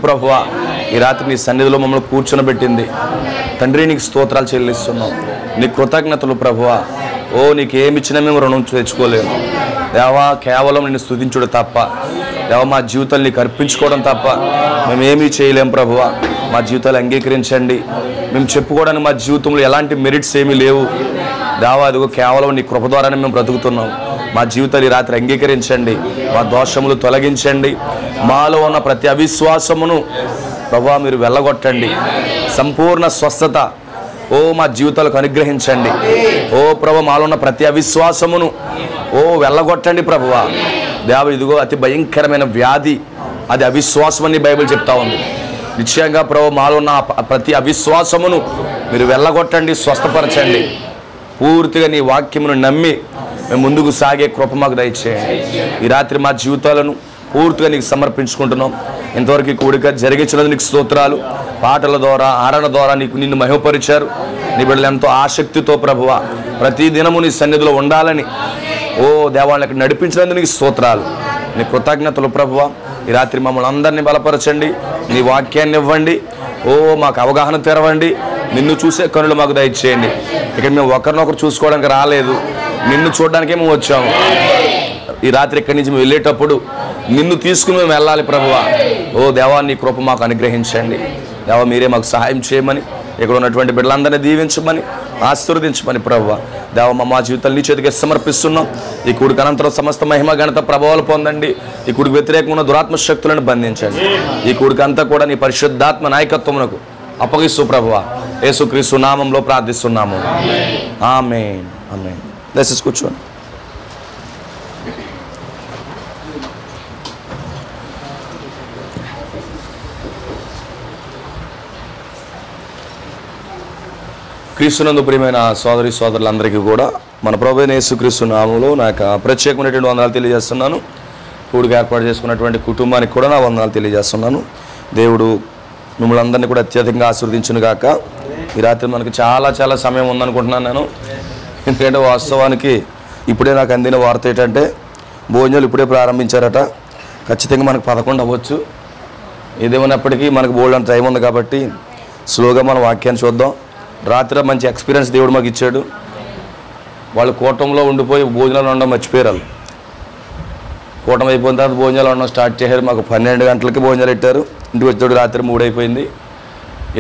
ప్రభువా, ఈ రాత్రి నీ సన్నిధిలో మమ్మల్ని కూర్చొనబెట్టింది తండ్రి, నీకు స్తోత్రాలు చెల్లిస్తున్నాం. నీ కృతజ్ఞతలు ప్రభువా. ఓ నీకేమిచ్చినా మేము రుణం తెచ్చుకోలేము దేవా. కేవలం నిన్ను స్తుతించుడు తప్ప దేవా, మా జీవితాలు నీకు అర్పించుకోవడం తప్ప మేమేమీ చేయలేం ప్రభువా. మా జీవితాలు అంగీకరించండి. మేము చెప్పుకోవడానికి మా జీవితంలో ఎలాంటి మెరిట్స్ ఏమీ లేవు దేవా. అదిగో కేవలం నీ కృప ద్వారానే మేము బ్రతుకుతున్నాం. మా జీవితాలు ఈ రాత్రి అంగీకరించండి. మా దోషములు తొలగించండి. మాలో ఉన్న ప్రతి అవిశ్వాసమును ప్రభువా మీరు వెళ్ళగొట్టండి. సంపూర్ణ స్వస్థత ఓ మా జీవితాలకు అనుగ్రహించండి. ఓ ప్రభు, మాలో ఉన్న ప్రతి అవిశ్వాసమును వెళ్ళగొట్టండి ప్రభువా. దేవ, ఇదిగో అతి భయంకరమైన వ్యాధి అది అవిశ్వాసమని బైబిల్ చెప్తా ఉంది. నిశ్చయంగా ప్రభు, మాలో ఉన్న ప్రతి అవిశ్వాసమును మీరు వెళ్ళగొట్టండి, స్వస్థపరచండి. పూర్తిగా నీ వాక్యమును నమ్మి మేము ముందుకు సాగే కృప మాకు దయచేయండి. ఈ రాత్రి మా జీవితాలను పూర్తిగా నీకు సమర్పించుకుంటున్నాం. ఇంతవరకు ఈ కూడిక జరిగించినందుకు నీకు స్తోత్రాలు. పాటల ద్వారా, ఆరాధన ద్వారా నిన్ను మహిమపరిచారు. నీ బిడ్డలు ఎంతో ఆసక్తితో ప్రభువా ప్రతి దినము నీ సన్నిధిలో ఉండాలని దేవాలయానికి నడిపించినందుకు నీకు స్తోత్రాలు. నీ కృతజ్ఞతలు ప్రభువా. ఈ రాత్రి మమ్మల్ని అందరినీ బలపరచండి. నీ వాక్యాన్ని ఇవ్వండి. మాకు అవగాహన తెరవండి. నిన్ను చూసే కనులు మాకు దయచేయండి. ఇక్కడ మేము ఒకరినొకరు చూసుకోవడానికి రాలేదు, నిన్ను చూడడానికే మేము వచ్చాము. ఈ రాత్రి ఇక్కడి నుంచి మేము వెళ్ళేటప్పుడు నిన్ను తీసుకుని మేము వెళ్ళాలి ప్రభువా. దేవా, నీ కృప మాకు అనుగ్రహించండి. దేవా, మీరే మాకు సహాయం చేయమని, ఇక్కడ ఉన్నటువంటి బిడ్డలందరినీ దీవించమని, ఆశీర్వదించమని ప్రభువా. దేవ, మా జీవితాలు నీ చేతికి సమర్పిస్తున్నాం. ఈ కూడికి అనంతరం సమస్త మహిమ ఘనత ప్రభావాలు పొందండి. ఈ కూడికి వ్యతిరేకమైన దురాత్మ శక్తులను బంధించండి. ఈ కూడికి అంతా కూడా నీ పరిశుద్ధాత్మ నాయకత్వమునకు అప్పగిస్తూ ప్రభువా యేసుక్రీస్తు నామంలో ప్రార్థిస్తున్నాము. ఆమేన్, ఆమేన్. దయచేసి కూర్చోండి. క్రీస్తునందు ప్రియమైన సోదరి సోదరులందరికీ కూడా మన ప్రభువైన యేసుక్రీస్తు నామములో నాకు ప్రత్యేకమైనటువంటి వందనాలు తెలియజేస్తున్నాను. కూడికి ఏర్పాటు చేసుకున్నటువంటి కుటుంబానికి కూడా నా వందనాలు తెలియజేస్తున్నాను. దేవుడు మిమ్మల్ని అందరినీ కూడా అత్యధికంగా ఆశీర్వదించును గాక. ఈ రాత్రి మనకు చాలా చాలా సమయం ఉందనుకుంటున్నాను నేను. ఎందుకంటే వాస్తవానికి ఇప్పుడే నాకు అందిన వార్త ఏంటంటే భోజనాలు ఇప్పుడే ప్రారంభించారట. ఖచ్చితంగా మనకు 11 అవ్వచ్చు. ఏదేమైనప్పటికీ మనకు బోల్డ్ టైం ఉంది కాబట్టి స్లోగా మన వాక్యాన్ని చూద్దాం. రాత్రి మంచి ఎక్స్పీరియన్స్ దేవుడు మాకు ఇచ్చాడు. వాళ్ళు కూటంలో ఉండిపోయి భోజనాలు ఉండడం మర్చిపోయారు. కూటం అయిపోయిన తర్వాత భోజనాలు ఉండడం స్టార్ట్ చేశారు. మాకు 12 గంటలకి భోజనాలు పెట్టారు. ఇంటికి వచ్చేటప్పుడు రాత్రి 3 అయిపోయింది.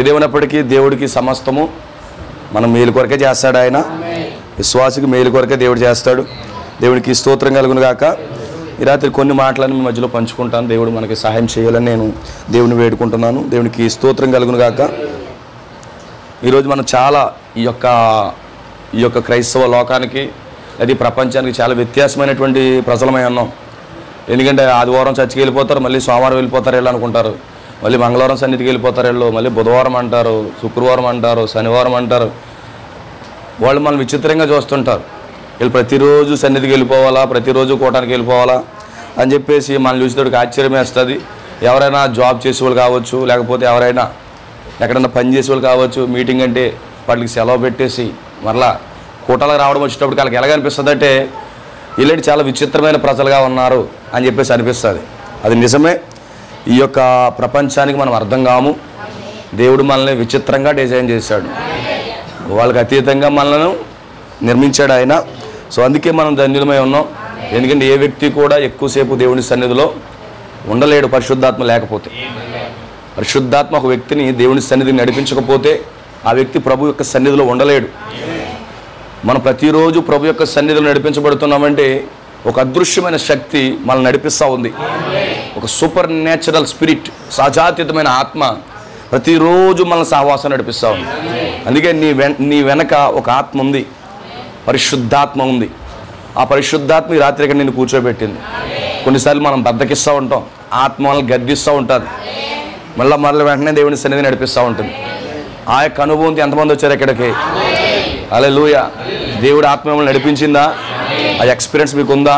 ఏదేమైనప్పటికీ దేవుడికి సమస్తము మనం మేలు కొరకే చేస్తాడు. ఆయన విశ్వాసికి మేలు కొరకే దేవుడు చేస్తాడు. దేవుడికి స్తోత్రం కలుగును గాక. ఈ రాత్రి కొన్ని మాటలను మీ మధ్యలో పంచుకుంటాను. దేవుడు మనకి సహాయం చేయాలని నేను దేవుని వేడుకుంటున్నాను. దేవునికి స్తోత్రం కలుగును గాక. ఈరోజు మనం చాలా ఈ యొక్క క్రైస్తవ లోకానికి, అది ప్రపంచానికి చాలా వ్యత్యాసమైనటువంటి ప్రజలమై ఉన్నాం. ఎందుకంటే ఆదివారం చర్చికి వెళ్ళిపోతారు, మళ్ళీ సోమవారం వెళ్ళిపోతారు వీళ్ళు అనుకుంటారు, మళ్ళీ మంగళవారం సన్నిధికి వెళ్ళిపోతారు వీళ్ళు, మళ్ళీ బుధవారం అంటారు, శుక్రవారం అంటారు, శనివారం అంటారు. వాళ్ళు మనం విచిత్రంగా చూస్తుంటారు. వీళ్ళు ప్రతిరోజు సన్నిధికి వెళ్ళిపోవాలా, ప్రతిరోజు కూటానికి వెళ్ళిపోవాలా అని చెప్పేసి మనం చూసేటోడికి ఆశ్చర్యం వేస్తుంది. ఎవరైనా జాబ్ చేసేవాళ్ళు కావచ్చు, లేకపోతే ఎవరైనా ఎక్కడన్నా పని చేసేవాళ్ళు కావచ్చు, మీటింగ్ అంటే వాళ్ళకి సెలవు పెట్టేసి మరలా కూటాలకు రావడం వచ్చేటప్పుడు వాళ్ళకి ఎలాగ అనిపిస్తుంది అంటే వీళ్ళంటి చాలా విచిత్రమైన ప్రజలుగా ఉన్నారు అని చెప్పేసి అనిపిస్తుంది. అది నిజమే. ఈ యొక్క ప్రపంచానికి మనం అర్థం కాము. దేవుడు మనల్ని విచిత్రంగా డిజైన్ చేశాడు. వాళ్ళకి అతీతంగా మనల్ని నిర్మించాడు ఆయన. సో అందుకే మనం ధన్యులమై ఉన్నాం. ఎందుకంటే ఏ వ్యక్తి కూడా ఎక్కువసేపు దేవుని సన్నిధిలో ఉండలేడు పరిశుద్ధాత్మ లేకపోతే. పరిశుద్ధాత్మ ఒక వ్యక్తిని దేవుని సన్నిధిని నడిపించకపోతే ఆ వ్యక్తి ప్రభు యొక్క సన్నిధిలో ఉండలేడు. మనం ప్రతిరోజు ప్రభు యొక్క సన్నిధిలో నడిపించబడుతున్నామంటే ఒక అదృశ్యమైన శక్తి మనల్ని నడిపిస్తూ ఉంది. ఒక సూపర్ న్యాచురల్ స్పిరిట్, సజాతీతమైన ఆత్మ ప్రతిరోజు మనల్ని సహవాసం నడిపిస్తూ ఉంది. అందుకే నీ వెనక ఒక ఆత్మ ఉంది, పరిశుద్ధాత్మ ఉంది. ఆ పరిశుద్ధాత్మ ఈ రాత్రి ఇక్కడ నిన్ను కూర్చోబెట్టింది. కొన్నిసార్లు మనం బద్దకిస్తూ ఉంటాం, ఆత్మ మనల్ని గద్దిస్తూ ఉంటుంది, మళ్ళీ వెంటనే దేవుని సన్నిధి నడిపిస్తూ ఉంటుంది. ఆ యొక్క అనుభవంతో ఎంతమంది వచ్చారు ఇక్కడికి? హల్లెలూయా. దేవుడు ఆత్మ మిమ్మల్ని నడిపించిందా? ఆ ఎక్స్పీరియన్స్ మీకు ఉందా?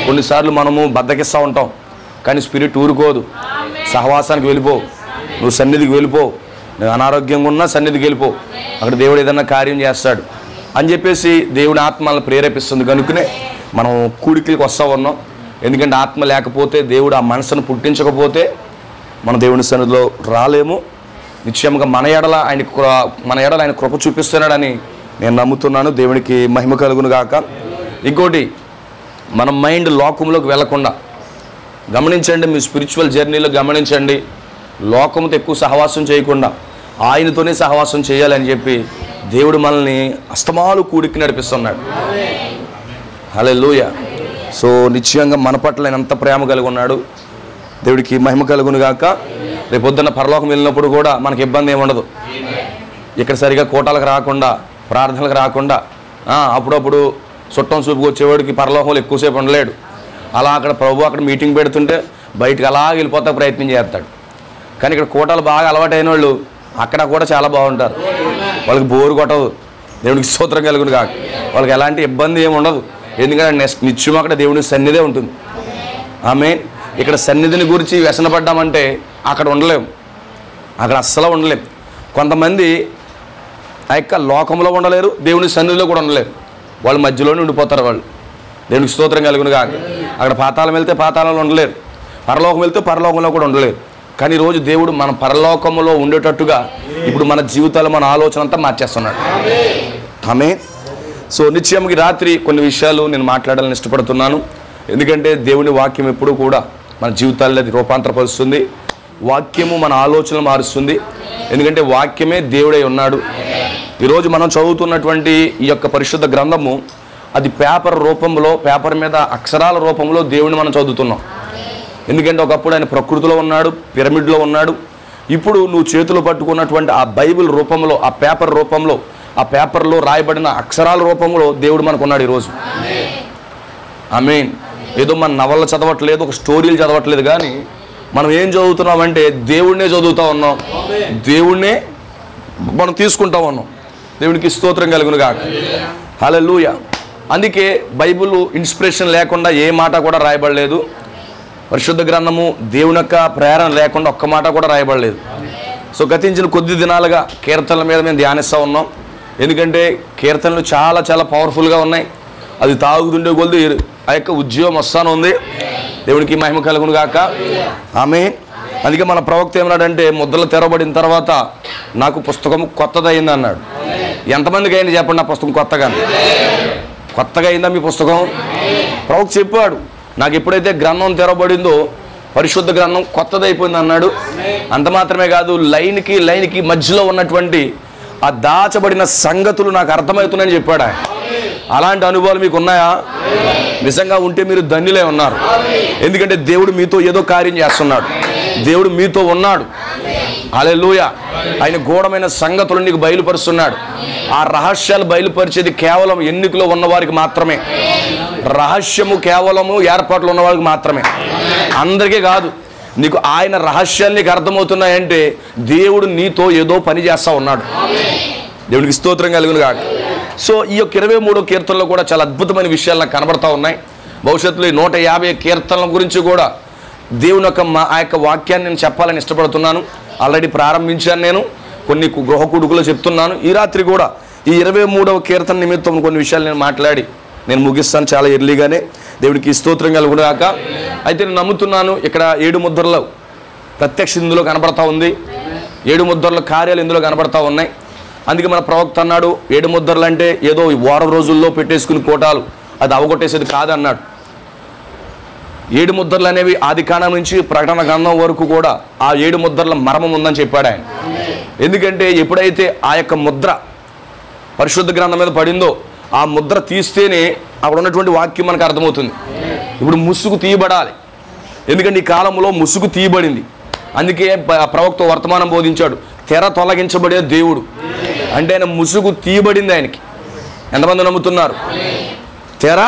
కొన్నిసార్లు మనము బద్దకిస్తూ ఉంటాం, కానీ స్పిరిట్ ఊరుకోదు. సహవాసానికి వెళ్ళిపో, నువ్వు సన్నిధికి వెళ్ళిపో, నువ్వు అనారోగ్యంగా ఉన్నా సన్నిధికి వెళ్ళిపో, అక్కడ దేవుడు ఏదన్నా కార్యం చేస్తాడు అని చెప్పేసి దేవుని ఆత్మ మనల్ని ప్రేరేపిస్తుంది. కనుకనే మనం కూడికలకు వస్తూ ఉన్నాం. ఎందుకంటే ఆత్మ లేకపోతే, దేవుడు ఆ మనసును పుట్టించకపోతే మన దేవుని సన్నిధిలో రాలేము. నిశ్చయంగా మన ఎడల ఆయన కృప చూపిస్తున్నాడని నేను నమ్ముతున్నాను. దేవునికి మహిమ కలుగును గాక. ఇంకోటి, మన మైండ్ లోకంలోకి వెళ్లకుండా గమనించండి. మీ స్పిరిచువల్ జర్నీలో గమనించండి. లోకంతో ఎక్కువ సహవాసం చేయకుండా ఆయనతోనే సహవాసం చేయాలని చెప్పి దేవుడు మనల్ని అస్తమాలు కూడికి నడిపిస్తున్నాడు. హల్లెలూయా. సో నిశ్చయంగా మన పట్ల ఆయన ఎంత ప్రేమ కలిగి ఉన్నాడు. దేవుడికి మహిమ కలుగును గాక. రేపు పొద్దున్న పరలోకం వెళ్ళినప్పుడు కూడా మనకి ఇబ్బంది ఏమి ఉండదు. ఇక్కడ సరిగా కోటాలకు రాకుండా, ప్రార్థనలకు రాకుండా, అప్పుడప్పుడు చుట్టం చూపుకు వచ్చేవాడికి పరలోకంలో ఎక్కువసేపు ఉండలేడు. అలా అక్కడ ప్రభు అక్కడ మీటింగ్ పెడుతుంటే బయటకు అలా వెళ్ళిపోతా ప్రయత్నం చేస్తాడు. కానీ ఇక్కడ కోటాలు బాగా అలవాటైన వాళ్ళు అక్కడ కూడా చాలా బాగుంటారు. వాళ్ళకి బోరు కొట్టదు. దేవుడికి స్తోత్రం కలుగును కాక. వాళ్ళకి ఎలాంటి ఇబ్బంది ఏమి ఉండదు. ఎందుకంటే నిత్యం అక్కడ దేవుని సన్నిధే ఉంటుంది. ఆమేన్. ఇక్కడ సన్నిధిని గురించి వ్యసనపడ్డామంటే అక్కడ ఉండలేము, అక్కడ అస్సలు ఉండలేము. కొంతమంది ఆ యొక్క లోకంలో ఉండలేరు, దేవుని సన్నిధిలో కూడా ఉండలేరు. వాళ్ళు మధ్యలోనే ఉండిపోతారు. వాళ్ళు దేవునికి స్తోత్రం కలుగును కాక. అక్కడ పాతాళం వెళ్తే పాతాళంలో ఉండలేరు, పరలోకం వెళ్తే పరలోకంలో కూడా ఉండలేరు. కానీ ఈరోజు దేవుడు మన పరలోకంలో ఉండేటట్టుగా ఇప్పుడు మన జీవితాలు, మన ఆలోచన అంతా మార్చేస్తున్నాడు. ఆమేన్. సో నిశ్చయంగా రాత్రి కొన్ని విషయాలు నేను మాట్లాడాలని ఇష్టపడుతున్నాను. ఎందుకంటే దేవుని వాక్యం ఎప్పుడూ కూడా మన జీవితాల్లో రూపాంతరపరుస్తుంది. వాక్యము మన ఆలోచనలు మారుస్తుంది. ఎందుకంటే వాక్యమే దేవుడై ఉన్నాడు. ఈరోజు మనం చదువుతున్నటువంటి ఈ యొక్క పరిశుద్ధ గ్రంథము అది పేపర్ రూపంలో, పేపర్ మీద అక్షరాల రూపంలో దేవుడిని మనం చదువుతున్నాం. ఎందుకంటే ఒకప్పుడు ఆయన ప్రకృతిలో ఉన్నాడు, పిరమిడ్లో ఉన్నాడు. ఇప్పుడు నువ్వు చేతులు పట్టుకున్నటువంటి ఆ బైబిల్ రూపంలో, ఆ పేపర్ రూపంలో, ఆ పేపర్లో రాయబడిన అక్షరాల రూపంలో దేవుడు మనకు ఉన్నాడు ఈరోజు. ఆమేన్. ఏదో మన నవళ్ళు చదవట్లేదు, ఒక స్టోరీలు చదవట్లేదు, కానీ మనం ఏం చదువుతున్నామంటే దేవుడినే చదువుతూ ఉన్నాం, దేవుడినే మనం తీసుకుంటా ఉన్నాం. దేవునికి స్తోత్రం కలుగును గాక. హల్లెలూయా. అందుకే బైబిల్ ఇన్స్పిరేషన్ లేకుండా ఏ మాట కూడా రాయబడలేదు. పరిశుద్ధ గ్రంథము దేవుని యొక్క ప్రేరణ లేకుండా ఒక్క మాట కూడా రాయబడలేదు. సో గతించిన కొద్ది దినాలుగా కీర్తనల మీద మేము ధ్యానిస్తూ ఉన్నాం. ఎందుకంటే కీర్తనలు చాలా చాలా పవర్ఫుల్గా ఉన్నాయి. అది తాగుతుండే కొద్ది ఆ యొక్క ఉద్యోగం వస్తాను ఉంది. దేవునికి మహిమ కలుగును గాక. ఆమేన్. అందుకే మన ప్రవక్త ఏమన్నాడంటే, ముద్రలు తెరవబడిన తర్వాత నాకు పుస్తకం కొత్తదయింది అన్నాడు. ఎంతమందికి అయింది చెప్పండి, నా పుస్తకం కొత్తగా అయిందా మీ పుస్తకం? ప్రవక్త చెప్పాడు, నాకు ఎప్పుడైతే గ్రంథం తెరవబడిందో పరిశుద్ధ గ్రంథం కొత్తదైపోయింది అన్నాడు. అంత మాత్రమే కాదు, లైన్కి మధ్యలో ఉన్నటువంటి ఆ దాచబడిన సంగతులు నాకు అర్థమవుతున్నాయని చెప్పాడు ఆయన. అలాంటి అనుభవాలు మీకు ఉన్నాయా? నిజంగా ఉంటే మీరు ధన్యులే ఉన్నారు. ఎందుకంటే దేవుడు మీతో ఏదో కార్యం చేస్తున్నాడు. దేవుడు మీతో ఉన్నాడు. హల్లెలూయా. ఆయన గూఢమైన సంగతులు నీకు బయలుపరుస్తున్నాడు. ఆ రహస్యాలు బయలుపరిచేది కేవలం ఎన్నికలో ఉన్నవారికి మాత్రమే. రహస్యము కేవలము ఏర్పాట్లు ఉన్నవారికి మాత్రమే, అందరికీ కాదు. నీకు ఆయన రహస్యాలు నీకు అర్థమవుతున్నాయంటే దేవుడు నీతో ఏదో పని చేస్తూ ఉన్నాడు. దేవునికి స్తోత్రం కలుగును గాక. సో ఈ యొక్క 23వ కీర్తనలో కూడా చాలా అద్భుతమైన విషయాలు నాకు కనబడతా ఉన్నాయి. భవిష్యత్తులో ఈ 150 కీర్తనల గురించి కూడా దేవుని యొక్క ఆ యొక్క వాక్యాన్ని నేను చెప్పాలని ఇష్టపడుతున్నాను. ఆల్రెడీ ప్రారంభించాను. నేను కొన్ని గృహ కుడుకులో చెప్తున్నాను. ఈ రాత్రి కూడా ఈ 23వ కీర్తన నిమిత్తం కొన్ని విషయాలు నేను మాట్లాడి నేను ముగిస్తాను చాలా ఎర్లీగానే. దేవుడికి స్తోత్రం కలుగును గాక. అయితే నేను నమ్ముతున్నాను ఇక్కడ 7 ముద్రలు ప్రత్యక్ష ఇందులో కనబడతా ఉంది. 7 ముద్రల కార్యాలు ఇందులో కనబడతా ఉన్నాయి. అందుకే మన ప్రవక్త అన్నాడు, 7 ముద్రలు అంటే ఏదో వారం రోజుల్లో పెట్టేసుకుని కోటాలు అది అవగొట్టేసేది కాదన్నాడు. 7 ముద్రలు అనేవి ఆదికాండం నుంచి ప్రకటన గ్రంథం వరకు కూడా ఆ 7 ముద్రల మర్మం ఉందని చెప్పాడు ఆయన. ఎందుకంటే ఎప్పుడైతే ఆ యొక్క ముద్ర పరిశుద్ధ గ్రంథం మీద పడిందో ఆ ముద్ర తీస్తేనే అక్కడ ఉన్నటువంటి వాక్యం మనకు అర్థమవుతుంది. ఇప్పుడు ముసుగు తీయబడాలి. ఎందుకంటే ఈ కాలంలో ముసుగు తీయబడింది. అందుకే ప్రవక్త వర్తమానం బోధించాడు, తెర తొలగించబడే దేవుడు అంటే ఆయన ముసుగు తీయబడింది ఆయనకి. ఎంతమంది నమ్ముతున్నారు? తెర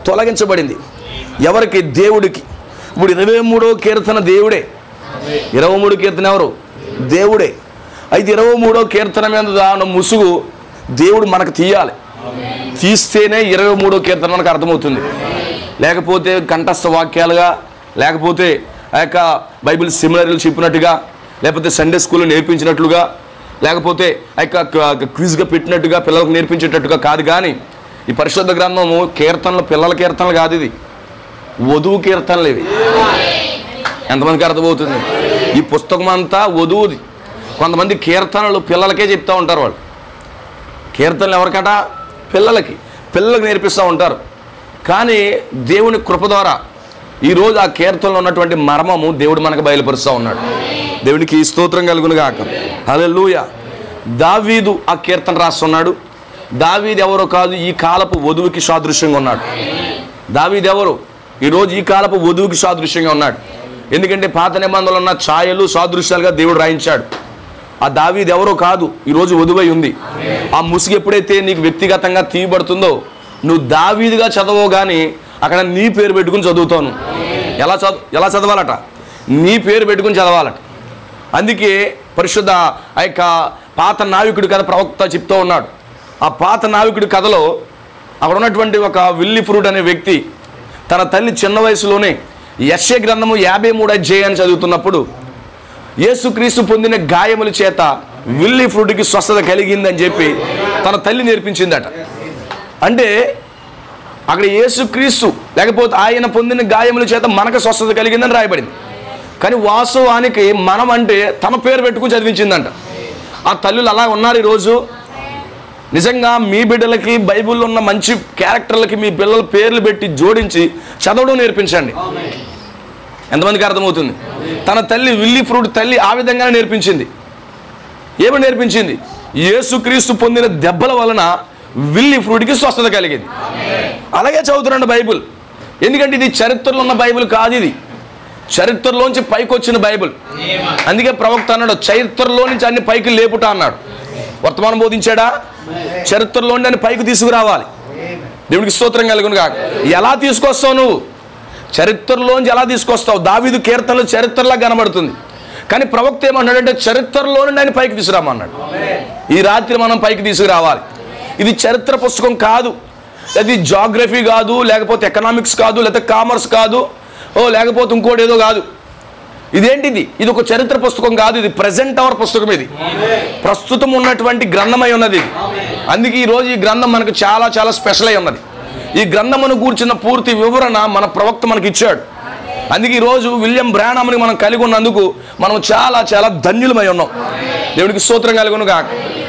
తొలగించబడింది. ఎవరికి? దేవుడికి. ఇప్పుడు 23వ కీర్తన దేవుడే. 23 కీర్తన ఎవరు? దేవుడే. అయితే 23వ కీర్తన మీద ముసుగు దేవుడు మనకు తీయాలి. తీస్తేనే 23వ కీర్తన మనకు అర్థమవుతుంది. లేకపోతే కంఠస్థ వాక్యాలుగా, లేకపోతే ఆ యొక్క బైబిల్ సెమినరీలు చెప్పినట్టుగా, లేకపోతే సండే స్కూల్లో నేర్పించినట్లుగా, లేకపోతే ఆ యొక్క క్విజ్గా పెట్టినట్టుగా పిల్లలకు నేర్పించేటట్టుగా కాదు. కానీ ఈ పరిశుద్ధ గ్రంథము కీర్తనలు పిల్లల కీర్తనలు కాదు, ఇది వధువు కీర్తనలు. ఇవి ఎంతమందికి అర్థమవుతుంది? ఈ పుస్తకం అంతా వధువుది. కొంతమంది కీర్తనలు పిల్లలకే చెప్తూ ఉంటారు. వాళ్ళు కీర్తనలు ఎవరికట? పిల్లలకు నేర్పిస్తూ ఉంటారు. కానీ దేవుని కృప ద్వారా ఈరోజు ఆ కీర్తనలో ఉన్నటువంటి మర్మము దేవుడు మనకు బయలుపరుస్తూ ఉన్నాడు. దేవునికి స్తోత్రం కలుగును గాక. హల్లెలూయా. దావీదు ఆ కీర్తన రాస్తున్నాడు. దావీదు ఎవరో కాదు, ఈ కాలపు వధువుకి సాదృశ్యంగా ఉన్నాడు. దావీదు ఎవరు? ఈరోజు ఈ కాలపు వధువుకి సాదృశ్యంగా ఉన్నాడు. ఎందుకంటే పాత నిబంధనలు ఉన్న ఛాయలు సాదృశ్యాలుగా దేవుడు రాయించాడు. ఆ దావీదు ఎవరో కాదు, ఈరోజు వధువై ఉంది. ఆ ముసుగు ఎప్పుడైతే నీకు వ్యక్తిగతంగా తీయబడుతుందో, నువ్వు దావీదుగా చదవో కానీ అక్కడ నీ పేరు పెట్టుకుని చదువుతాను. ఎలా చదవాలట? నీ పేరు పెట్టుకుని చదవాలట. అందుకే పరిశుద్ధ ఆ యొక్క పాత నావికుడి కథ ప్రవక్త చెప్తూ ఉన్నాడు. ఆ పాత నావికుడి కథలో అక్కడ ఉన్నటువంటి ఒక విల్లీ ఫ్రూట్ అనే వ్యక్తి తన తల్లి చిన్న వయసులోనే యెషయా గ్రంథము 53వ అధ్యాయాన్ని చదువుతున్నప్పుడు యేసుక్రీస్తు పొందిన గాయముల చేత విల్లీ ఫ్రూట్కి స్వస్థత కలిగిందని చెప్పి తన తల్లి నేర్పించిందట. అంటే అక్కడ యేసుక్రీస్తు లేకపోతే ఆయన పొందిన గాయముల చేత మనకు స్వస్థత కలిగిందని రాయబడింది. కానీ వాస్తవానికి మనం అంటే తన పేరు పెట్టుకుని చదివించిందంట. ఆ తల్లులు అలా ఉన్నారు ఈరోజు. నిజంగా మీ బిడ్డలకి బైబిల్లో ఉన్న మంచి క్యారెక్టర్లకి మీ పిల్లల పేర్లు పెట్టి జోడించి చదవడం నేర్పించండి. ఎంతమందికి అర్థమవుతుంది? తన తల్లి విల్లీ ఫ్రూట్ తల్లి ఆ విధంగానే నేర్పించింది. ఏమని నేర్పించింది? యేసుక్రీస్తు పొందిన దెబ్బల వలన విల్లీ ఫ్రూట్కి స్వస్థత కలిగింది. అలాగే చదువుతున్నాడు బైబిల్. ఎందుకంటే ఇది చరిత్రలో ఉన్న బైబిల్ కాదు, ఇది చరిత్రలోంచి పైకి వచ్చిన బైబిల్. అందుకే ప్రవక్త అన్నాడు, చరిత్రలో నుంచి అన్ని పైకి లేపుట అన్నాడు. వర్తమానం బోధించాడా? చరిత్రలోని అని పైకి తీసుకురావాలి. దేవుడికి స్తోత్రం కలుగును గాక. ఎలా తీసుకొస్తావు నువ్వు? చరిత్రలోంచి ఎలా తీసుకొస్తావు? దావీదు కీర్తనలు చరిత్రలా కనబడుతుంది. కానీ ప్రవక్త ఏమన్నాడంటే చరిత్రలో నుండి ఆయన పైకి తీసుకురామన్నాడు. ఈ రాత్రి మనం పైకి తీసుకురావాలి. ఇది చరిత్ర పుస్తకం కాదు, అది జాగ్రఫీ కాదు, లేకపోతే ఎకనామిక్స్ కాదు, లేకపోతే కామర్స్ కాదు, లేకపోతే ఇంకోటి ఏదో కాదు. ఇదేంటిది? ఇది ఒక చరిత్ర పుస్తకం కాదు, ఇది ప్రజెంట్ అవర్ పుస్తకం. ఇది ప్రస్తుతం ఉన్నటువంటి గ్రంథమై ఉన్నది. అందుకే ఈరోజు ఈ గ్రంథం మనకు చాలా చాలా స్పెషల్ అయి ఉన్నది. ఈ గ్రంథమును గూర్చిన పూర్తి వివరణ మన ప్రవక్త మనకి ఇచ్చాడు. అందుకే ఈరోజు విలియం బ్రానమ్ని మనం కలిగి ఉన్నందుకు మనం చాలా చాలా ధన్యులమై ఉన్నాం. దేవుడికి స్తోత్రం కలుగును గాక.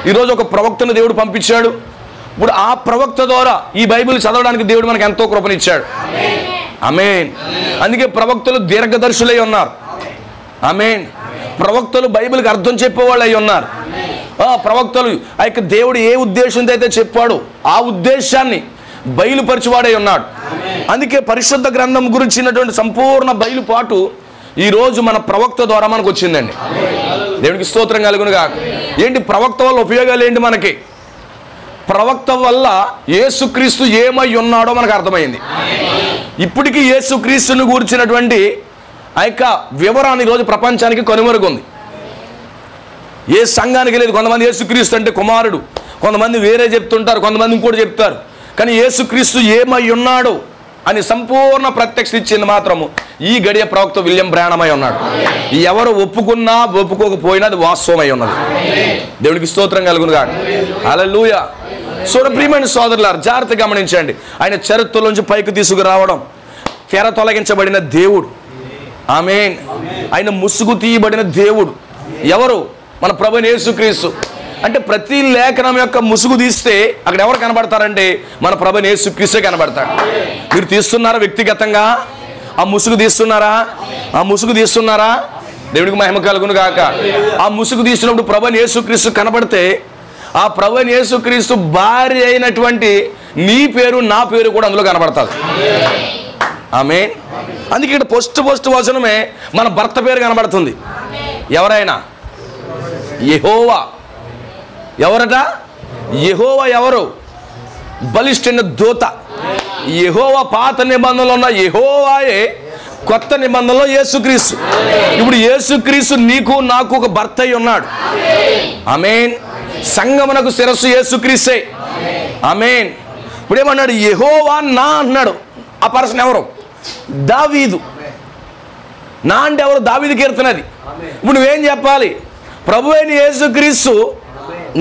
ఈరోజు ఒక ప్రవక్తను దేవుడు పంపించాడు. ఇప్పుడు ఆ ప్రవక్త ద్వారా ఈ బైబిల్ చదవడానికి దేవుడు మనకు ఎంతో కృపనిచ్చాడు. ఆమేన్. అందుకే ప్రవక్తలు దీర్ఘదర్శులై ఉన్నారు. ఆమేన్. ప్రవక్తలు బైబిల్కి అర్థం చెప్పేవాళ్ళు అయి ఉన్నారు. ప్రవక్తలు ఆ యొక్క దేవుడు ఏ ఉద్దేశంతో అయితే చెప్పాడో ఆ ఉద్దేశాన్ని బయలుపరిచివాడై ఉన్నాడు. అందుకే పరిశుద్ధ గ్రంథం గురించినటువంటి సంపూర్ణ బయలుపాటు ఈరోజు మన ప్రవక్త ద్వారా మనకు వచ్చిందండి. దేవుడికి స్తోత్రం కలుగును గాక. ఏంటి ప్రవక్త వల్ల ఉపయోగాలు ఏంటి? మనకి ప్రవక్త వల్ల యేసుక్రీస్తు ఏమై ఉన్నాడో మనకు అర్థమైంది. ఇప్పటికీ యేసుక్రీస్తుని గురించినటువంటి ఆ యొక్క వివరాన్ని ఈరోజు ప్రపంచానికి కనుమరుగుంది. ఏ సంఘానికి లేదు. కొంతమంది యేసుక్రీస్తు అంటే కుమారుడు, కొంతమంది వేరే చెప్తుంటారు, కొంతమంది ఇంకోటి చెప్తారు. కానీ యేసుక్రీస్తు ఏమై ఉన్నాడు అని సంపూర్ణ ప్రత్యక్ష ఇచ్చింది మాత్రము ఈ గడియ ప్రవక్త విలియం బ్రానమై ఉన్నాడు. ఎవరు ఒప్పుకున్నా ఒప్పుకోకపోయినా అది వాస్తవమై ఉన్నది. దేవుడికి స్తోత్రం కలుగును గాక. హల్లెలూయా. ప్రియమైన సోదరులారా, జాగ్రత్త గమనించండి. ఆయన చరిత్రలోంచి పైకి తీసుకురావడం, తెర తొలగించబడిన దేవుడు. ఆమేన్. ఆయన ముసుగు తీయబడిన దేవుడు. ఎవరు? మన ప్రభువైన యేసుక్రీస్తు. అంటే ప్రతి లేఖనం యొక్క ముసుగు తీస్తే అక్కడ ఎవరు కనబడతారంటే మన ప్రభువైన యేసుక్రీస్తే కనబడతాడు. మీరు తీస్తున్నారా వ్యక్తిగతంగా? ఆ ముసుగు తీస్తున్నారా? ఆ ముసుగు తీస్తున్నారా? దేవుడికి మహిమ కలుగును గాక. ఆ ముసుగు తీసినప్పుడు ప్రభువైన యేసుక్రీస్తు కనబడితే ఆ ప్రభువైన యేసుక్రీస్తు భార్య అయినటువంటి నీ పేరు నా పేరు కూడా అందులో కనబడుతుంది. ఆమేన్. అందుకే ఇక్కడ పోస్ట్ వచనమే మన భర్త పేరు కనబడుతుంది. ఎవరైనా యెహోవా. ఎవరట? యెహోవా. ఎవరు? బలిష్ఠైన దూత. యెహోవా పాత నిబంధనలో ఉన్న యెహోవాయే కొత్త నిబంధనలో యేసుక్రీస్తు. ఇప్పుడు యేసుక్రీస్తు నీకు నాకు ఒక భర్త అయి ఉన్నాడు. ఆమేన్. సంగమునకు శిరస్సు యేసుక్రీస్తే. ఆమేన్. ఇప్పుడు ఏమన్నాడు? యెహోవా నా అన్నాడు. ఆ పర్సన్ ఎవరు? దావీదు. నా అంటే ఎవరు? దావీదు కీర్తనది. ఇప్పుడు నువ్వేం చెప్పాలి? ప్రభువైన యేసుక్రీస్తు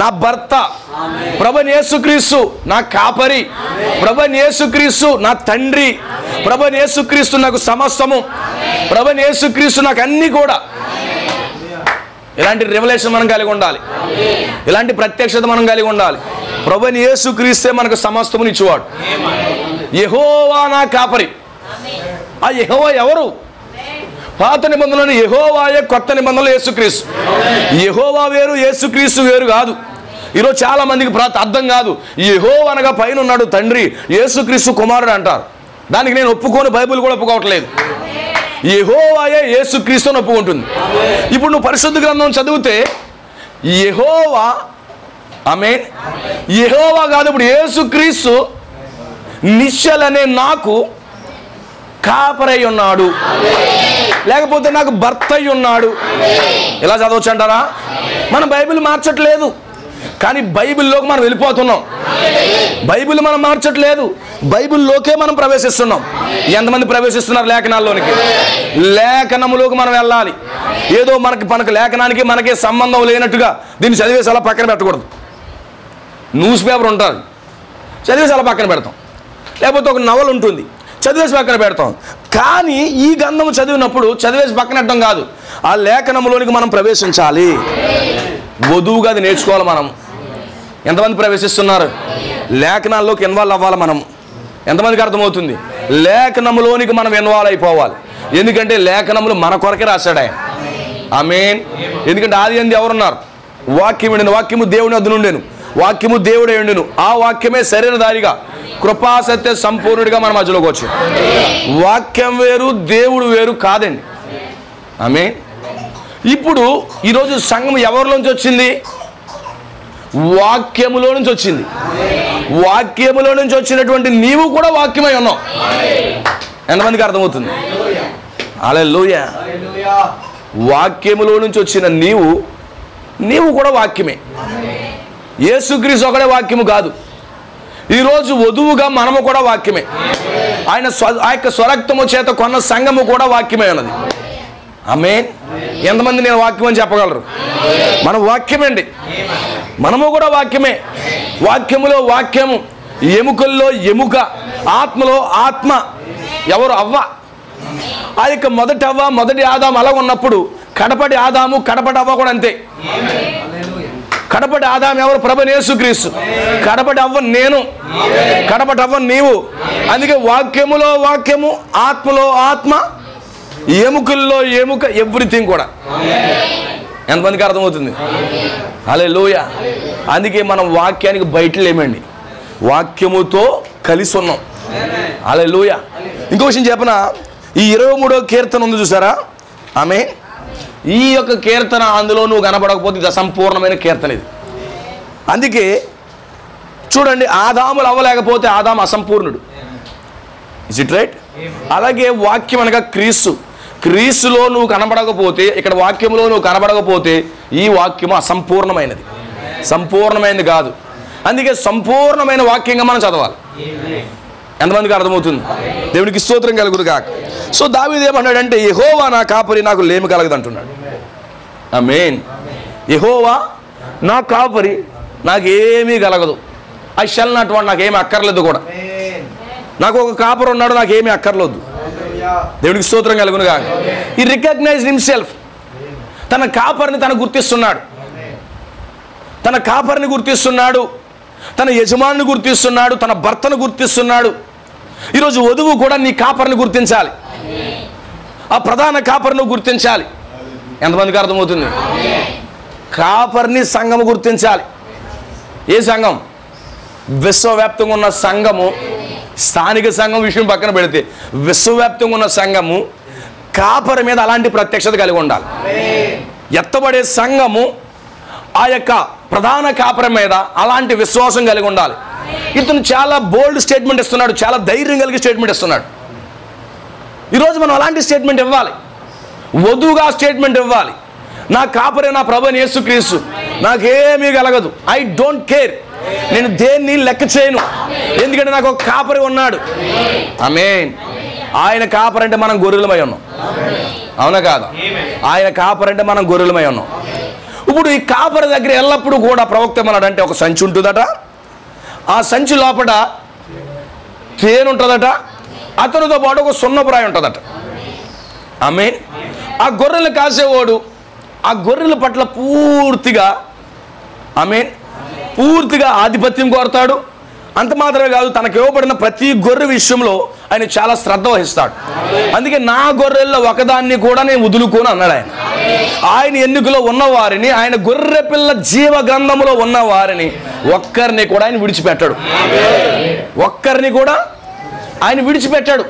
నా భర్త, ప్రభువైన యేసుక్రీస్తు నా కాపరి, ప్రభువైన యేసుక్రీస్తు నా తండ్రి, ప్రభువైన యేసుక్రీస్తు నాకు సమస్తము, ప్రభువైన యేసుక్రీస్తు నాకు అన్నీ కూడా. ఇలాంటి రెవల్యూషన్ మనం కలిగి ఉండాలి, ఇలాంటి ప్రత్యక్షత మనం కలిగి ఉండాలి. ప్రభువైన యేసుక్రీస్తే మనకు సమస్తమును ఇచ్చేవాడు. యెహోవా నా కాపరి. ఆ యెహోవా ఎవరు? పాత నిబంధనలు యెహోవాయే, కొత్త నిబంధనలు యేసుక్రీస్తు. యెహోవా వేరు, యేసుక్రీస్తు వేరు కాదు. ఈరోజు చాలా మందికి అర్థం కాదు. యెహోవా అనగా పైన ఉన్నాడు తండ్రి, యేసుక్రీస్తు కుమారుడు అంటారు. దానికి నేను ఒప్పుకోను, బైబిల్ కూడా ఒప్పుకోవట్లేదు. యెహోవాయే యేసుక్రీస్తుని ఒప్పుకుంటుంది. ఇప్పుడు నువ్వు పరిశుద్ధ గ్రంథం చదివితే యెహోవా, ఆమేన్, యెహోవా కాదు, ఇప్పుడు యేసుక్రీస్తు నిశ్చలనే నాకు కాపరై ఉన్నాడు, లేకపోతే నాకు భర్త అయి ఉన్నాడు. ఇలా చదవచ్చు అంటారా? మనం బైబిల్ మార్చట్లేదు, కానీ బైబిల్లోకి మనం వెళ్ళిపోతున్నాం. బైబిల్ మనం మార్చట్లేదు, బైబిల్లోకే మనం ప్రవేశిస్తున్నాం. ఎంతమంది ప్రవేశిస్తున్నారు లేఖనాల్లోనికి? లేఖనములోకి మనం వెళ్ళాలి. ఏదో మనకు లేఖనానికి మనకే సంబంధం లేనట్టుగా దీన్ని చదివేసి అలా పక్కన పెట్టకూడదు. న్యూస్ పేపర్ ఉంటుంది, చదివేసి అలా పక్కన పెడతాం. లేకపోతే ఒక నవల ఉంటుంది, చదివేసి పక్కన పెడతాం. కానీ ఈ గ్రంథము చదివినప్పుడు చదివేసి పక్కన పెట్టడం కాదు, ఆ లేఖనములోనికి మనం ప్రవేశించాలి. వధువుగా అది నేర్చుకోవాలి. మనం ఎంతమంది ప్రవేశిస్తున్నారు? లేఖనాల్లోకి ఇన్వాల్వ్ అవ్వాలి. మనం ఎంతమందికి అర్థమవుతుంది? లేఖనములోనికి మనం ఇన్వాల్వ్ అయిపోవాలి. ఎందుకంటే లేఖనములు మన కొరకే రాశాడు ఆయన. ఆమేన్. ఎందుకంటే ఆది యందు ఎవరున్నారు? వాక్యం ఉండిన, వాక్యము దేవుని వద్ద నుండెను, వాక్యము దేవుడే ఉండును, ఆ వాక్యమే శరీరధారిగా కృపాసత్య సంపూర్ణుడిగా మన మధ్యలోకి వచ్చి. వాక్యం వేరు, దేవుడు వేరు కాదండి. ఆమేన్. ఇప్పుడు ఈరోజు సంఘం ఎవరిలోంచి వచ్చింది? వాక్యములో నుంచి వచ్చింది. వాక్యములో నుంచి వచ్చినటువంటి నీవు కూడా వాక్యమై ఉన్నావు. ఎంతమందికి అర్థమవుతుంది? హల్లెలూయా. వాక్యములో నుంచి వచ్చిన నీవు కూడా వాక్యమే. యేసుక్రీస్తు ఒకడే వాక్యము కాదు. ఈరోజు వధువుగా మనము కూడా వాక్యమే. ఆ యొక్క స్వరక్తము చేత కొన్న సంఘము కూడా వాక్యమే ఉన్నది. ఆమేన్. ఎంతమంది నేను వాక్యం అని చెప్పగలరు? మనం వాక్యమండి, మనము కూడా వాక్యమే. వాక్యములో వాక్యము, ఎముకల్లో ఎముక, ఆత్మలో ఆత్మ. ఎవరు? అవ్వ. ఆ యొక్క మొదటి అవ్వ, మొదటి ఆదాము అలా ఉన్నప్పుడు కడపటి ఆదాము, కడపటి అవ్వ కూడా అంతే. కడపటి ఆదాము ఎవరు? ప్రభువైన యేసుక్రీస్తు. కడపటి అవ్వ నేను, కడపటి అవ్వ నీవు. అందుకే వాక్యములో వాక్యము, ఆత్మలో ఆత్మ, ఎముకల్లో ఎముక, ఎవ్రీథింగ్ కూడా. ఎంతమందికి అర్థమవుతుంది? హల్లెలూయా. అందుకే మనం వాక్యానికి బయటలేమండి, వాక్యముతో కలిసి ఉన్నాం. హల్లెలూయా. ఇంకో విషయం చెప్పనా? ఈ 23వ కీర్తన ఉంది చూసారా? ఆమె ఈ యొక్క కీర్తన అందులో నువ్వు కనపడకపోతే ఇది అసంపూర్ణమైన కీర్తన ఇది. అందుకే చూడండి, ఆదాములు అవ్వలేకపోతే ఆదాము అసంపూర్ణుడు. Is it right? అలాగే వాక్యం అనగా క్రీస్తులో నువ్వు కనబడకపోతే, ఇక్కడ వాక్యంలో నువ్వు కనబడకపోతే ఈ వాక్యము అసంపూర్ణమైనది, సంపూర్ణమైనది కాదు. అందుకే సంపూర్ణమైన వాక్యంగా మనం చదవాలి. ఎంతమందికి అర్థమవుతుంది? దేవునికి స్తోత్రం కలుగును గాక. సో దావీదు ఏమన్నాడంటే, యెహోవా నా కాపరి, నాకు లేమి కలగదు అంటున్నాడు. ఆమేన్. యెహోవా నా కాపరి, నాకేమీ కలగదు. ఐ షల్ నాట్ వాంట్, నాకేమీ అక్కర్లేదు కూడా. నాకు ఒక కాపరి ఉన్నాడు, నాకేమీ అక్కర్లేదు. దేవునికి స్తోత్రం కలుగును గాక. ఈ రికగ్నైజ్ హిమ్సెల్ఫ్, తన కాపరిని తను గుర్తిస్తున్నాడు, తన కాపరిని గుర్తిస్తున్నాడు, తన యజమానిని గుర్తిస్తున్నాడు, తన భర్తను గుర్తిస్తున్నాడు. ఈరోజు వధువు కూడా నీ కాపరిని గుర్తించాలి, ఆ ప్రధాన కాపరిని గుర్తించాలి. ఎంతమందికి అర్థమవుతుంది? కాపరిని సంఘము గుర్తించాలి. ఏ సంఘం? విశ్వవ్యాప్తంగా ఉన్న సంఘము. స్థానిక సంఘం విషయం పక్కన పెడితే విశ్వవ్యాప్తంగా ఉన్న సంఘము కాపరి మీద అలాంటి ప్రత్యక్షత కలిగి ఉండాలి. ఎత్తబడే సంఘము ఆ యొక్క ప్రధాన కాపరి మీద అలాంటి విశ్వాసం కలిగి ఉండాలి. ఇతను చాలా బోల్డ్ స్టేట్మెంట్ ఇస్తున్నాడు, చాలా ధైర్యం కలిగి స్టేట్మెంట్ ఇస్తున్నాడు. ఈరోజు మనం అలాంటి స్టేట్మెంట్ ఇవ్వాలి, వధువుగా స్టేట్మెంట్ ఇవ్వాలి. నా కాపరే నా ప్రభువైన యేసుక్రీస్తు, నాకేమీ కలగదు. ఐ డోంట్ కేర్, నేను దేన్ని లెక్క చేయను, ఎందుకంటే నాకు ఒక కాపరి ఉన్నాడు. ఆమేన్. ఆయన కాపరంటే మనం గొర్రెలమై ఉన్నాం, అవునా కాదా? ఆయన కాపరంటే మనం గొర్రెలమై ఉన్నాం. ఇప్పుడు ఈ కాపరి దగ్గర ఎల్లప్పుడూ కూడా ప్రవక్త ఏమన్నాడంటే, ఒక సంచి ఉంటుందట, ఆ సంచి లోపల తేనె ఉంటుందట, అతనితో పాటు ఒక సున్నపురాయి ఉంటుందట. ఆమేన్. ఆ గొర్రెలను కాసేవాడు ఆ గొర్రెల పట్ల పూర్తిగా పూర్తిగా ఆధిపత్యం కోరతాడు. అంత మాత్రమే కాదు, తనకు ఇవ్వబడిన ప్రతి గొర్రె విషయంలో ఆయన చాలా శ్రద్ధ వహిస్తాడు. అందుకే నా గొర్రెల్లో ఒకదాన్ని కూడా నేను వదులుకోను అన్నాడు ఆయన. ఆయన ఎన్నికలో ఉన్నవారిని, ఆయన గొర్రె పిల్ల జీవ గ్రంథములో ఉన్న వారిని ఒక్కరిని కూడా ఆయన విడిచిపెట్టాడు. ఒక్కరిని కూడా ఆయన విడిచిపెట్టాడు.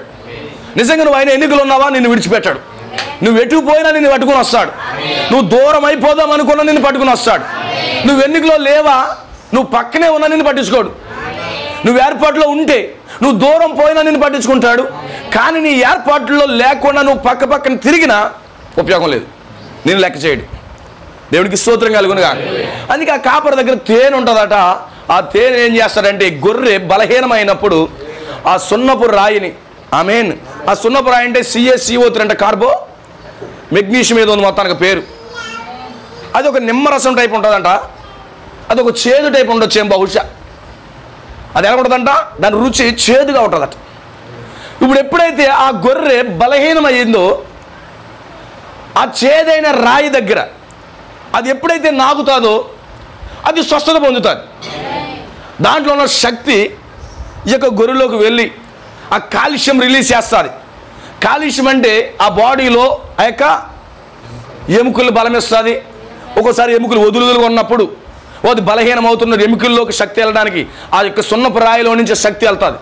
నిజంగా నువ్వు ఆయన ఎన్నికలు ఉన్నావా, నిన్ను విడిచిపెట్టాడు. నువ్వు ఎటు పోయినా నిన్ను పట్టుకుని వస్తాడు. నువ్వు దూరం అయిపోదాం అనుకున్నా నిన్ను పట్టుకుని వస్తాడు. నువ్వు ఎన్నికలో లేవా, నువ్వు పక్కనే ఉన్నా నిన్ను పట్టించుకోడు. నువ్వు ఏర్పాటులో ఉంటే, నువ్వు దూరం పోయినా నిన్ను పట్టించుకుంటాడు. కానీ నీ ఏర్పాటులో లేకుండా నువ్వు పక్కన తిరిగినా ఉపయోగం లేదు, నేను లెక్క చేయడు. దేవుడికి స్తోత్రం కలుగునుగా. అందుకే ఆ కాపరి దగ్గర తేనె ఉంటుందట. ఆ తేనె ఏం చేస్తాడంటే, గొర్రె బలహీనమైనప్పుడు ఆ సున్నపు రాయిని, ఆ సున్నపు రాయి అంటే CaCO3 అంటే కార్బో మెగ్నీషియం ఏదో ఉంది మొత్తానికి పేరు. అది ఒక నిమ్మరసం టైప్ ఉంటుందంట. అది ఒక చేదు టైప్ ఉండొచ్చేం బహుశా. అది ఎలా ఉంటుందంట, దాని రుచి చేదుగా ఉంటుందట. ఇప్పుడు ఎప్పుడైతే ఆ గొర్రె బలహీనమైందో, ఆ చేదైన రాయి దగ్గర అది ఎప్పుడైతే నాగుతుందో అది స్వస్థత పొందుతుంది. దాంట్లో ఉన్న శక్తి ఈ యొక్క గొర్రెలోకి వెళ్ళి ఆ కాల్షియం రిలీజ్ చేస్తుంది. కాల్షియం అంటే ఆ బాడీలో ఆ యొక్క ఎముకలు బలమిస్తుంది. ఒక్కోసారి ఎముకలు వదులుగా ఉన్నప్పుడు అది బలహీనమవుతున్న ఎముకల్లోకి శక్తి వెళ్ళడానికి ఆ యొక్క సున్నపు రాయిలో నుంచి శక్తి వెళ్తుంది.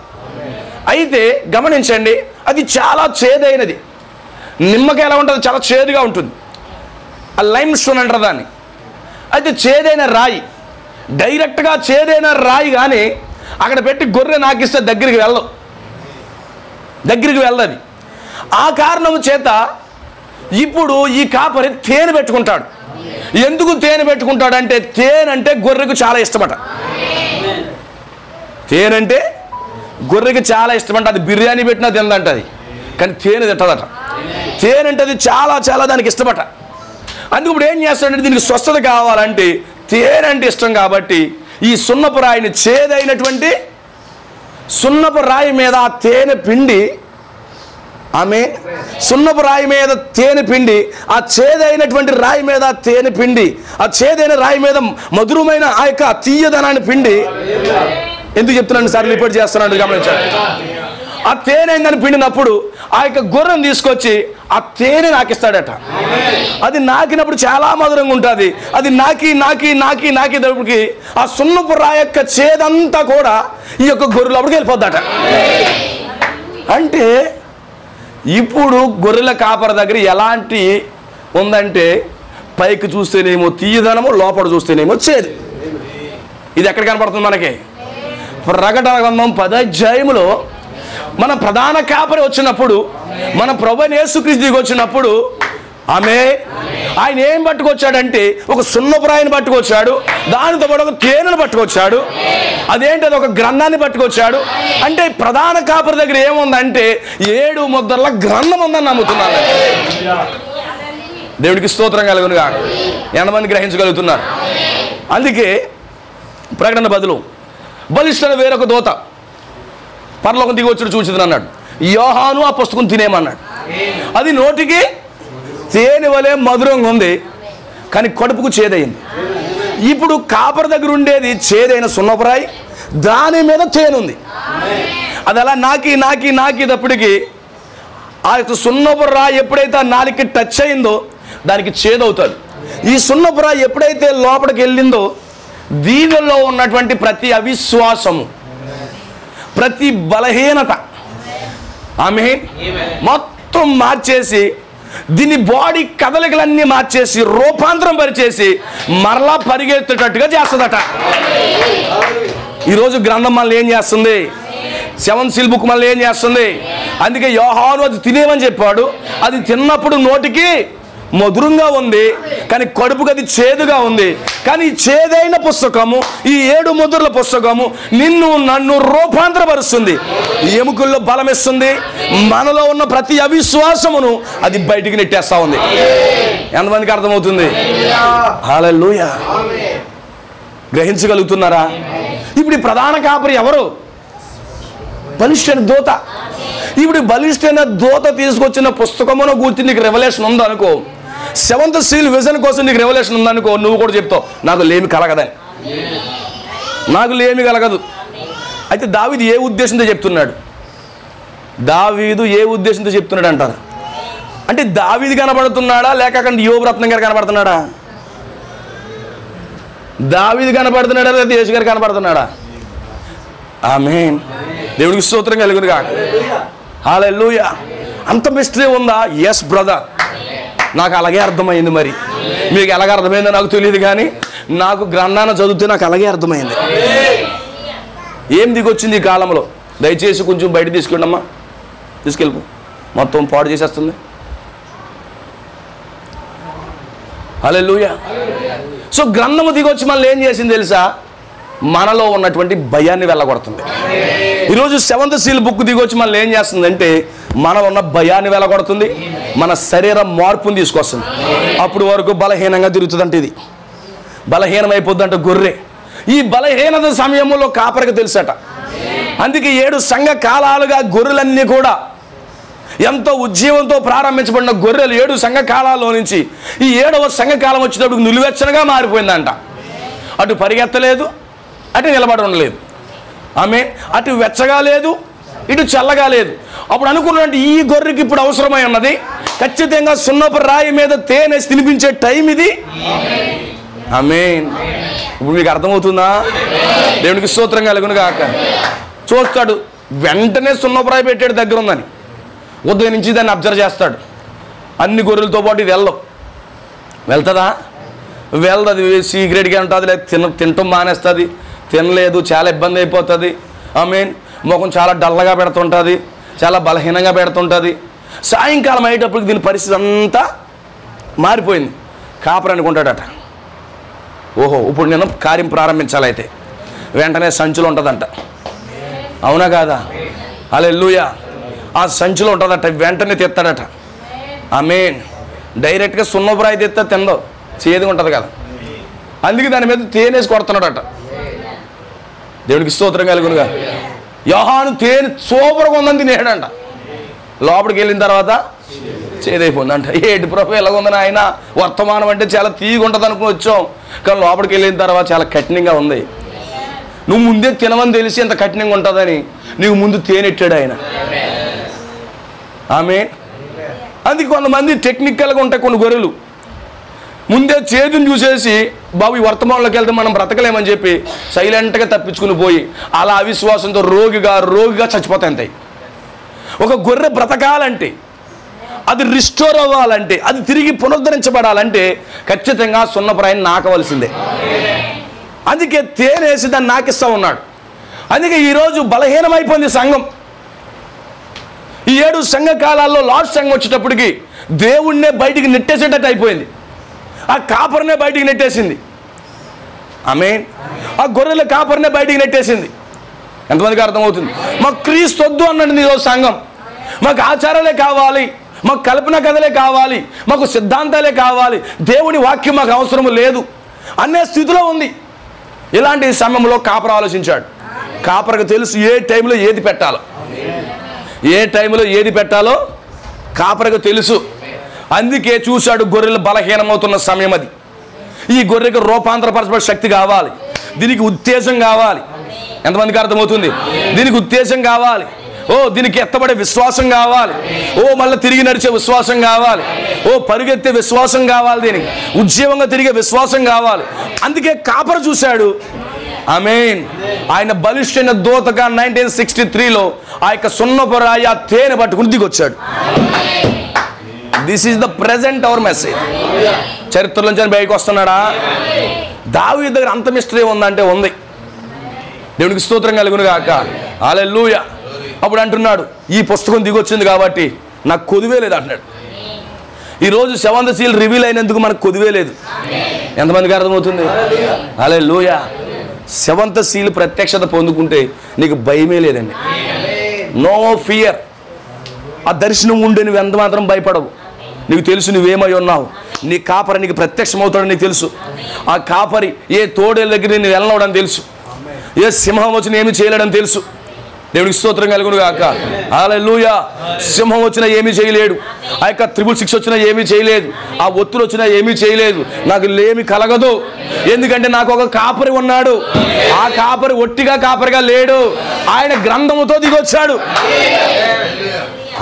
అయితే గమనించండి, అది చాలా చేదైనది. నిమ్మకాయ ఎలా ఉంటుంది, చాలా చేదుగా ఉంటుంది. ఆ లైమ్ స్టోన్ అంటారు దాన్ని. అయితే చేదైన రాయి, డైరెక్ట్గా చేదైన రాయి కానీ అక్కడ పెట్టి గొర్రె నాకిస్తే దగ్గరికి వెళ్ళదు. ఆ కారణం చేత ఇప్పుడు ఈ కాపరి తేనె పెట్టుకుంటాడు. ఎందుకు తేనె పెట్టుకుంటాడంటే, తేనె అంటే గొర్రెకు చాలా ఇష్టమట. తేనె అంటే గొర్రెకి చాలా ఇష్టమంట. అది బిర్యానీ పెట్టినా తిందంట అది, కానీ తేనె తింటదట. తేనె అంటే అది చాలా దానికి ఇష్టమట. అందుకు ఇప్పుడు ఏం చేస్తాడంటే, దీనికి స్వస్థత కావాలంటే తేనె అంటే ఇష్టం కాబట్టి ఈ సున్నపు రాయిని, చేదైనటువంటి సున్నపు రాయి మీద ఆ తేనె పిండి, సున్నపు రాయి మీద తేనె పిండి, ఆ చేదైనటువంటి రాయి మీద తేనె పిండి, ఆ చేదైన రాయి మీద మధురమైన ఆ యొక్క తీయదనాన్ని పిండి. ఎందుకు చెప్తున్నాను సార్, రిపోర్ట్ చేస్తున్నాను గమనించాలి. ఆ తేనె దాన్ని పిండినప్పుడు ఆ యొక్క గొర్రెను తీసుకొచ్చి ఆ తేనె నాకిస్తాడట. అది నాకినప్పుడు చాలా మధురంగా ఉంటుంది. అది నాకి ఆ సున్నపు రాయి యొక్క చేదంతా కూడా ఈ యొక్క గొర్రెలు అప్పటికి వెళ్ళిపోద్దట. అంటే ఇప్పుడు గొర్రెల కాపర దగ్గర ఎలాంటి ఉందంటే, పైకి చూస్తేనేమో తీయదనము, లోపల చూస్తేనేమో చేదు. ఇది ఎక్కడ కనపడుతుంది మనకి? ప్రకటన గ్రంథం 10వ అధ్యాయములో మన ప్రధాన కాపరి వచ్చినప్పుడు, మన ప్రభువైన యేసుక్రీస్తు వచ్చినప్పుడు ఆయన ఏం పట్టుకొచ్చాడంటే, ఒక సున్నపురాయిని పట్టుకొచ్చాడు. దానితో పాటు ఒక తేనెను పట్టుకొచ్చాడు. అదేంటి, అది ఒక గ్రంథాన్ని పట్టుకొచ్చాడు. అంటే ప్రధాన కాపరి దగ్గర ఏముందంటే 7 ముద్రల గ్రంథం ఉందని నమ్ముతున్నాను. దేవుడికి స్తోత్రం కలుగునుగా. ఎంతమంది గ్రహించగలుగుతున్నారు? అందుకే ప్రకటన 10లో బలిష్ఠుడైన వేరొక దూత పరలోకం దిగి వచ్చి చూసింది అన్నాడు. యోహాను ఆ పుస్తకం తినేమన్నాడు. అది నోటికి తేనె వలె మధురంగా ఉంది, కానీ కడుపుకు చేదైంది. ఇప్పుడు కాపర్ దగ్గర ఉండేది చేదైన సున్నపురాయి, దాని మీద తేనె ఉంది. అది అలా నాకినప్పటికీ ఆ యొక్క సున్నపురాయి ఎప్పుడైతే ఆ నాలుగుకి టచ్ అయిందో దానికి చేదవుతుంది. ఈ సున్నపురాయి ఎప్పుడైతే లోపలికి వెళ్ళిందో దీనిలో ఉన్నటువంటి ప్రతి అవిశ్వాసము, ప్రతి బలహీనత మొత్తం మార్చేసి, దీని బాడీ కదలికలన్నీ మార్చేసి, రూపాంతరం పరిచేసి మరలా పరిగెత్తేటట్టుగా చేస్తుందట. ఈరోజు గ్రంథం మనల్ని ఏం చేస్తుంది? 7 సీల్ బుక్ మనల్ని ఏం చేస్తుంది? అందుకే యోహాను అది తినేమని చెప్పాడు. అది తిన్నప్పుడు నోటికి మధురంగా ఉంది, కానీ కడుపుకి అది చేదుగా ఉంది. కానీ ఈ చేదైన పుస్తకము, ఈ 7 ముద్రల పుస్తకము నన్ను రూపాంతరపరుస్తుంది, ఎముకల్లో బలమిస్తుంది. మనలో ఉన్న ప్రతి అవిశ్వాసమును అది బయటికి నెట్టేస్తా ఉంది. ఎంతమందికి అర్థమవుతుంది? హల్లెలూయా. గ్రహించగలుగుతున్నారా? ఇప్పుడు ఈ ప్రధాన కాపరి ఎవరు? బలిష్ఠైన దూత. ఇప్పుడు బలిష్ఠైన దూత తీసుకొచ్చిన పుస్తకమును గురించి నీకు రెవల్యూషన్ ఉందనుకో, సెవెంత్ సీల్ విజన్ కోసం నీకు రెవల్యూషన్ ఉందనుకో, నువ్వు కూడా చెప్తావు నాకు లేమి కలగదని, నాకు లేమి కలగదు. అయితే దావీదు ఏ ఉద్దేశంతో చెప్తున్నాడు? దావీదు ఏ ఉద్దేశంతో చెప్తున్నాడు అంటారు? అంటే దావీదు కనబడుతున్నాడా లేక అక్కడ యోబు రత్నం గారు కనబడుతున్నాడా? దావీదు కనబడుతున్నాడా లేదా యేసు గారు కనబడుతున్నాడా? ఆమేన్. దేవుడికి స్తోత్రం కలుగును గాక. హల్లెలూయా. అంత మిస్టరీ ఉందా? ఎస్ బ్రదర్, నాకు అలాగే అర్థమైంది. మరి మీకు ఎలాగ అర్థమైందో నాకు తెలియదు, కానీ నాకు గ్రంథాన్ని చదివితే నాకు అలాగే అర్థమైంది. ఏం దిగొచ్చింది ఈ కాలంలో? దయచేసి కొంచెం బయట తీసుకెళ్ళమ్మా, తీసుకెళ్ళిపో, మొత్తం పాడు చేసేస్తుంది. హల్లెలూయా. సో గ్రంథము దిగొచ్చి మనల్ని ఏం చేసింది తెలుసా? మనలో ఉన్నటువంటి భయాన్ని వెళ్ళగొడుతుంది. ఈరోజు సెవెంత్ సీల్ బుక్ దిగొచ్చి మనల్ని ఏం చేస్తుందంటే మనలో ఉన్న భయాన్ని వెళ్ళగొడుతుంది, మన శరీరం మార్పుని తీసుకొస్తుంది. అప్పుడు వరకు బలహీనంగా తిరుగుతుందంటే ఇది బలహీనమైపోద్దంట గొర్రె. ఈ బలహీనత సమయంలో కాపరికి తెలుసట. అందుకే 7 సంఘ కాలాలుగా గొర్రెలన్నీ కూడా ఎంతో ఉజ్జీవంతో ప్రారంభించబడిన గొర్రెలు 7 సంఘ కాలాల్లో నుంచి ఈ 7వ సంఘకాలం వచ్చేటప్పుడు నిలువెచ్చనగా మారిపోయిందంట. అటు పరిగెత్తలేదు, అటు నిలబడి ఉండలేదు. ఆమె అటు వెచ్చగా లేదు, ఇటు చల్లగా లేదు. అప్పుడు అనుకున్నట్టు ఈ గొర్రెకి ఇప్పుడు అవసరమై ఉన్నది ఖచ్చితంగా సున్నపు రాయి మీద తేనె తినిపించే టైం ఇది. ఆమేన్. ఇప్పుడు మీకు అర్థమవుతుందా? దేవునికి స్తోత్రం కలుగును గాక. చూస్తాడు, వెంటనే సున్నపు రాయి పెట్టాడు దగ్గర ఉందని. ఉదయం నుంచి దాన్ని అబ్జర్వ్ చేస్తాడు. అన్ని గొర్రెలతో పాటు ఇది వెళ్తుందా? వెళ్ళదు. సీక్రెట్గా ఉంటుంది, లేదా తినటం మానేస్తుంది, తినలేదు, చాలా ఇబ్బంది అయిపోతుంది. ఆమేన్. ముఖం చాలా డల్లగా పెడుతుంటుంది, చాలా బలహీనంగా పెడుతుంటుంది. సాయంకాలం అయ్యేటప్పటికి దీని పరిస్థితి అంతా మారిపోయింది. కాపరి అనుకుంటాడట, ఓహో ఇప్పుడు నేను కార్యం ప్రారంభించాలైతే. వెంటనే సంచులు ఉంటుందంట. అవునా కాదా? హల్లెలూయా. ఆ సంచులో ఉంటుందట, వెంటనే తెస్తాడట. ఆమేన్. డైరెక్ట్గా సున్నపురాయి తెస్తా తిందో, చేదుగా ఉంటుంది కదా, అందుకే దాని మీద తేనేసి కొడుతున్నాడట. దేవుడికి స్తోత్రం కలుగునుగా. యోహాను తేనె సూపర్గా ఉందని తినేడంట. లోపలికి వెళ్ళిన తర్వాత చేదైపోయిందంట. ఏంటి ప్రభు ఎలాగ ఉందని ఆయన వర్తమానం అంటే చాలా తీగా ఉంటుంది అనుకుని వచ్చాం, కానీ లోపలికి వెళ్ళిన తర్వాత చాలా కఠినంగా ఉంది. నువ్వు ముందే తినమని తెలిసి ఎంత కఠినంగా ఉంటుందని నీకు ముందు తేనెట్టాడు ఆయన. ఆమేన్. అందుకే కొంతమంది టెక్నికల్గా ఉంటాయి కొన్ని గొర్రెలు. ముందే చేతుని చూసేసి బాబు ఈ వర్తమానంలోకి వెళ్తే మనం బ్రతకలేమని చెప్పి సైలెంట్గా తప్పించుకుని పోయి అలా అవిశ్వాసంతో రోగిగా చచ్చిపోతాయి. ఒక గొర్రె బ్రతకాలంటే, అది రిస్టోర్ అవ్వాలంటే, అది తిరిగి పునరుద్ధరించబడాలంటే ఖచ్చితంగా సున్నపురాయిని నాకవలసిందే. అందుకే తేనేసి దాన్ని నాకిస్తూ ఉన్నాడు. అందుకే ఈరోజు బలహీనమైపోయింది సంఘం. ఈ 7 సంఘ కాలాల్లో లాస్ట్ సంఘం వచ్చేటప్పటికి దేవుణ్ణే బయటికి నెట్టేసేటట్టు అయిపోయింది. ఆ కాపర్నే బయటికి నెట్టేసింది. ఆమేన్. ఆ గొర్రెల కాపర్నే బయటికి నెట్టేసింది. ఎంతమందికి అర్థమవుతుంది? మాకు క్రీస్తు వద్దు అన్నది ఈరోజు సంఘం. మాకు ఆచారాలే కావాలి, మాకు కల్పన కథలే కావాలి, మాకు సిద్ధాంతాలే కావాలి, దేవుని వాక్యం మాకు అవసరం లేదు అనే స్థితిలో ఉంది. ఇలాంటి సమయంలో కాపర్ ఆలోచించాడు. కాపర్కి తెలుసు ఏ టైంలో ఏది పెట్టాలో, ఏ టైంలో ఏది పెట్టాలో కాపర్కి తెలుసు. అందుకే చూశాడు గొర్రెలు బలహీనమవుతున్న సమయం అది. ఈ గొర్రెకి రూపాంతరపరచబడే శక్తి కావాలి, దీనికి ఉత్తేజం కావాలి. ఎంతమందికి అర్థమవుతుంది? దీనికి ఉత్తేజం కావాలి. దీనికి ఎత్తబడే విశ్వాసం కావాలి. మళ్ళీ తిరిగి నడిచే విశ్వాసం కావాలి. పరుగెత్తే విశ్వాసం కావాలి, దీనికి ఉజ్జీవంగా తిరిగే విశ్వాసం కావాలి. అందుకే కాపర్ చూశాడు. ఆమేన్. ఆయన బలిష్టైన దూతగా 1963లో ఆ యొక్క సున్నపు రాయి ఆ తేనె పట్టుకుని దిగొచ్చాడు. This is the present hour message. చరిత్రలోంచి బయటకు వస్తున్నాడా? దావీదు దగ్గర అంత మిస్టరీ ఉందంటే ఉంది. దేవునికి స్తోత్రం కలుగును గాక. హల్లెలూయా. అప్పుడు అంటున్నాడు, ఈ పుస్తకం దిగొచ్చింది కాబట్టి నాకు కొదువే లేదు అంటున్నాడు. ఈరోజు 7th సీల్ రివీల్ అయినందుకు మనకు కొదువే లేదు. ఎంతమందికి అర్థమవుతుంది? హల్లెలూయా. 7th సీల్ ప్రత్యక్షత పొందుకుంటే నీకు భయమే లేదండి. No fear. ఆ దర్శనం ఉండే నువ్వు ఎంత మాత్రం భయపడవు. నీకు తెలుసు నువ్వేమై ఉన్నావు. నీ కాపరి నీకు ప్రత్యక్షమవుతాడని నీకు తెలుసు. ఆ కాపరి ఏ తోడేళ్ళ దగ్గర నేను వెళ్ళనవడని తెలుసు, ఏ సింహం వచ్చి ఏమి చేయలేడని తెలుసు. దేవుడికి స్తోత్రం కలుగును గాక. హల్లెలూయా. సింహం వచ్చినా ఏమీ చేయలేడు, ఆ యొక్క 666 వచ్చినా ఏమీ చేయలేదు, ఆ ఒత్తులు వచ్చినా ఏమీ చేయలేదు. నాకు లేమి కలగదు, ఎందుకంటే నాకు ఒక కాపరి ఉన్నాడు. ఆ కాపరి ఒట్టిగా కాపరిగా లేడు, ఆయన గ్రంథముతో దిగొచ్చాడు.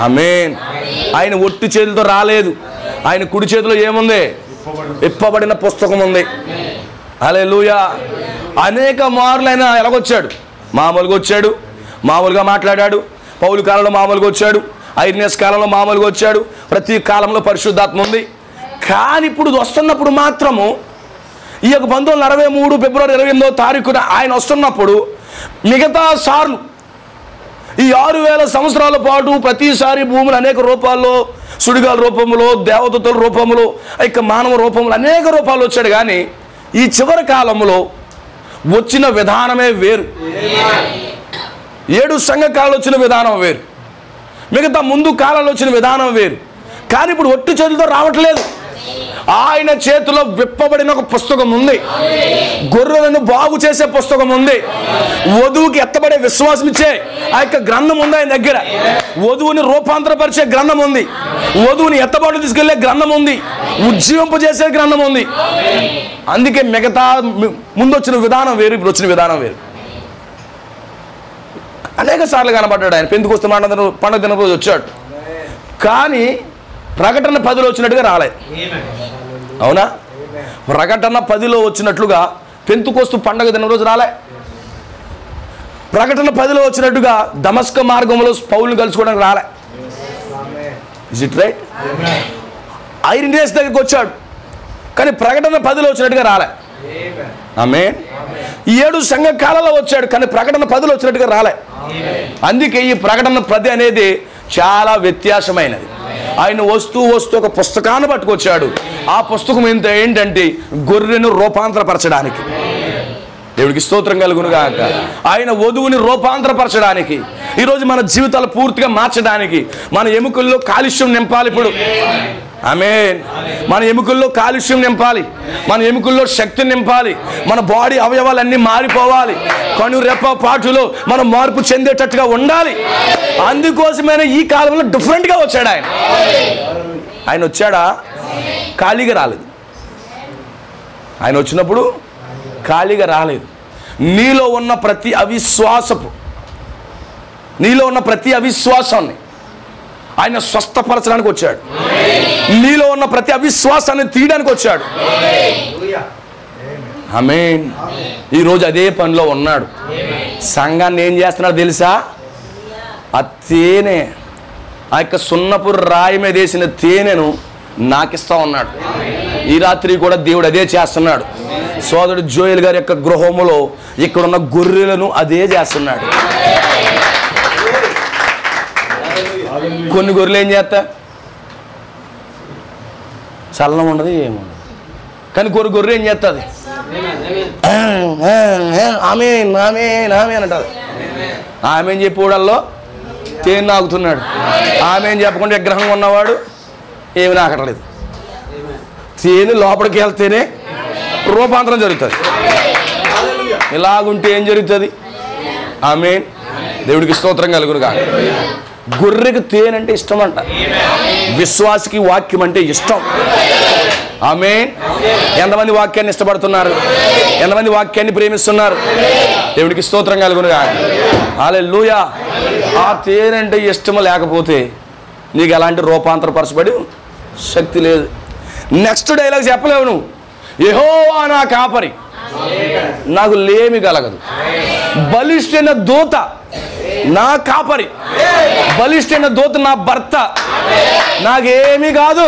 ఆమేన్. ఆయన ఒట్టి చేతులతో రాలేదు, ఆయన కుడి చేతిలో ఏముంది? విప్పబడిన పుస్తకం ఉంది. హల్లెలూయా. అనేక మార్లు ఆయన ఎలాగొచ్చాడు? మామూలుగా వచ్చాడు, మామూలుగా మాట్లాడాడు. పౌలు కాలంలో మామూలుగా వచ్చాడు, ఐర్నియస్ కాలంలో మామూలుగా వచ్చాడు. ప్రతి కాలంలో పరిశుద్ధాత్మ ఉంది. కానీ ఇప్పుడు వస్తున్నప్పుడు మాత్రము ఈ యొక్క 1963 ఫిబ్రవరి 28వ తారీఖున ఆయన వస్తున్నప్పుడు మిగతా సార్లు ఈ 6000 సంవత్సరాల పాటు ప్రతిసారి భూములు అనేక రూపాల్లో, సుడిగాల రూపంలో, దేవదూతల రూపంలో, ఇక మానవ రూపంలో అనేక రూపాల్లో వచ్చాడు. కానీ ఈ చివరి కాలంలో వచ్చిన విధానమే వేరు. 7 సంఘ కాలంలో వచ్చిన విధానం వేరు, మిగతా ముందు కాలంలో వచ్చిన విధానం వేరు. కానీ ఇప్పుడు ఒట్టి చేతులతో రావట్లేదు. ఆయన చేతిలో విప్పబడిన ఒక పుస్తకం ఉంది, గొర్రెలను బాగు చేసే పుస్తకం ఉంది, వధువుకి ఎత్తబడే విశ్వాసం ఇచ్చే ఆ యొక్క గ్రంథం ఉంది ఆయన దగ్గర, వధువుని రూపాంతరపరిచే గ్రంథం ఉంది, వధువుని ఎత్తబాటు తీసుకెళ్లే గ్రంథం ఉంది, ఉజ్జీవింపజేసే గ్రంథం ఉంది. అందుకే మిగతా ముందు వచ్చిన విధానం వేరు, ఇప్పుడు వచ్చిన విధానం వేరు. అనేక సార్లు కనబడ్డాడు ఆయన. పెంతెకొస్తు పండుగ దిన రోజు వచ్చాడు, కానీ ప్రకటన 10లో వచ్చినట్టుగా రాలేదు. అవునా? ప్రకటన 10లో వచ్చినట్లుగా పెంతెకొస్తు పండుగ దిన రోజు రాలే. ప్రకటన 10లో వచ్చినట్టుగా దమస్క మార్గంలో పౌలుని కలుసుకోవడానికి రాలే. Is it right? ఐరినియస్ దగ్గరికి వచ్చాడు, కానీ ప్రకటన 10లో వచ్చినట్టుగా రాలే. ఆమేన్. 7 సంఘ కాలంలో వచ్చాడు, కానీ ప్రకటన 10లో వచ్చినట్టుగా రాలే. అందుకే ఈ ప్రకటన 10 అనేది చాలా వ్యత్యాసమైనది. ఆయన వస్తూ ఒక పుస్తకాన్ని పట్టుకొచ్చాడు. ఆ పుస్తకం ఏంటంటే గొర్రెను రూపాంతరపరచడానికి. దేవుడికి స్తోత్రం కలుగును గాక. ఆయన వధువుని రూపాంతరపరచడానికి, ఈరోజు మన జీవితాలు పూర్తిగా మార్చడానికి. మన ఎముకల్లో కాలుష్యం నింపాలి ఇప్పుడు. ఆమేన్. మన ఎముకల్లో కాలుష్యం నింపాలి, మన ఎముకల్లో శక్తిని నింపాలి, మన బాడీ అవయవాలన్నీ మారిపోవాలి, కను రెప్ప పాటులో మనం మార్పు చెందేటట్టుగా ఉండాలి. అందుకోసమైనా ఈ కాలంలో డిఫరెంట్గా వచ్చాడు ఆయన. ఆయన వచ్చాడా? ఖాళీగా రాలేదు. ఆయన వచ్చినప్పుడు ఖాళీగా రాలేదు. నీలో ఉన్న ప్రతి అవిశ్వాసాన్ని ఆయన స్వస్థపరచడానికి వచ్చాడు. నీలో ఉన్న ప్రతి అవిశ్వాసాన్ని తీయడానికి వచ్చాడు. ఆమేన్. ఈరోజు అదే పనిలో ఉన్నాడు. సంఘాన్ని ఏం చేస్తున్నాడు తెలుసా? ఆ తేనె, ఆ యొక్క సున్నపు రాయి మీద వేసిన తేనెను నాకిస్తా ఉన్నాడు. ఈ రాత్రి కూడా దేవుడు అదే చేస్తున్నాడు. సోదరుడు జోయల్ గారి యొక్క గృహములో ఇక్కడున్న గొర్రెలను అదే చేస్తున్నాడు. కొన్ని గొర్రెలు ఏం చేస్తా? చలనం ఉండదు, ఏముండదు. కానీ గొర్రె ఏం చేస్తుంది? ఆమేన్ ఆమేన్ ఆమేన్ అంటారు. ఆమెన్ చెప్పేవాడల్లో తేనె నాకుతున్నాడు. ఆమెన్ చెప్పకుండా విగ్రహంగా ఉన్నవాడు ఏమి నాకట్లేదు. తేనె లోపలికి వెళ్తేనే రూపాంతరం జరుగుతుంది. ఇలాగుంటే ఏం జరుగుతుంది? ఆమేన్. దేవుడికి స్తోత్రం కలుగును గాక. గొర్రెకి తేనె అంటే ఇష్టం అంట, విశ్వాసికి వాక్యం అంటే ఇష్టం. ఆమేన్. ఎంతమంది వాక్యాన్ని ఇష్టపడుతున్నారు? ఎంతమంది వాక్యాన్ని ప్రేమిస్తున్నారు? దేవుడికి స్తోత్రం కలుగును గాక. హల్లెలూయా. ఆ తేనె అంటే ఇష్టం లేకపోతే నీకు ఎలాంటి రూపాంతరపరచబడి శక్తి లేదు. నెక్స్ట్ డైలాగ్ చెప్పలేవు నువ్వు. యెహోవా నా కాపరి, నాకు లేమి కలగదు. బలిష్ఠైన దూత నా కాపరి, బలిష్ఠైన దూత నా భర్త, నాకేమీ కాదు.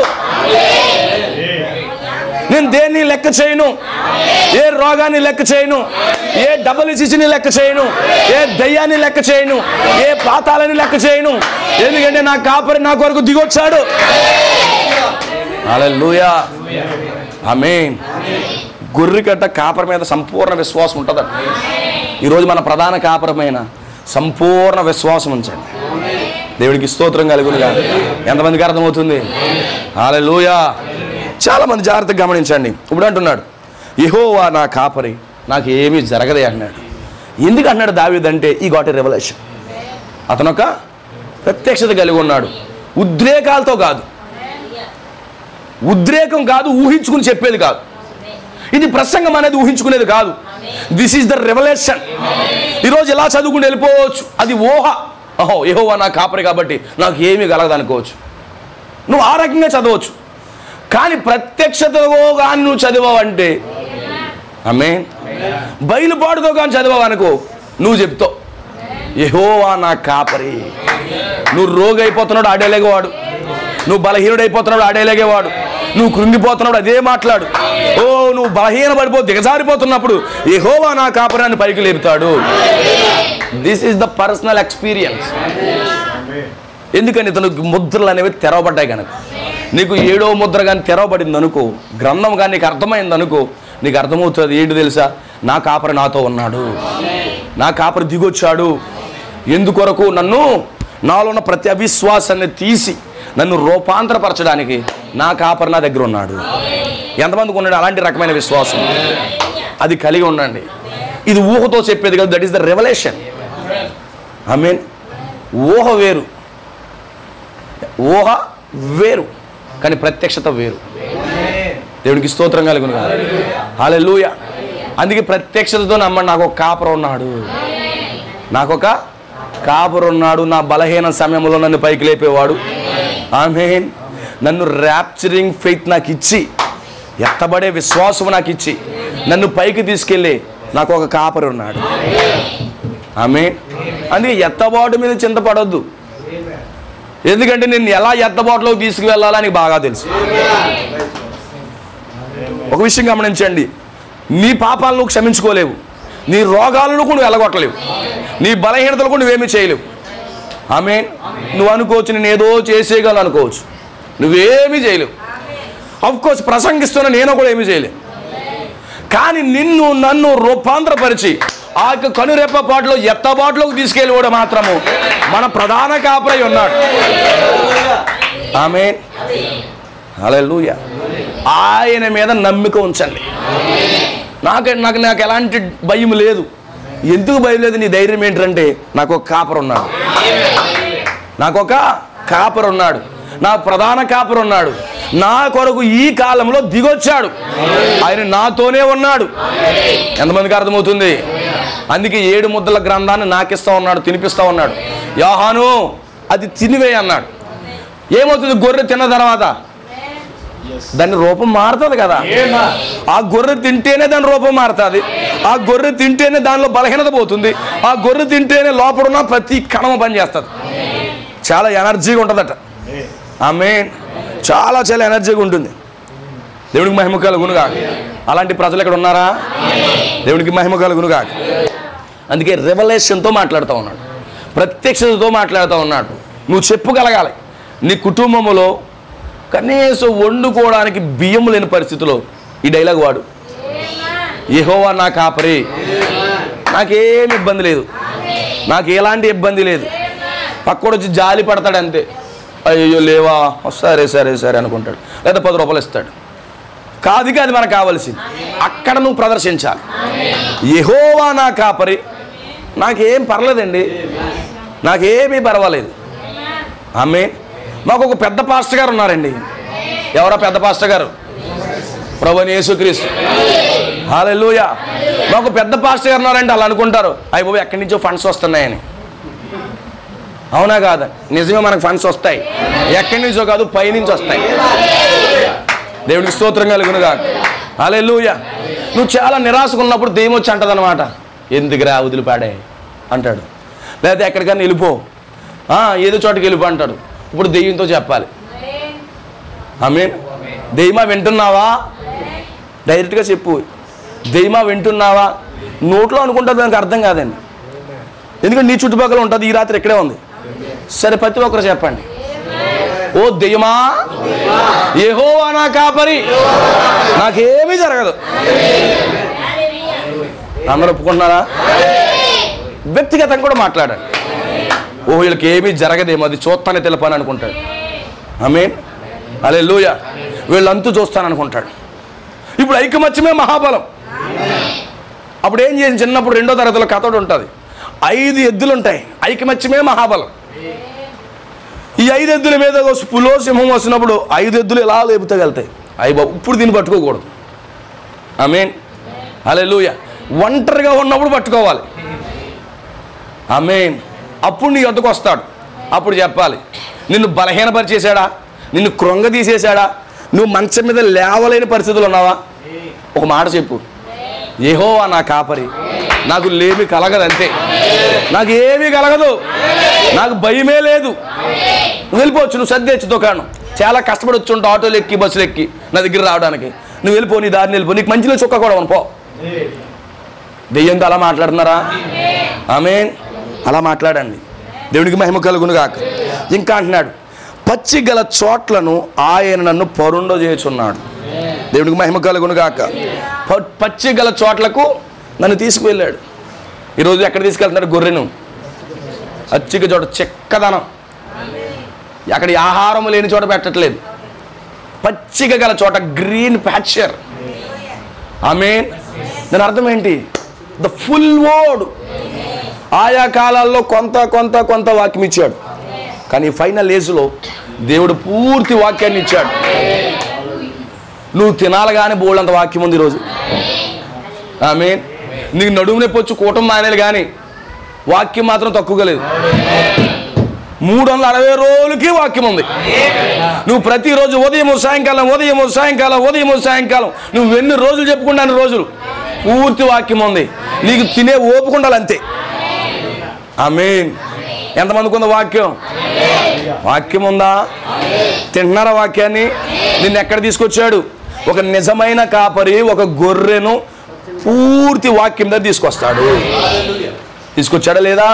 నేను దేన్ని లెక్క చేయను, ఏ రోగాన్ని లెక్క చేయను, ఏ డబల్యూసీని లెక్క చేయను, ఏ దయ్యాన్ని లెక్క చేయను, ఏ పాతాలని లెక్క చేయను. ఎందుకంటే నా కాపరి నా కొరకు దిగొచ్చాడు. హల్లెలూయా. ఆమేన్. గొర్రెకట్ట కాపరి మీద సంపూర్ణ విశ్వాసం ఉంటుందట. ఈరోజు మన ప్రధాన కాపరమైన సంపూర్ణ విశ్వాసం ఉంచండి. దేవుడికి స్తోత్రం కలుగును గాక. ఎంతమందికి అర్థమవుతుంది? హల్లెలూయా. చాలామంది జాగ్రత్తగా గమనించండి. ఇప్పుడు అంటున్నాడు యెహోవా నా కాపరి, నాకు ఏమీ జరగదే అన్నాడు. ఎందుకు అన్నాడు దావీదు అంటే ఈ గాట్ ఎ రెవల్యూషన్. అతను ఒక ప్రత్యక్షత కలిగి ఉన్నాడు. ఉద్రేకాలతో కాదు, ఉద్రేకం కాదు, ఊహించుకుని చెప్పేది కాదు. ఇది ప్రసంగం అనేది ఊహించుకునేది కాదు. This is the revolution. ఈరోజు ఇలా చదువుకుని వెళ్ళిపోవచ్చు, అది ఊహ. ఓహో యెహోవా నా కాపరి కాబట్టి నాకు ఏమీ కలగదు అనుకోవచ్చు. నువ్వు ఆ రకంగా చదవచ్చు. కానీ ప్రత్యక్షతలో కానీ నువ్వు చదివావంటే, ఆమేన్, బయలుపాటుతో కానీ చదివావనుకో, నువ్వు చెప్తావు యెహోవా నా కాపరి. నువ్వు రోగి అయిపోతున్నాడు ఆడేలేగేవాడు, నువ్వు బలహీనుడైపోతున్నాడు ఆడేలేగేవాడు, నువ్వు కృంగిపోతున్నాడు అదే మాట్లాడు. ఓ నువ్వు బలహీన దిగజారిపోతున్నప్పుడు యెహోవా నా కాపరాన్ని పైకి లేపుతాడు. This is the personal experience. ఎందుకని ఇతనికి ముద్రలు అనేవి తెరవబడ్డాయి కనుక. నీకు 7వ ముద్ర కానీ తెరవబడింది అనుకో, గ్రంథం కానీ నీకు అర్థమైంది అనుకో, నీకు అర్థమవుతుంది ఏంటి తెలుసా, నా కాపరి నాతో ఉన్నాడు, నా కాపరి దిగొచ్చాడు. ఎందుకొరకు? నాలో ఉన్న ప్రతి అవిశ్వాసాన్ని తీసి నన్ను రూపాంతరపరచడానికి నా కాపరి నా దగ్గర ఉన్నాడు. ఎంతమందికి ఉన్నాడు అలాంటి రకమైన విశ్వాసం? అది కలిగి ఉండండి. ఇది ఊహతో చెప్పేది కాదు. That is the revolution. ఆమేన్. ఊహ వేరు, ఊహ వేరు, కానీ ప్రత్యక్షత వేరు. దేవునికి స్తోత్రం కలుగును గాక. హల్లెలూయా. అందుకే ప్రత్యక్షతతో నమ్మండి. నాకు ఒక కాపరి ఉన్నాడు, నాకొక కాపరి ఉన్నాడు. నా బలహీన సమయంలో నన్ను పైకి లేపేవాడు. ఆమేన్. నన్ను ర్యాప్చరింగ్ ఫెయిత్ నాకు ఇచ్చి, ఎత్తబడే విశ్వాసం నాకు ఇచ్చి నన్ను పైకి తీసుకెళ్ళి నాకు ఒక కాపరి ఉన్నాడు. ఆమేన్. అందుకే ఎత్తబాటు మీద చింతపడొద్దు. ఎందుకంటే నేను ఎలా ఎత్తబాటులోకి తీసుకువెళ్ళాలని బాగా తెలుసు. ఒక విషయం గమనించండి, నీ పాపాలను నువ్వు క్షమించుకోలేవు, నీ రోగాలను కూడా నువ్వు వెళ్ళగొట్టలేవు, నీ బలహీనతలు కూడా నువ్వేమీ చేయలేవు. ఆమేన్. నువ్వు అనుకోవచ్చు నేను ఏదో చేసేయగలను అనుకోవచ్చు, నువ్వేమీ చేయలేవు. అఫ్కోర్స్ ప్రసంగిస్తున్న నేను కూడా ఏమీ చేయలేను. కానీ నన్ను రూపాంతరపరిచి ఆ యొక్క కనురెప్పపాటులో ఎత్తబాటులోకి తీసుకెళ్ళి మాత్రము మన ప్రధాన కాపరి ఉన్నాడు. ఆమేన్. హల్లెలూయా. ఆయన మీద నమ్మిక ఉంచండి. నాకు ఎలాంటి భయం లేదు. ఎందుకు భయం లేదు? నీ ధైర్యం ఏంటంటే నాకు ఒక కాపరి ఉన్నాడు, నాకు ఒక కాపరి ఉన్నాడు, నా ప్రధాన కాపరి ఉన్నాడు, నా కొరకు ఈ కాలంలో దిగొచ్చాడు, ఆయన నాతోనే ఉన్నాడు. ఎంతమందికి అర్థమవుతుంది? అందుకే 7 ముద్దల గ్రంథాన్ని నాకిస్తా ఉన్నాడు, తినిపిస్తా ఉన్నాడు. యోహాను అది తినివే అన్నాడు. ఏమవుతుంది? గొర్రె తిన్న తర్వాత దాని రూపం మారుతుంది కదా. ఆ గొర్రె తింటేనే దాని రూపం మారుతుంది, ఆ గొర్రె తింటేనే దానిలో బలహీనత పోతుంది, ఆ గొర్రె తింటేనే లోపల ఉన్న ప్రతి కణమ పనిచేస్తుంది. చాలా ఎనర్జీగా ఉంటుందట. ఆమేన్. చాలా ఎనర్జీగా ఉంటుంది. దేవునికి మహిమ కలుగునుగాక. అలాంటి ప్రజలు ఇక్కడ ఉన్నారా? దేవునికి మహిమ కలుగునుగాక. అందుకే రెవల్యూషన్తో మాట్లాడుతూ ఉన్నాడు, ప్రత్యక్షతతో మాట్లాడుతూ ఉన్నాడు. నువ్వు చెప్పగలగాలి. నీ కుటుంబంలో కనీసం వండుకోవడానికి బియ్యం లేని పరిస్థితిలో ఈ డైలాగ్ వాడు, యెహోవా నా కాపరి, నాకేం ఇబ్బంది లేదు, నాకు ఎలాంటి ఇబ్బంది లేదు. పక్కడు వచ్చి జాలి పడతాడు అంతే. అయ్యో లేవా, సరే సరే సరే అనుకుంటాడు, లేదా 10 రూపాయలు ఇస్తాడు. కాదుగా అది మనకు కావాల్సింది. అక్కడ నువ్వు ప్రదర్శించాలి. యెహోవా నా కాపరి, నాకేం పర్లేదండి, నాకేమీ పర్వాలేదు. ఆమేన్. మాకు ఒక పెద్ద పాస్టర్ గారు ఉన్నారండి. ఎవరా పెద్ద పాస్టర్ గారు? ప్రభువైన యేసుక్రీస్తు. హల్లెలూయా. మాకు పెద్ద పాస్టర్ గారు ఉన్నారంటే అలా అనుకుంటారు, అయ్య బాబు ఎక్కడి నుంచో ఫండ్స్ వస్తున్నాయని. అవునా కాదా? నిజమే, మనకు ఫండ్స్ వస్తాయి. ఎక్కడి నుంచో కాదు, పైనుంచి వస్తాయి. దేవుడికి స్తోత్రం కలుగునుగాక. హల్లెలూయా. నువ్వు చాలా నిరాశగా ఉన్నప్పుడు దెయ్యం వచ్చి అంటదన్నమాట, ఎందుకురా వదిలిపాడే అంటాడు. లేదా ఎక్కడికన్నా వెళ్ళిపో, ఏదో చోటకి వెళ్ళిపో అంటాడు. ఇప్పుడు దెయ్యంతో చెప్పాలి. ఆమేన్. దెయ్యమా వింటున్నావా? డైరెక్ట్గా చెప్పు. దెయ్యమా వింటున్నావా? నోట్లో అనుకుంటుంది, దానికి అర్థం కాదండి. ఎందుకంటే నీ చుట్టుపక్కల ఉంటుంది, ఈ రాత్రి ఇక్కడే ఉంది. సరే ప్రతి ఒక్కరు చెప్పండి, ఓ దెయ్యమా, యెహోవా నా కాపరి, నాకేమీ జరగదు. అందరూ ఒప్పుకుంటున్నారా? వ్యక్తిగతంగా కూడా మాట్లాడండి. ఓ వీళ్ళకి ఏమీ జరగదేమో, అది చూస్తానే తెలపని అనుకుంటాడు. ఆమేన్. హల్లెలూయా. వీళ్ళంతూ చూస్తాను అనుకుంటాడు. ఇప్పుడు ఐకమత్యమే మహాబలం. అప్పుడు ఏం చేసి చిన్నప్పుడు 2వ తరగతిలో కథ ఉంటుంది. 5 ఎద్దులు ఉంటాయి. ఐకమత్యమే మహాబలం. ఈ 5 ఎద్దుల మీద పులో సింహం వస్తున్నప్పుడు 5 ఎద్దులు ఎలా లేపుతగలుగుతాయి. బాబు ఇప్పుడు దీన్ని పట్టుకోకూడదు. ఆమేన్, హల్లెలూయా. ఒంటరిగా ఉన్నప్పుడు పట్టుకోవాలి. ఆమేన్. అప్పుడు నీ వద్దకు వస్తాడు. అప్పుడు చెప్పాలి, నిన్ను బలహీనపరిచేశాడా, నిన్ను కృంగదీసేశాడా, నువ్వు మంచం మీద లేవలేని పరిస్థితులు ఉన్నావా, ఒక మాట చెప్పు, యెహోవా నా కాపరి, నాకు లేమి కలగదు, అంతే. నాకు ఏమీ కలగదు, నాకు భయమే లేదు. నువ్వు వెళ్ళిపోవచ్చు, నువ్వు సర్దేచ్చు దుకాణం, చాలా కష్టపడి వచ్చి ఉంటావు, ఆటోలు ఎక్కి బస్సులు ఎక్కి నా దగ్గర రావడానికి. నువ్వు వెళ్ళిపో, నీ దారిని వెళ్ళిపో, నీకు మంచిలో చుక్క కూడా పో. దెయ్యంతో అలా మాట్లాడుతున్నారా? ఆమేన్. అలా మాట్లాడండి. దేవునికి మహిమ కలుగును గాక. ఇంకా అంటున్నాడు, పచ్చి గల చోట్లను ఆయన నన్ను పరుండో చేయుచున్నాడు. దేవునికి మహిమ కలుగును గాక. పచ్చి గల చోట్లకు నన్ను తీసుకువెళ్ళాడు. ఈరోజు ఎక్కడ తీసుకెళ్తున్నారు? గొర్రెను పచ్చిక చోట, చెక్కదనం, అక్కడ ఆహారం లేని చోట పెట్టట్లేదు. పచ్చిక గల చోట, గ్రీన్ ప్యాచర్. ఆమేన్. దాని అర్థం ఏంటి? The full word. ఆయా కాలాల్లో కొంత కొంత కొంత వాక్యం ఇచ్చాడు, కానీ ఫైనల్ ఏజ్లో దేవుడు పూర్తి వాక్యాన్ని ఇచ్చాడు. నువ్వు తినాలి కానీ బోల్డంత వాక్యం ఉంది ఈరోజు. ఆమేన్. నీకు నడుము నొప్పి వచ్చి కూటం మానేలు కానీ వాక్యం మాత్రం తక్కువగా లేదు. 360 రోజులకి వాక్యం ఉంది. నువ్వు ప్రతిరోజు ఉదయం సాయంకాలం, ఉదయం సాయంకాలం, ఉదయం సాయంకాలం, నువ్వు ఎన్ని రోజులు చెప్పుకుంటాను రోజులు పూర్తి వాక్యం ఉంది. నీకు తినే ఓపిక ఉండాలి, అంతే. ఆమేన్. ఎంతమందికి ఉందా వాక్యం? వాక్యం ఉందా? తింటున్నారా వాక్యాన్ని? నిన్ను ఎక్కడ తీసుకొచ్చాడు? ఒక నిజమైన కాపరి ఒక గొర్రెను పూర్తి వాక్యం దగ్గర తీసుకొస్తాడు. తీసుకొచ్చాడా లేదా?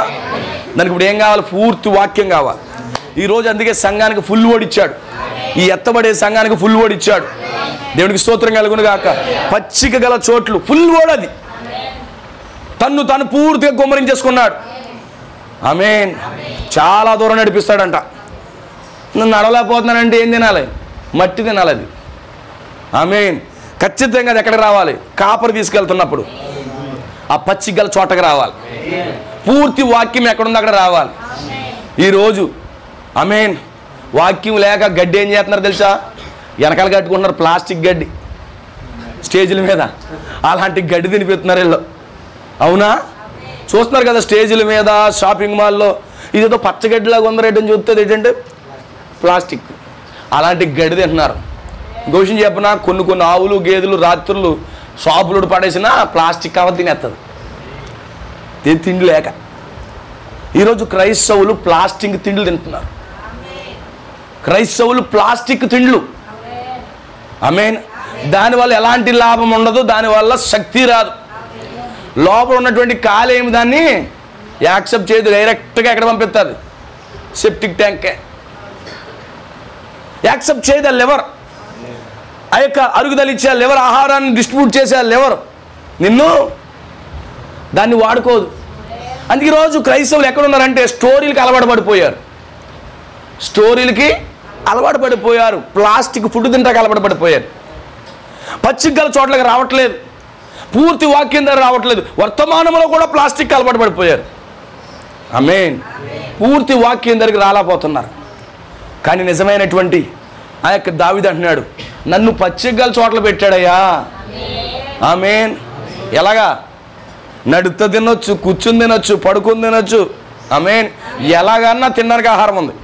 దానికి ఇప్పుడు ఏం కావాలి? పూర్తి వాక్యం కావాలి. ఈరోజు అందుకే సంఘానికి ఫుల్ వర్డ్ ఇచ్చాడు. ఈ ఎత్తబడే సంఘానికి ఫుల్ వర్డ్ ఇచ్చాడు. దేవునికి స్తోత్రం కలుగును గాక. పచ్చిక గల చోట్లు, ఫుల్ వర్డ్. అది తన్ను తాను పూర్తిగా గుమ్మరించేసుకున్నాడు. ఆమేన్. చాలా దూరం నడిపిస్తాడంట. నన్ను నడవలేకపోతున్నానంటే ఏం తినాలి? మట్టి తినాలి అది. ఆమేన్. ఖచ్చితంగా అది ఎక్కడికి రావాలి? కాపరి తీసుకెళ్తున్నప్పుడు ఆ పచ్చిక గల చోటకి రావాలి. పూర్తి వాక్యం ఎక్కడుందో అక్కడ రావాలి. ఈరోజు ఆమేన్ వాక్యం లేక గడ్డి ఏం చేస్తున్నారు తెలుసా? వెనకాల కట్టుకుంటున్నారు ప్లాస్టిక్ గడ్డి స్టేజీల మీద. అలాంటి గడ్డి తినిపిస్తున్నారు వీళ్ళు. అవునా? చూస్తున్నారు కదా స్టేజీల మీద, షాపింగ్ మాల్లో ఇదేదో పచ్చగడ్డిలాగా ఉందరేటని చూస్తుంది. ఏంటంటే ప్లాస్టిక్. అలాంటి గడ్డి తింటున్నారు. గోషం చెప్పిన కొన్ని ఆవులు గేదెలు రాత్రులు షాపులు పడేసిన ప్లాస్టిక్ కవర్ తినేస్తుంది తిండి లేక. ఈరోజు క్రైస్తవులు ప్లాస్టిక్ తిండ్లు తింటున్నారు. క్రైస్తవులు ప్లాస్టిక్ తిండ్లు. ఆమేన్. దానివల్ల ఎలాంటి లాభం ఉండదు, దానివల్ల శక్తి రాదు. లోపల ఉన్నటువంటి కాలేమి దాన్ని యాక్సెప్ట్ చేయదు, డైరెక్ట్గా ఎక్కడ పంపిస్తుంది? సెప్టిక్ ట్యాంకే. యాక్సెప్ట్ చేయదు ఆ లివర్. ఆ యొక్క అరుగుదల ఇచ్చే లివర్, ఆహారాన్ని డిస్ట్రిబ్యూట్ చేసే లివర్ నిన్ను దాన్ని వాడుకోదు. అందుకే ఈరోజు క్రైస్తవులు ఎక్కడున్నారంటే స్టోరీలకి అలవాటు పడిపోయారు. స్టోరీలకి అలవాటు పడిపోయారు. ప్లాస్టిక్ ఫుడ్ తింటాక అలవాటు పడిపోయారు. పచ్చిక గల చోట్లకి రావట్లేదు. పూర్తి వాక్యం దగ్గర రావట్లేదు. వర్తమానంలో కూడా ప్లాస్టిక్ అలవాటు పడిపోయారు. ఆమేన్. పూర్తి వాక్యం దగ్గరికి రాలేకపోతున్నారు. కానీ నిజమైనటువంటి ఆ యొక్క దావీదు అంటున్నాడు, నన్ను పచ్చిక గల చోట్ల పెట్టాడయ్యా. ఆమేన్. ఎలాగా? నడుత తినొచ్చు, కూర్చుని తినొచ్చు, పడుకుని తినొచ్చు. ఆమేన్. ఎలాగన్నా తినడానికి ఆహారం ఉంది.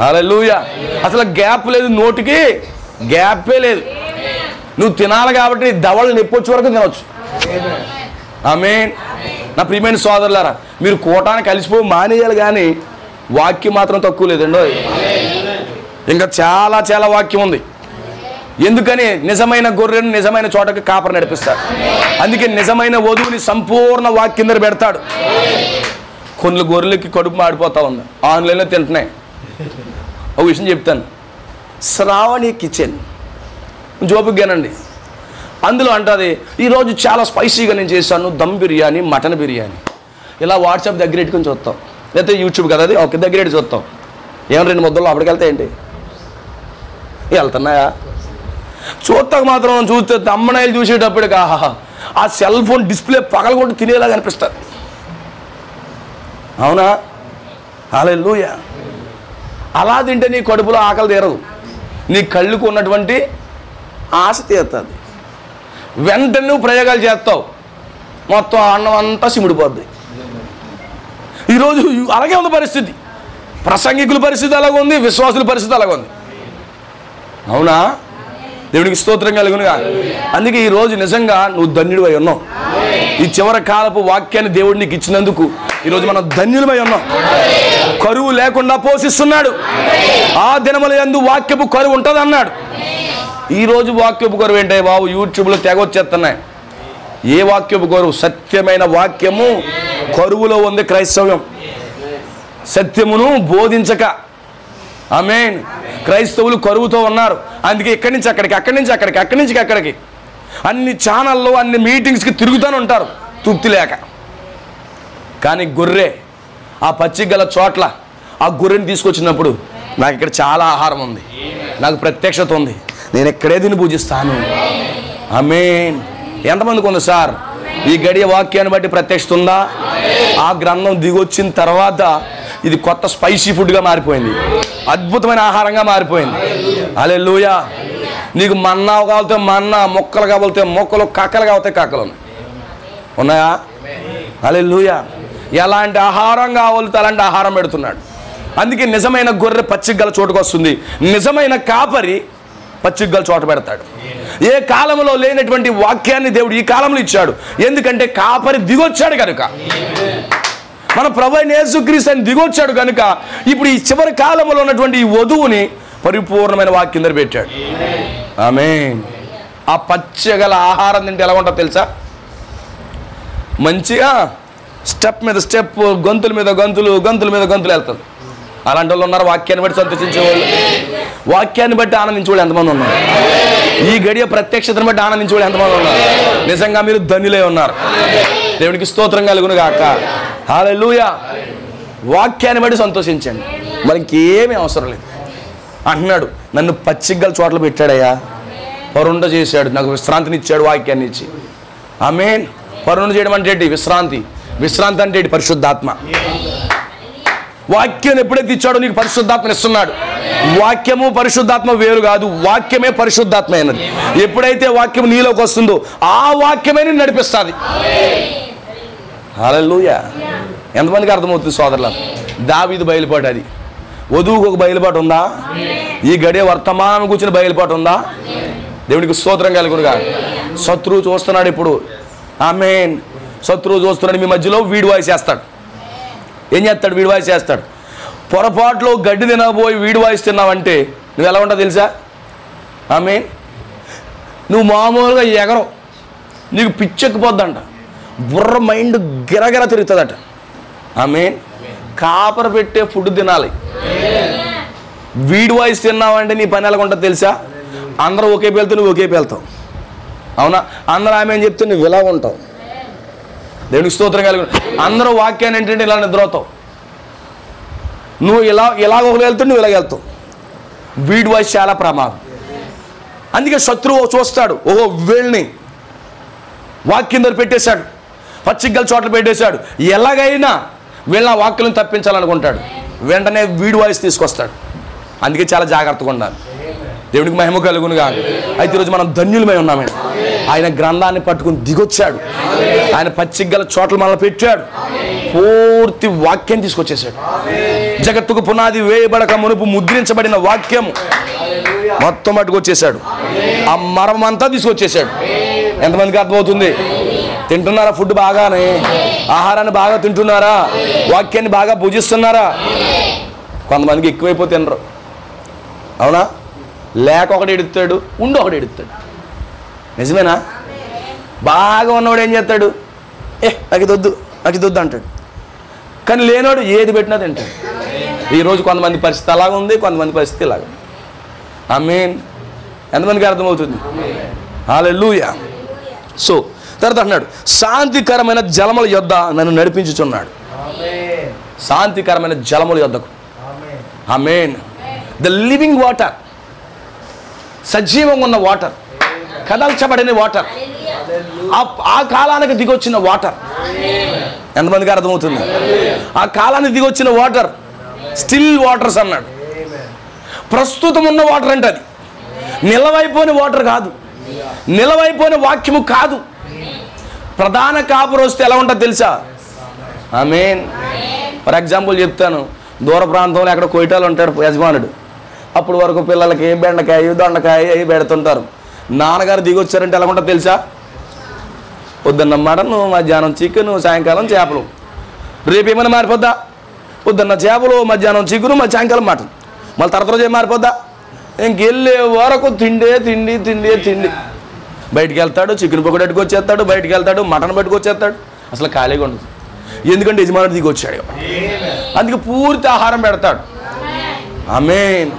హల్లెలూయా. అసలు గ్యాప్ లేదు, నోటికి గ్యాపే లేదు. నువ్వు తినాలి కాబట్టి నీ దవడలు నొప్పి వచ్చే వరకు తినవచ్చు. ఆమేన్. నా ప్రియమైన సోదరులారా, మీరు కూటానికి కలిసిపోయి మానేయాలి, కానీ వాక్యం మాత్రం తక్కువ లేదండి. ఇంకా చాలా చాలా వాక్యం ఉంది. ఎందుకని? నిజమైన గొర్రెను నిజమైన చోటకి కాపరి నడిపిస్తాడు. అందుకే నిజమైన వధువుని సంపూర్ణ వాక్యం దగ్గర పెడతాడు. కొన్ని గొర్రెలకి కడుపు మాడిపోతా ఉంది, ఆన్లైన్లో తింటున్నాయి. ఒక విషయం చెప్తాను. శ్రావణి కిచెన్ జోపుగానండి. అందులో అంటుంది, ఈరోజు చాలా స్పైసీగా నేను చేశాను, దమ్ బిర్యానీ, మటన్ బిర్యానీ. ఇలా వాట్సాప్ దగ్గర పెట్టుకొని చూస్తాం, లేకపోతే యూట్యూబ్ కదా అది, ఒక దగ్గర పెట్టి చూస్తాం. ఏమన్నా 2 ముద్దలు అప్పటికి వెళ్తాయి ఏంటి? వెళ్తున్నాయా? చూస్తాక మాత్రం చూస్తే అమ్మనాయలు చూసేటప్పటికి ఆహా, ఆ సెల్ ఫోన్ డిస్ప్లే పగలగొట్టి తినేలా కనిపిస్తుంది. అవునా? హల్లెలూయా. అలా తింటే నీ కడుపులో ఆకలి తీరదు, నీ కళ్ళుకు ఉన్నటువంటి ఆశ తీరుతుంది. వెంటనే నువ్వు ప్రయోగాలు చేస్తావు, మొత్తం అన్నం అంతా సిమిడిపోద్ది. ఈరోజు అలాగే ఉంది పరిస్థితి. ప్రసంగికుల పరిస్థితి అలాగ ఉంది, విశ్వాసుల పరిస్థితి అలాగ ఉంది. అవునా? దేవునికి స్తోత్రం కలుగునుగా. అందుకే ఈరోజు నిజంగా నువ్వు ధన్యుడివై ఉన్నావు. ఈ చివరి కాలపు వాక్యాన్ని దేవుడు నీకు ఇచ్చినందుకు ఈరోజు మనం ధన్యులమై ఉన్నాం. కరువు లేకుండా పోషిస్తున్నాడు. ఆ దినముల యందు వాక్యపు కరువు ఉంటుంది అన్నాడు. ఈరోజు వాక్యపు కరువు ఏంటంటే బాబు, యూట్యూబ్లో తెగ వచ్చేస్తున్నాయి. ఏ వాక్యపు కరువు? సత్యమైన వాక్యము కరువులో ఉంది క్రైస్తవ్యం. సత్యమును బోధించక, ఆమేన్, క్రైస్తవులు కరువుతో ఉన్నారు. అందుకే ఇక్కడి నుంచి అక్కడికి, అక్కడి నుంచి అక్కడికి, అక్కడి నుంచి అక్కడికి అన్ని ఛానల్లో అన్ని మీటింగ్స్కి తిరుగుతూనే ఉంటారు తృప్తి లేక. కానీ గొర్రె ఆ పచ్చిక గల చోట్ల ఆ గొర్రెని తీసుకొచ్చినప్పుడు, నాకు ఇక్కడ చాలా ఆహారం ఉంది, నాకు ప్రత్యక్షత ఉంది, నేను ఇక్కడే దీన్ని పూజిస్తాను. ఆమేన్. ఎంతమందికి ఉంది సార్? ఈ గడియ వాక్యాన్ని బట్టి ప్రత్యక్షత ఉందా? ఆ గ్రంథం దిగొచ్చిన తర్వాత ఇది కొత్త స్పైసీ ఫుడ్గా మారిపోయింది, అద్భుతమైన ఆహారంగా మారిపోయింది. హల్లెలూయా. నీకు మన్నా కావాలితే మన్నా, మొక్కలు కావాలితే మొక్కలు, కక్కలు కావాలితే కక్కలు ఉన్నాయా? హల్లెలూయా. ఎలాంటి ఆహారం కావాలితే అలాంటి ఆహారం పెడుతున్నాడు. అందుకే నిజమైన గొర్రె పచ్చిగల చోటుకు వస్తుంది, నిజమైన కాపరి పచ్చిగల చోట పెడతాడు. ఏ కాలంలో లేనటువంటి వాక్యాన్ని దేవుడు ఈ కాలంలో ఇచ్చాడు. ఎందుకంటే కాపరి దిగొచ్చాడు కనుక, మన ప్రభువైన యేసుక్రీస్తు అని దిగొచ్చాడు కనుక ఇప్పుడు ఈ చివరి కాలంలో ఉన్నటువంటి ఈ వధువుని పరిపూర్ణమైన వాక్యం దగ్గర పెట్టాడు. ఆమేన్. ఆ పచ్చగల ఆహారం తింటే ఎలా ఉంటుందో తెలుసా? మంచిగా స్టెప్ మీద స్టెప్, గొంతుల మీద గంతులు, గంతుల మీద గంతులు వెళ్తుంది. అలాంటి వాళ్ళు ఉన్నారు. వాక్యాన్ని బట్టి సంతోషించేవాళ్ళు, వాక్యాన్ని బట్టి ఆనందించేవాళ్ళు ఎంతమంది ఉన్నారు? ఈ గడియ ప్రత్యక్షతను బట్టి ఆనందించేవాళ్ళు ఎంతమంది ఉన్నారు? నిజంగా మీరు ధన్యులై ఉన్నారు. దేవునికి స్తోత్రం కలుగును గాక. హల్లెలూయా. వాక్యాన్ని బట్టి సంతోషించండి, మరి ఇంకేమీ అవసరం లేదు అంటున్నాడు. నన్ను పచ్చిగల చోట్ల పెట్టాడయ్యా, పరుండ చేశాడు, నాకు విశ్రాంతిని ఇచ్చాడు వాక్యాన్ని ఇచ్చి. ఆమేన్. పరుండ చేయడం అంటే ఏంటి? విశ్రాంతి. విశ్రాంతి అంటే ఏంటి? పరిశుద్ధాత్మ. వాక్యాన్ని ఎప్పుడైతే ఇచ్చాడో నీకు పరిశుద్ధాత్మని ఇస్తున్నాడు. వాక్యము పరిశుద్ధాత్మ వేరు కాదు, వాక్యమే పరిశుద్ధాత్మ అయినది. ఎప్పుడైతే వాక్యం నీలోకి వస్తుందో ఆ వాక్యమే నేను నడిపిస్తుంది. హల్లెలూయా. ఎంతమందికి అర్థమవుతుంది సోదరుల? దావీదు బయలుపాటు అది. వధువుకు ఒక బయలుపాటు ఉందా? ఈ గడియ వర్తమానం కూర్చుని బయలుపాటు ఉందా? దేవునికి స్తోత్రం కలుగునుగా. శత్రువు చూస్తున్నాడు ఇప్పుడు. ఆమేన్. శత్రువు చూస్తున్నాడు. మీ మధ్యలో వీడి వాయిస్ చేస్తాడు. ఏం చేస్తాడు? వీడి వాయిస్ చేస్తాడు. పొరపాట్లో గడ్డి తినబోయి వీడి వాయిస్ తిన్నావంటే నువ్వు ఎలా ఉంటావు తెలుసా? ఆమేన్. నువ్వు మామూలుగా ఎగరవు, నీకు పిచ్చెక్కిపోద్దంట, బుర్ర మైండ్ గిరగిర తిరుగుతుందట. ఆమేన్. కాపర పెట్టే ఫుడ్ తినాలి. వీడి వాయిస్ తిన్నావంటే నీ పని ఎలా ఉంటుంది తెలుసా? అందరూ ఒకే పేలుతూ నువ్వు ఒకే పేలుతావు. అవునా? అందరూ ఆమె అని చెప్తే నువ్వు ఇలా ఉంటావు. దేవునికి స్తోత్రం కలిగి. అందరూ వాక్యాన్ని ఏంటంటే ఇలా నిద్రవుతావు. నువ్వు ఇలా ఒకరు వెళ్తావు, నువ్వు ఇలాగ వెళ్తావు. వీడి వాయిస్ చాలా ప్రమాదం. అందుకే శత్రువు చూస్తాడు, ఓహో వీళ్ళని వాక్యం దగ్గర పెట్టేశాడు, పచ్చిగల చోట్ల పెట్టేశాడు, ఎలాగైనా వీళ్ళ వాక్యం తప్పించాలనుకుంటాడు. వెంటనే వీడి వాయిస్ తీసుకొస్తాడు. అందుకే చాలా జాగ్రత్తగా ఉండాలి. దేవునికి మహిమ కలుగునుగా. అయితే ఈరోజు మనం ధన్యులమై ఉన్నామండి. ఆయన గ్రంథాన్ని పట్టుకుని దిగొచ్చాడు. ఆయన పచ్చిగల చోట్ల మనల్ని పెట్టాడు. పూర్తి వాక్యం తీసుకొచ్చేసాడు. జగత్తుకు పునాది వేయబడక మునుపు ముద్రించబడిన వాక్యం మొత్తం పట్టుకొచ్చేసాడు. ఆ మరం అంతా తీసుకొచ్చేసాడు. ఎంతమందికి అర్థమవుతుంది? తింటున్నారా? ఫుడ్ బాగానే, ఆహారాన్ని బాగా తింటున్నారా? వాక్యాన్ని బాగా పూజిస్తున్నారా? కొంతమందికి ఎక్కువైపోతే తినరు. అవునా? లేక ఒకటి ఎడుతాడు, ఉండి ఒకటి ఎడుతాడు. నిజమేనా? బాగా ఉన్నవాడు ఏం చేస్తాడు? నాకు ఇది వద్దు, నాకు ఇది వద్దు అంటాడు. కానీ లేనోడు ఏది పెట్టినా తింటాడు. ఈరోజు కొంతమంది పరిస్థితి అలాగ ఉంది, కొంతమంది పరిస్థితి ఇలాగ. ఆమేన్. ఎంతమందికి అర్థమవుతుంది? హల్లెలూయా. సో తర్వాత అన్నాడు, శాంతికరమైన జలముల యొద్ద నన్ను నడిపించుచున్నాడు. శాంతికరమైన జలముల యొద్దకు. ఆమేన్. ద లివింగ్ వాటర్, సజీవంగా ఉన్న వాటర్, కదల్చబడిన వాటర్, ఆ కాలానికి దిగొచ్చిన వాటర్. ఎంతమందికి అర్థమవుతుంది? ఆ కాలానికి దిగి వచ్చిన వాటర్ స్టిల్ వాటర్స్ అన్నాడు. ప్రస్తుతం ఉన్న వాటర్ అంటే అది నిలవైపోయిన వాటర్ కాదు, నిలవైపోయిన వాక్యము కాదు. ప్రధాన కాపురం వస్తే ఎలా ఉంటుందో తెలుసా? ఆమేన్. ఫర్ ఎగ్జాంపుల్ చెప్తాను, దూర ప్రాంతంలో ఎక్కడ కొయిటాలు ఉంటాడు యజమానుడు. అప్పుడు వరకు పిల్లలకి బెండకాయ దొండకాయ అవి పెడుతుంటారు. నాన్నగారు దిగి వచ్చారంటే ఎలా ఉంటుందో తెలుసా? పొద్దున్న మటను, మధ్యాహ్నం చికెను, సాయంకాలం చేపలు. రేపు ఏమైనా మారిపోద్దా? పొద్దున్న చేపలు, మధ్యాహ్నం చికెను, సాయంకాలం మటన్. మళ్ళీ తర్వాత రోజు ఏం మారిపోద్దా? ఇంకెళ్ళే వరకు తిండే తిండి తిండి తిండి. బయటికి వెళ్తాడు, చికెన్ పకోడీ పెట్టుకొచ్చేస్తాడు, బయటికి వెళ్తాడు, మటన్ పెట్టుకొచ్చేస్తాడు. అసలు ఖాళీగా ఉండదు. ఎందుకంటే యజమానుడు దిగి వచ్చాడు. అందుకే పూర్తి ఆహారం పెడతాడు. ఆమేన్.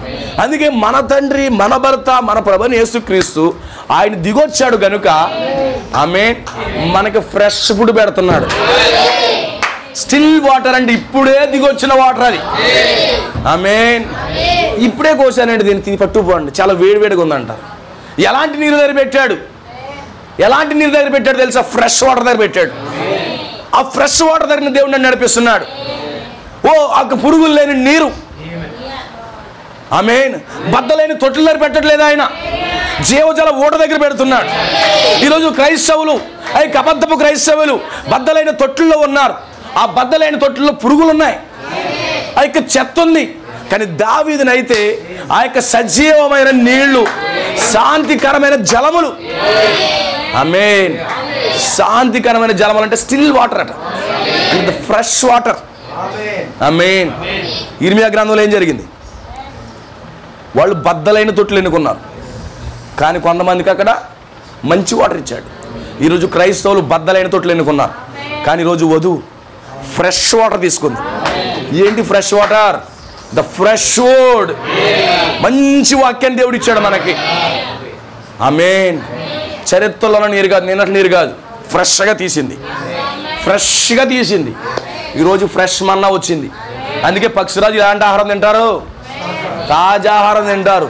అందుకే మన తండ్రి, మన భర్త, మన ప్రభువైన యేసుక్రీస్తు ఆయన దిగొచ్చాడు కనుక ఆమేన్ మనకి ఫ్రెష్ ఫుడ్ పెడుతున్నాడు. స్టిల్ వాటర్ అంటే ఇప్పుడే దిగొచ్చిన వాటర్ అది. ఆమేన్. ఇప్పుడే కోసానండి, దీన్ని పట్టుకుపోండి, చాలా వేడివేడిగా ఉందంటారు. ఎలాంటి నీరు దగ్గర పెట్టాడు? ఎలాంటి నీరు దగ్గర పెట్టాడు తెలుసా? ఫ్రెష్ వాటర్ దగ్గర పెట్టాడు. ఆ ఫ్రెష్ వాటర్ దగ్గర దేవుడు నన్ను నడిపిస్తున్నాడు. ఓ అక్క పురుగులు లేని నీరు. ఆమేన్. బద్దలేని తొట్టుల దగ్గర పెట్టట్లేదు ఆయన, జీవజల ఊట దగ్గర పెడుతున్నాడు. ఈరోజు క్రైస్తవులు అబద్ధపు క్రైస్తవులు బద్దలైన తొట్టుల్లో ఉన్నారు. ఆ బద్దలైన తొట్టుల్లో పురుగులు ఉన్నాయి, ఆ యొక్క చెత్త ఉంది. కానీ దావీదునైతే ఆ యొక్క సజీవమైన నీళ్లు, శాంతికరమైన జలములు. ఆమేన్. శాంతికరమైన జలములు అంటే స్టిల్ వాటర్ అట, అంటే ఫ్రెష్ వాటర్. ఆమేన్. ఇర్మియా గ్రంథంలో ఏం జరిగింది? వాళ్ళు బద్దలైన తొట్లు ఎన్నుకున్నారు, కానీ కొంతమందికి అక్కడ మంచి వాటర్ ఇచ్చాడు. ఈరోజు క్రైస్తవులు బద్దలైన తొట్లు ఎన్నుకున్నారు, కానీ ఈరోజు వధువు ఫ్రెష్ వాటర్ తీసుకుంది. ఏంటి fresh water? The fresh word. మంచి వాక్యాన్ని దేవుడు ఇచ్చాడు మనకి. ఆమేన్. చరిత్రలో నీరు కాదు, నిన్నటి నీరు కాదు, ఫ్రెష్గా తీసింది, ఫ్రెష్గా తీసింది. ఈరోజు ఫ్రెష్ మన్నా వచ్చింది. అందుకే పక్షిరాజు ఎలాంటి ఆహారం తింటారు? తాజా ఆహారం తింటారు.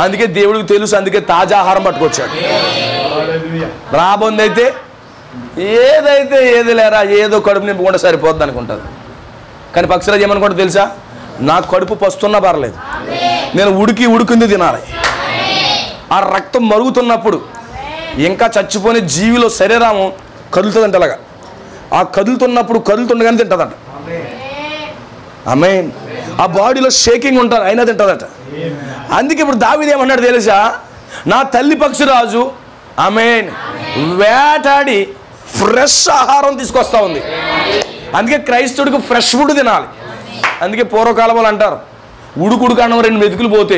అందుకే దేవుడికి తెలుసు, అందుకే తాజా ఆహారం పట్టుకొచ్చాడు. రాబోంది అయితే ఏదైతే ఏది లేరా, ఏదో కడుపు నింపుకుంటే సరిపోద్ది అనుకుంటారు. కానీ పక్షిరాజు ఏమనుకుంటే తెలుసా? నా కడుపు పస్తున్నా పర్లేదు, నేను ఉడికింది తినాలి. ఆ రక్తం మరుగుతున్నప్పుడు ఇంకా చచ్చిపోయిన జీవిలో శరీరము కదులుతుందంట. అలాగా ఆ కదులుతున్నప్పుడు కదులుతుండగానే తింటుందట. ఆమేన్. ఆ బాడీలో షేకింగ్ ఉంటుంది, అయినా తింటుందట. అందుకే ఇప్పుడు దావీదు ఏమన్నాడు తెలుసా? నా తల్లి పక్షిరాజు ఆమేన్ వేటాడి ఫ్రెష్ ఆహారం తీసుకొస్తా ఉంది. అందుకే క్రైస్తవుడికి ఫ్రెష్ ఫుడ్ తినాలి. అందుకే పూర్వకాలంలో అంటారు, ఉడుకుడుకు అన్నం 2 మెతుకులు పోతే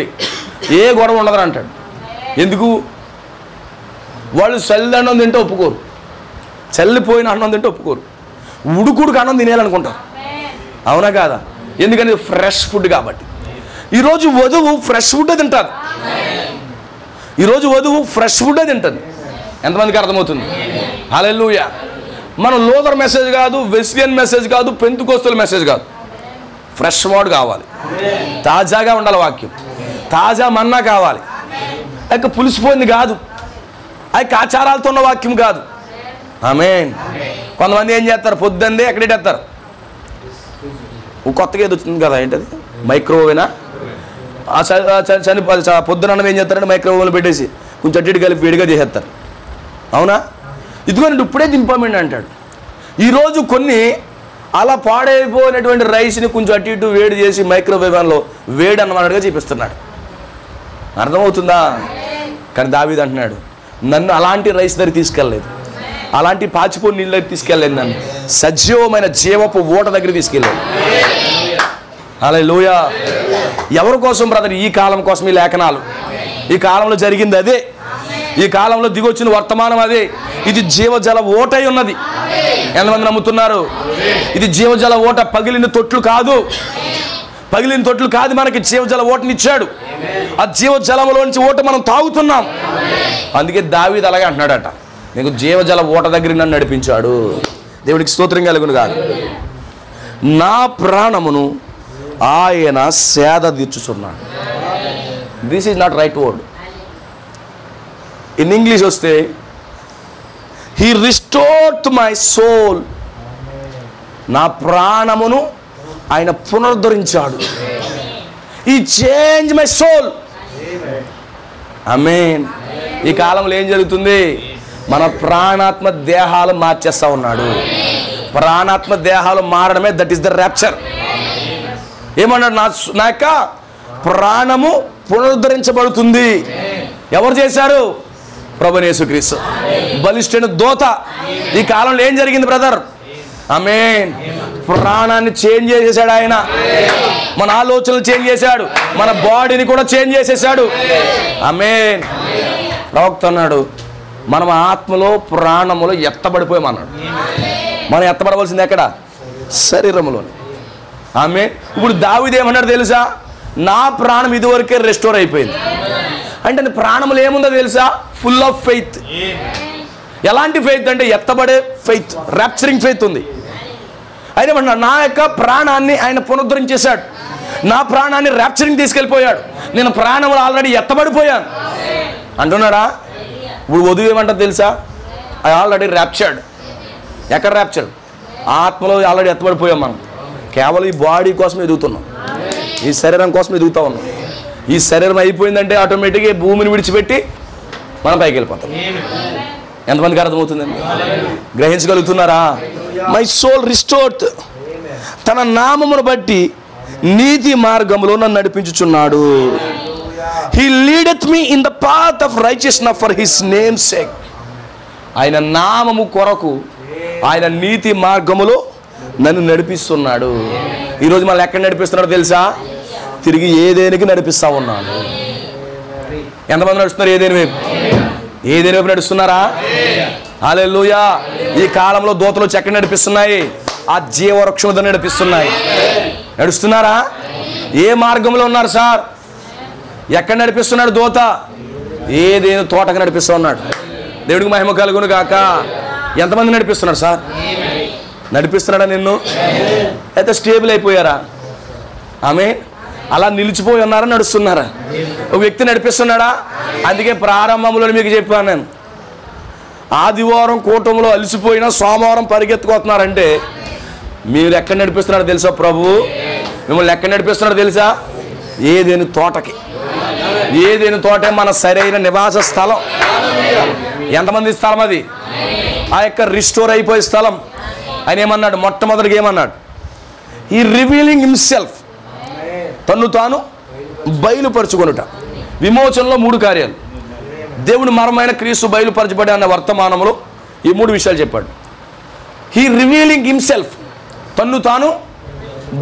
ఏ గొడవ ఉండదని అంటాడు. ఎందుకు? వాళ్ళు చల్లి అన్నం తింటే ఒప్పుకోరు, చల్లిపోయిన అన్నం తింటే ఒప్పుకోరు. ఉడుకుడుకు అన్నం తినేయాలనుకుంటారు. అవునా కాదా? ఎందుకంటే ఫ్రెష్ ఫుడ్ కాబట్టి. ఈరోజు వధువు ఫ్రెష్ ఫుడ్ తింటారు. ఈరోజు వధువు ఫ్రెష్ ఫుడ్ తింటుంది. ఎంతమందికి అర్థమవుతుంది? హల్లెలూయా. మనం లూథర్ మెసేజ్ కాదు, వెస్లియన్ మెసేజ్ కాదు, పెంతెకోస్తల్ మెసేజ్ కాదు, ఫ్రెష్ వర్డ్ కావాలి. తాజాగా ఉండాలి వాక్యం, తాజా మన్నా కావాలి. అక్క పులిసిపోయింది కాదు, అక్క ఆచారాలతో ఉన్న వాక్యం కాదు. ఆమేన్. కొంతమంది ఏం చేస్తారు? పొద్దున్నే ఎక్కడెట్టేస్తారు? కొత్తగా ఏది వచ్చింది కదా, ఏంటది? మైక్రోవేనా? పొద్దున అన్నం ఏం చేస్తారంటే మైక్రోవేవ్లో పెట్టేసి కొంచెం అటు ఇటు కలిపి వేడిగా చేసేస్తారు. అవునా? ఇదిగోండి ఇప్పుడే దింపమండి అంటాడు. ఈరోజు కొన్ని అలా పాడైపోయినటువంటి రైస్ని కొంచెం అటు ఇటు వేడి చేసి మైక్రోవేవ్లో వేడి అన్నమాటగా చూపిస్తున్నాడు. అర్థమవుతుందా? కానీ దావీదు అంటున్నాడు, నన్ను అలాంటి రైస్ దగ్గర తీసుకెళ్ళలేదు, అలాంటి పాచిపోయిన నీళ్ళ దగ్గర తీసుకెళ్ళలేదు, నన్ను సజీవమైన జీవపు ఊట దగ్గర తీసుకెళ్ళాడు. హల్లెలూయా. ఎవరి కోసం బ్రదర్? ఈ కాలం కోసం ఈ లేఖనాలు. ఈ కాలంలో జరిగింది అదే, ఈ కాలంలో దిగొచ్చిన వర్తమానం అదే. ఇది జీవజల ఓటై ఉన్నది. ఎంతమంది నమ్ముతున్నారు? ఇది జీవజల ఓట, పగిలిన తొట్లు కాదు. పగిలిన తొట్లు కాదు, మనకి జీవజల ఓటనిచ్చాడు. ఆ జీవజలంలోంచి ఓట మనం తాగుతున్నాం. అందుకే దావీదు అలాగే అంటున్నాడట, నీకు జీవజల ఓట దగ్గర నన్ను నడిపించాడు. దేవుడికి స్తోత్రం కలుగును కాదు. నా ప్రాణమును ఆయన సేద తీర్చుచున్నాడు. This is not right word. In English వస్తే హీ రిస్టోర్డ్ మై సోల్ నా ప్రాణమును ఆయన పునరుద్ధరించాడు. ఈ చేంజ్ మై సోల్. ఆమేన్. ఈ కాలంలో ఏం జరుగుతుంది? మన ప్రాణాత్మ దేహాలు మార్చేస్తా ఉన్నాడు. ప్రాణాత్మ దేహాలు మారడమే దట్ ఈస్ ద ర్యాప్చర్. ఏమన్నాడు? నా యొక్క ప్రాణము పునరుద్ధరించబడుతుంది. ఎవరు చేశారు? ప్రభువైన యేసుక్రీస్తు. బలిష్ఠుడైన దూత. ఈ కాలంలో ఏం జరిగింది బ్రదర్? ఆమేన్. ప్రాణాన్ని చేంజ్ చేసేసాడు ఆయన. మన ఆలోచనలు చేంజ్ చేశాడు, మన బాడీని కూడా చేంజ్ చేసేసాడు. ఆమేన్. ప్రవక్త అన్నాడు, మనం ఆత్మలో ప్రాణములో ఎత్తబడిపోయామన్నాడు. మనం ఎత్తబడవలసింది ఎక్కడ? శరీరంలోనే. ఆమేన్. ఇప్పుడు దావీదు ఏమన్నాడు తెలుసా? నా ప్రాణం ఇదివరకే రెస్టోర్ అయిపోయింది. అంటే ప్రాణములు ఏముందో తెలుసా? Full of faith. ఎలాంటి ఫెయిత్ అంటే ఎత్తబడే ఫెయిత్, ర్యాప్చరింగ్ ఫెయిత్ ఉంది. ఆయన అన్నాడు, నా యొక్క ప్రాణాన్ని ఆయన పునరుద్ధరించేశాడు. నా ప్రాణాన్ని ర్యాప్చరింగ్ తీసుకెళ్ళిపోయాడు. నేను ప్రాణములు ఆల్రెడీ ఎత్తబడిపోయాను అంటున్నాడా? ఇప్పుడు వధువు ఏమంటారు తెలుసా? I already raptured. ఎక్కడ ర్యాప్చర్డ్? ఆత్మలో ఆల్రెడీ ఎత్తబడిపోయాం. మనం కేవలం ఈ బాడీ కోసం ఎదుగుతున్నాం, ఈ శరీరం కోసం ఎదుగుతూ ఉన్నాం. ఈ శరీరం అయిపోయిందంటే ఆటోమేటిక్గా భూమిని విడిచిపెట్టి మనం పైకి వెళ్ళిపోతాం. ఎంతమందికి అర్థమవుతుందండి? గ్రహించగలుగుతున్నారా? My soul restored. తన నామమును బట్టి నీతి మార్గంలో నన్ను నడిపించుచున్నాడు. He leadeth me in the path of righteousness for his name sake. ఆయన నామము కొరకు ఆయన నీతి మార్గములో నన్ను నడిపిస్తున్నాడు. ఈరోజు మళ్ళీ ఎక్కడ నడిపిస్తున్నాడో తెలుసా? తిరిగి ఏదేనికి నడిపిస్తా ఉన్నాడు. ఎంతమంది నడుస్తున్నారు? ఏదేని వైపు. ఏదేని వైపు నడుస్తున్నారా? హల్లెలూయా. ఈ కాలంలో దూతలు ఎక్కడ నడిపిస్తున్నాయి? ఆ జీవవృక్షం దగ్గర నడిపిస్తున్నాయి. నడుస్తున్నారా? ఏ మార్గంలో ఉన్నారు సార్? ఎక్కడ నడిపిస్తున్నాడు దూత? ఏదేని తోటకు నడిపిస్తూ ఉన్నాడు. దేవుడికి మహిమ కలుగును గాక. ఎంతమంది నడిపిస్తున్నాడు సార్? నడిపిస్తున్నాడా నిన్ను? అయితే స్టేబుల్ అయిపోయారా? ఆమేన్. అలా నిలిచిపోయి ఉన్నారా? నడుస్తున్నారా? ఒక వ్యక్తి నడిపిస్తున్నాడా? అందుకే ప్రారంభంలో మీకు చెప్పాను నేను, ఆదివారం కూటంలో అలసిపోయినా సోమవారం పరిగెత్తుకొస్తున్నారంటే మీరు ఎక్కడ నడిపిస్తున్నారో తెలుసా? ప్రభువు మిమ్మల్ని ఎక్కడ నడిపిస్తున్నారో తెలుసా? ఏదేని తోటకి. ఏదేని తోటే మన సరైన నివాస స్థలం. ఎంతమంది స్థలం అది? ఆ యొక్క రిస్టోర్ అయిపోయే స్థలం. ఆయన ఏమన్నాడు? మొట్టమొదటిగా ఏమన్నాడు? ఈ రివీలింగ్ హిమ్సెల్ఫ్. తన్ను తాను బయలుపరచుకొనుట. విమోచనలో 3 కార్యాలు. దేవుని మరమైన క్రీస్తు బయలుపరచబడి అన్న వర్తమానంలో ఈ 3 విషయాలు చెప్పాడు. He revealing himself. తన్ను తాను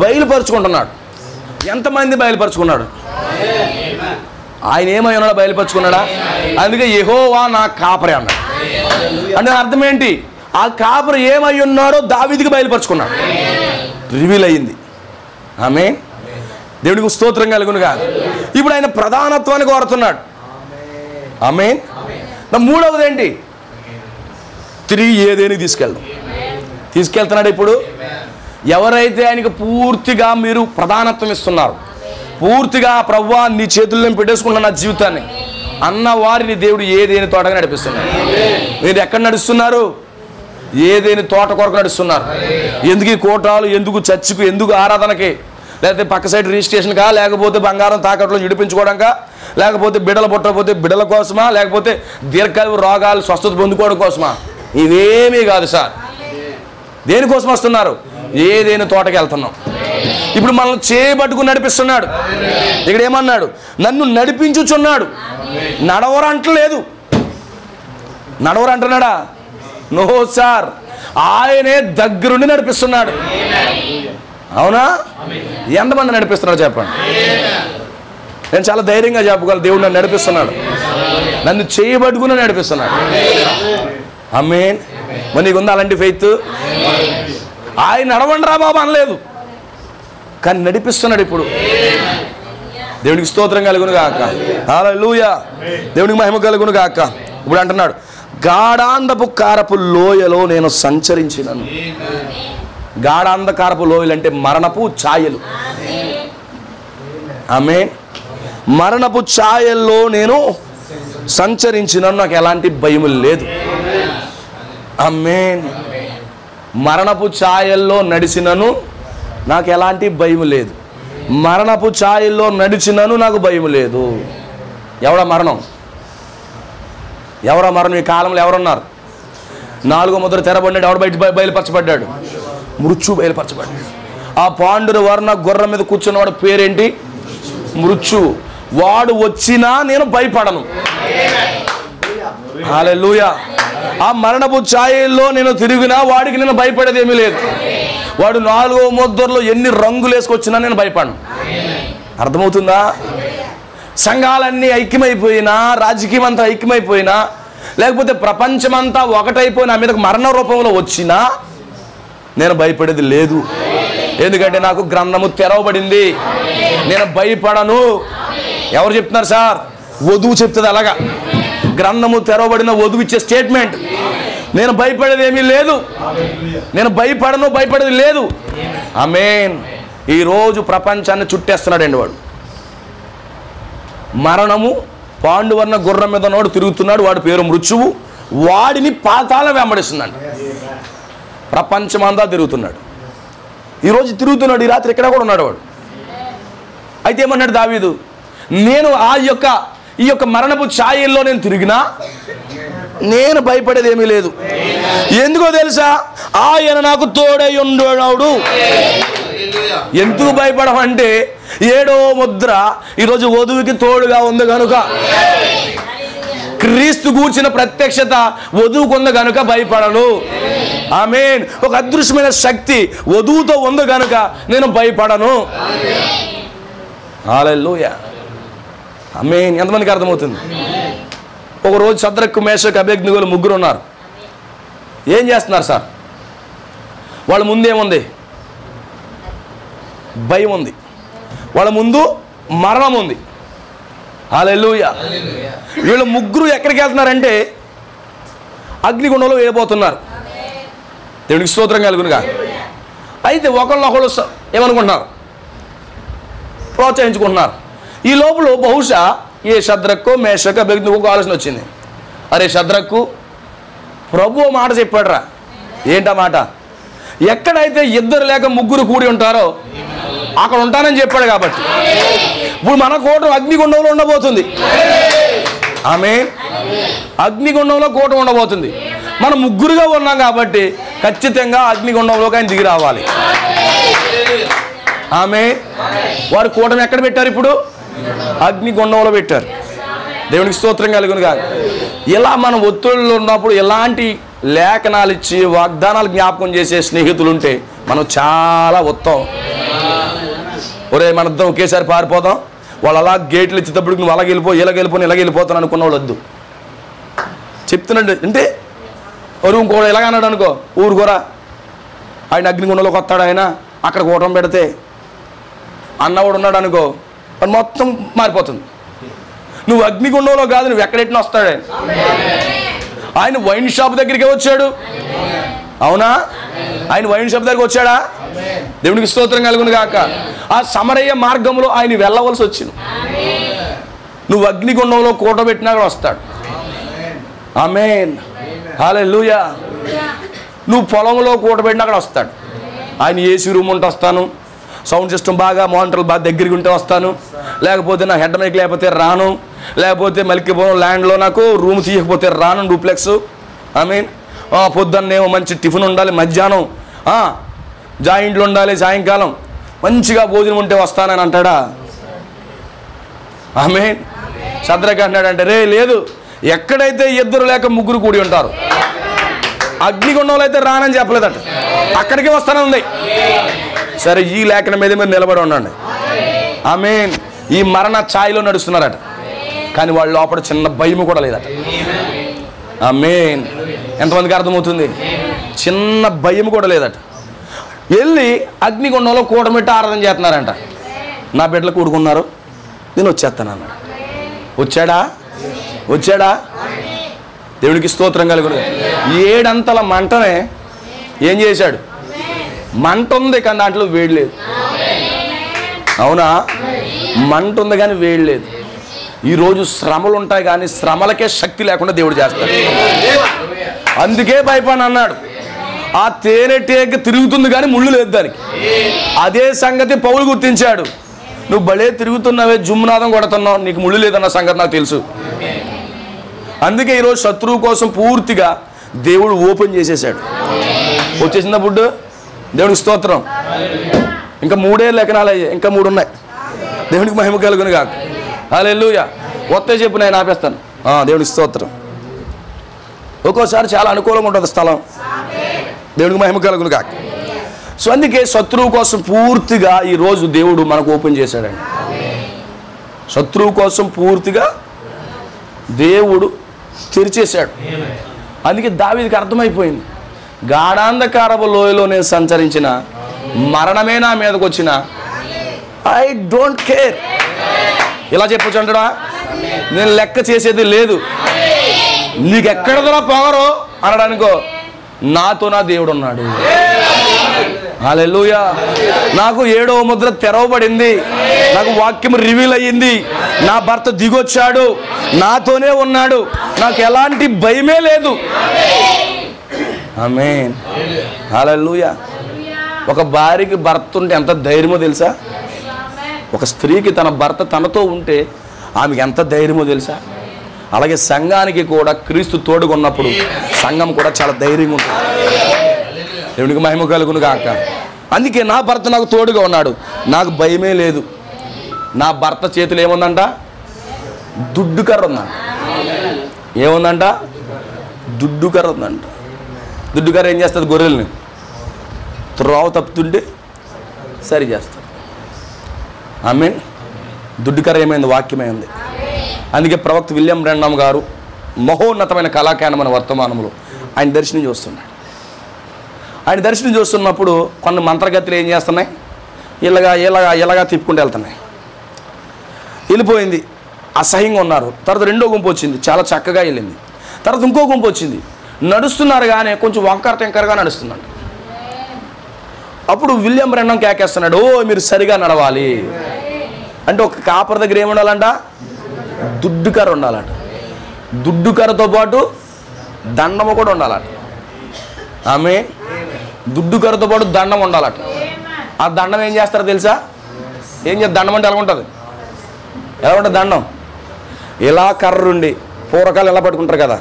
బయలుపరచుకుంటున్నాడు. ఎంతమంది బయలుపరచుకున్నాడు? ఆయన ఏమై ఉన్నాడో బయలుపరచుకున్నాడా? అందుకే యెహోవా నా కాపరి అన్నాడు. అంటే అర్థం ఏంటి? ఆ కాపరి ఏమై ఉన్నాడో దావీదుకి బయలుపరచుకున్నాడు. రివీల్ అయ్యింది. ఆమేన్. దేవుడికి స్తోత్రం కలుగునుగా. ఇప్పుడు ఆయన ప్రధానత్వాన్ని కోరుతున్నాడు. ఆమేన్. మూడవది ఏంటి? తిరిగి ఏదేనికి తీసుకెళ్తున్నాడు. ఇప్పుడు ఎవరైతే ఆయనకు పూర్తిగా మీరు ప్రధానత్వం ఇస్తున్నారు, పూర్తిగా ప్రభువా నీ చేతుల్లో పెట్టేసుకుంటున్న నా జీవితాన్ని అన్న వారిని దేవుడు ఏదేని తోటగా నడిపిస్తున్నాడు. మీరు ఎక్కడ నడుస్తున్నారు? ఏదేని తోట కొరకు నడుస్తున్నారు. ఎందుకు ఈ కోటాలు? ఎందుకు చర్చికు? ఎందుకు ఆరాధనకి? లేకపోతే పక్క సైడ్ రిజిస్ట్రేషన్కా? లేకపోతే బంగారం తాకట్లో విడిపించుకోవడంకా? లేకపోతే బిడ్డలు పుట్టకపోతే బిడ్డల కోసమా? లేకపోతే దీర్ఘాయు రోగాలు స్వస్థత పొందుకోవడం కోసమా? ఇవేమీ కాదు సార్. దేనికోసం వస్తున్నారు? ఏదైనా తోటకి వెళ్తున్నాం. ఇప్పుడు మనల్ని చేయబట్టుకుని నడిపిస్తున్నాడు. ఇక్కడ ఏమన్నాడు? నన్ను నడిపించుచున్నాడు. నడవరంటలేదు. నడవరంటున్నాడా? No sir. ఆయనే దగ్గరుండి నడిపిస్తున్నాడు. అవునా? ఎంతమంది నడిపిస్తున్నాడు చెప్పండి. నేను చాలా ధైర్యంగా చెప్పగలను, దేవుడు నన్ను నడిపిస్తున్నాడు. నన్ను చేయబట్టుకుని నడిపిస్తున్నాడు. ఆమేన్. మరి నీకు ఉందా అలాంటి ఫెయిత్? ఆయన నడవండిరా బాబు అనలేదు, కానీ నడిపిస్తున్నాడు. ఇప్పుడు దేవునికి స్తోత్రం కలుగును గాక. హల్లెలూయా. దేవునికి మహిమ కలుగును గాక. ఇప్పుడు అంటున్నాడు, గాఢాంధపు కారపు లోయలో నేను సంచరించినను. గాఢాంధకారపు లోయలు అంటే మరణపు ఛాయలు. ఆమేన్. మరణపు ఛాయల్లో నేను సంచరించినను. నాకు ఎలాంటి భయం లేదు. ఆమేన్. మరణపు ఛాయల్లో నడిచినను నాకు ఎలాంటి భయం లేదు. మరణపు ఛాయల్లో నడిచినను నాకు భయం లేదు. ఎవరా మరణం? ఎవరా మరణం? ఈ కాలంలో ఎవరున్నారు? 4వ ముద్ర తెరబడినాడు. ఎవడు బయలుపరచబడ్డాడు? మృత్యు బయలుపరచబడ్డాడు. ఆ పాండుర వర్ణ గుర్రం మీద కూర్చున్నవాడు పేరేంటి? మృత్యు. వాడు వచ్చినా నేను భయపడను. హల్లెలూయా. ఆ మరణపు ఛాయల్లో నేను తిరిగినా వాడికి నేను భయపడేది ఏమీ లేదు. వాడు 4వ ముద్రలో ఎన్ని రంగులు వేసుకొచ్చినా నేను భయపడను. అర్థమవుతుందా? సంఘాలన్నీ ఐక్యమైపోయినా, రాజకీయం అంతా ఐక్యమైపోయినా, లేకపోతే ప్రపంచమంతా ఒకటైపోయినా మీద మరణ రూపంలో వచ్చినా నేను భయపడేది లేదు. ఎందుకంటే నాకు గ్రంథము తెరవబడింది. నేను భయపడను. ఎవరు చెప్తున్నారు సార్? వధువు చెప్తుంది అలాగా. గ్రంథము తెరవబడిన వధువు ఇచ్చే స్టేట్మెంట్. నేను భయపడేది ఏమీ లేదు. నేను భయపడను, భయపడేది లేదు. ఆమేన్. ఈరోజు ప్రపంచాన్ని చుట్టేస్తున్నాడండి వాడు. మరణము పాండువర్ణ గుర్రం మీద నోడు తిరుగుతున్నాడు. వాడి పేరు మృత్యువు. వాడిని పాతాళం వెంబడిస్తుందండి. ప్రపంచమంతా తిరుగుతున్నాడు. ఈరోజు తిరుగుతున్నాడు. ఈ రాత్రి ఇక్కడ కూడా ఉన్నాడు వాడు. అయితే ఏమన్నాడు దావీదు? నేను ఈ యొక్క మరణపు ఛాయల్లో నేను తిరిగినా నేను భయపడేది ఏమీ లేదు. ఎందుకో తెలుసా? ఆయన నాకు తోడై ఉన్నాడు. ఎందుకు భయపడమంటే 7వ ముద్ర ఈరోజు వధువుకి తోడుగా ఉంది కనుక. క్రీస్తు గూర్చిన ప్రత్యక్షత వధువుకు ఉంది కనుక భయపడను. ఆమేన్. ఒక అదృశ్యమైన శక్తి వధువుతో ఉంది కనుక నేను భయపడను. హల్లెలూయా. ఆమేన్. ఎంతమందికి అర్థమవుతుంది? ఒకరోజు షద్రకు మేషకు అబేద్నెగోలు ముగ్గురు ఉన్నారు. ఏం చేస్తున్నారు సార్? వాళ్ళ ముందేముంది? భయం ఉంది. వాళ్ళ ముందు మరణం ఉంది. హల్లెలూయా. వీళ్ళు ముగ్గురు ఎక్కడికి వెళ్తున్నారంటే అగ్నిగుండంలో వేయబోతున్నారు. దేవునికి స్తోత్రం కలుగునుగా. అయితే ఒకళ్ళొకళ్ళు ఏమనుకుంటున్నారు? ప్రోత్సహించుకుంటున్నారు. ఈ లోపల బహుశా ఏ షద్రకు మేషకు అబేద్నెగోకు ఆలోచన వచ్చింది. అరే షద్రకు, ప్రభు మాట చెప్పాడురా. ఏంటా మాట? ఎక్కడైతే ఇద్దరు లేక ముగ్గురు కూడి ఉంటారో అక్కడ ఉంటానని చెప్పాడు. కాబట్టి ఇప్పుడు మన కూటం అగ్నిగుండంలో ఉండబోతుంది. ఆమేన్. అగ్నిగుండంలో కూటం ఉండబోతుంది. మనం ముగ్గురుగా ఉన్నాం కాబట్టి ఖచ్చితంగా అగ్నిగుండంలోకి ఆయన దిగి రావాలి. ఆమేన్. వారు కూటమి ఎక్కడ పెట్టారు? ఇప్పుడు అగ్నిగుండంలో పెట్టారు. దేవునికి స్తోత్రం కలుగునుగా. ఇలా మనం ఒత్తిడిలో ఉన్నప్పుడు ఎలాంటి లేఖనాలు ఇచ్చి వాగ్దానాలు జ్ఞాపకం చేసే స్నేహితులు ఉంటే మనం చాలా ఉత్తమం. ఒరే మనిద్దరం ఒకేసారి పారిపోదాం, వాళ్ళు అలా గేట్లు ఇచ్చేటప్పటికి నువ్వు అలాగ వెళ్ళిపో, ఇలాగ వెళ్ళిపోయి ఇలాగ వెళ్ళిపోతాను అనుకున్న వాళ్ళు వద్దు. చెప్తున్నాడు అంటే ఇంకోడు ఎలాగ అన్నాడు అనుకో, ఊరుకోరా ఆయన అగ్నిగుండంలోకి వస్తాడు, ఆయన అక్కడ కూటం పెడితే అన్నవాడు ఉన్నాడు అనుకో, అది మొత్తం మారిపోతుంది. నువ్వు అగ్నిగుండంలో కాదు, నువ్వు ఎక్కడెట్టిన వస్తాడు ఆయన. ఆయన వైన్ షాప్ దగ్గరికి వచ్చాడు. అవునా? ఆయన వైన్ షాప్ దగ్గరికి వచ్చాడా? దేవునికి స్తోత్రం కలుగును గాక. ఆ సమరయ్య మార్గంలో ఆయన వెళ్ళవలసి వచ్చింది. నువ్వు అగ్నిగుండంలో కూటబెట్టినా కూడా వస్తాడు. ఆమేన్. హల్లెలూయా. నువ్వు పొలంలో కూటబెట్టినా కూడా వస్తాడు. ఆయన ఏసీ రూమ్ ఉంటే వస్తాను, సౌండ్ సిస్టమ్ బాగా మానిటర్లు బాగా దగ్గరికి ఉంటే వస్తాను, లేకపోతే నా హెడ్ మైక్ లేకపోతే రాను, లేకపోతే మలికిపోవడం ల్యాండ్లో నాకు రూమ్ తీయకపోతే రాను, డూప్లెక్స్. ఆమేన్. పొద్దున్నేమో మంచి టిఫిన్ ఉండాలి, మధ్యాహ్నం జాయింట్లు ఉండాలి, సాయంకాలం మంచిగా భోజనం ఉంటే వస్తానని అంటాడా? ఆమేన్. షద్రకు అంటాడంటే రే లేదు, ఎక్కడైతే ఇద్దరు లేక ముగ్గురు కూడి ఉంటారు అగ్నిగుండంలో అయితే రానని చెప్పలేదట, అక్కడికే వస్తానే ఉంది. సరే ఈ లేఖనం మీద మీరు నిలబడి ఉండండి. ఆమేన్. ఈ మరణ ఛాయలో నడుస్తున్నారట, కానీ వాళ్ళ లోపల చిన్న భయం కూడా లేదట. ఆమేన్. ఎంతమందికి అర్థమవుతుంది? చిన్న భయం కూడా లేదట. వెళ్ళి అగ్నిగుండంలో కూటమిట్టి ఆరాధన చేస్తున్నారంట. నా బిడ్డలు కూడుకున్నారు, నేను వచ్చేస్తాను అన్నాడు. వచ్చాడా? దేవుడికి స్తోత్రం కలుగును. 7 అంతల మంటనే ఏం చేశాడు? మంట ఉంది కానీ దాంట్లో వేడి లేదు. అవునా? మంట ఉంది కానీ వేడి లేదు. ఈరోజు శ్రమలు ఉంటాయి కానీ శ్రమలకే శక్తి లేకుండా దేవుడు చేస్తాడు. అందుకే భయపడి అన్నాడు. ఆ తేనెటీగ తిరుగుతుంది కానీ ముళ్ళు లేదు దానికి. అదే సంగతి పౌలు గుర్తించాడు. నువ్వు భలే తిరుగుతున్నావే, జుమ్నాదం కొడుతున్నావు, నీకు ముళ్ళు లేదన్న సంగతి నాకు తెలుసు. అందుకే ఈరోజు శత్రువు కోసం పూర్తిగా దేవుడు ఓపెన్ చేసేసాడు. వచ్చేసిందా బుడ్డు? దేవుడికి స్తోత్రం. ఇంకా 3 లేఖనాలు అయ్యాయి, ఇంకా 3 ఉన్నాయి. దేవునికి మహిమ కలుగును గాక. హల్లెలూయా. వస్తే చెప్పు, నేను ఆపేస్తాను. దేవునికి స్తోత్రం. ఒక్కోసారి చాలా అనుకూలంగా ఉంటుంది స్థలం. దేవునికి మహిమ కలుగును గాక. సో అందుకే శత్రువు కోసం పూర్తిగా ఈరోజు దేవుడు మనకు ఓపెన్ చేశాడండి. శత్రువు కోసం పూర్తిగా దేవుడు తెరిచేశాడు. అందుకే దావీదుకి అర్థమైపోయింది, గాఢాంధకారపు లోయలో నేను సంచరించిన, మరణమే నా మీదకి వచ్చిన, ఐ డోంట్ కేర్. ఇలా చెప్పొచ్చు అంటాడా? నేను లెక్క చేసేది లేదు. నీకెక్కడదరా పొగరు అనడానికో, నాతో నా దేవుడు ఉన్నాడు. హల్లెలూయా. నాకు 7వ ముద్ర తెరవబడింది, నాకు వాక్యం రివీల్ అయ్యింది, నా భర్త దిగొచ్చాడు, నాతోనే ఉన్నాడు, నాకు ఎలాంటి భయమే లేదు. ఆమేన్. హల్లెలూయా. ఒక భార్యకి భర్త ఉంటే ఎంత ధైర్యమో తెలుసా? ఒక స్త్రీకి తన భర్త తనతో ఉంటే ఆమెకి ఎంత ధైర్యమో తెలుసా? అలాగే సంఘానికి కూడా క్రీస్తు తోడుగా ఉన్నప్పుడు సంఘం కూడా చాలా ధైర్యంగా ఉంటుంది. దేవునికి మహిమ కలుగును గాక. అందుకే నా భర్త నాకు తోడుగా ఉన్నాడు, నాకు భయమే లేదు. నా భర్త చేతిలో ఏముందంట? దుడ్డు కర్ర ఉందంట. ఏముందంట? దుడ్డు కర్ర ఉందంట. దుడ్డు కర్ర ఏం చేస్తుంది? గొర్రెల్ని త్రోవ తప్పుతుంటే సరి చేస్తుంది. ఆమేన్. దుడ్డు కర్ర ఏమైంది? వాక్యమైంది. అందుకే ప్రవక్త విలియం బ్రాన్హామ్ గారు మహోన్నతమైన కళాకాండమైన వర్తమానంలో ఆయన దర్శనం చూస్తున్నాడు. ఆయన దర్శనం చూస్తున్నప్పుడు కొన్ని మంత్రగతులు ఏం చేస్తున్నాయి? ఇలాగా తిప్పుకుంటూ వెళ్తున్నాయి. వెళ్ళిపోయింది, అసహ్యంగా ఉన్నారు. తర్వాత 2వ గుంపు వచ్చింది, చాలా చక్కగా వెళ్ళింది. తర్వాత ఇంకో గుంపు వచ్చింది, నడుస్తున్నారు కానీ కొంచెం వంకర టెంకరగా నడుస్తున్నాడు. అప్పుడు విలియం బ్రాన్హామ్ కేకేస్తున్నాడు, ఓ మీరు సరిగా నడవాలి అంటే ఒక కాపర్ దగ్గర ఏముండాలంట? దుడ్డు కర్ర ఉండాలంట. దుడ్డు కర్రతో పాటు దండము కూడా ఉండాలట. ఆమె దుడ్డు కర్రతో పాటు దండం ఉండాలట. ఆ దండం ఏం చేస్తారో తెలుసా? ఏం చేస్తారు? దండం అంటే ఎలా ఉంటుంది? ఎలా ఉంటుంది దండం? ఇలా కర్రుండి, పూర్వకాలు ఎలా పట్టుకుంటారు కదా,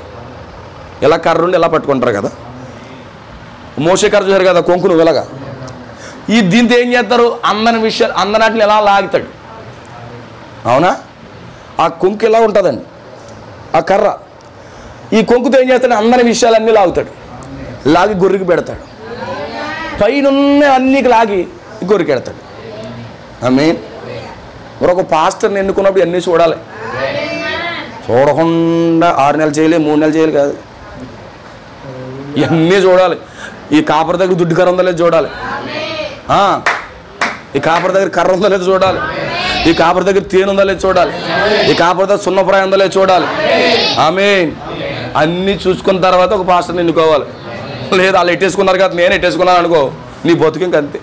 ఇలా కర్రుండి ఎలా పట్టుకుంటారు కదా, మోసే కర్ర చూసారు కదా, కొంకును ఇలాగా. ఈ దీంతో ఏం చేస్తారు? అందనాటిని ఎలా లాగుతాడు. అవునా? ఆ కొంకు ఎలా ఉంటుందండి ఆ కర్ర. ఈ కొంకుతో ఏం చేస్తాడు? అందరి విషయాలన్నీ లాగుతాడు. లాగి గొర్రెకి పెడతాడు. పైన అన్నికి లాగి గొర్రెకి పెడతాడు. ఆమేన్. మరొక పాస్టర్ని ఎన్నుకున్నప్పుడు అన్నీ చూడాలి. చూడకుండా 6 నెలలు చేయలే, 3 నెలలు చేయలే కాదు, ఇవన్నీ చూడాలి. ఈ కాపర్ దగ్గర దుడ్డు కర్ర ఉందో లేదో చూడాలి. ఈ కాపర్ దగ్గర కర్ర ఉందో లేదో చూడాలి. ఈ కాపర్ దగ్గర తేనె ఉందో లేదో చూడాలి. ఈ కాపర్ దగ్గర సున్నప్రాయం ఉందో లేదో చూడాలి. ఆమేన్. అన్నీ చూసుకున్న తర్వాత ఒక పాస్టర్ని ఎన్నుకోవాలి. లేదు వాళ్ళు ఎట్టేసుకున్నారు కదా, నేను ఎట్టేసుకున్నాను అనుకో, నీ బతుకు ఇంక అంతే.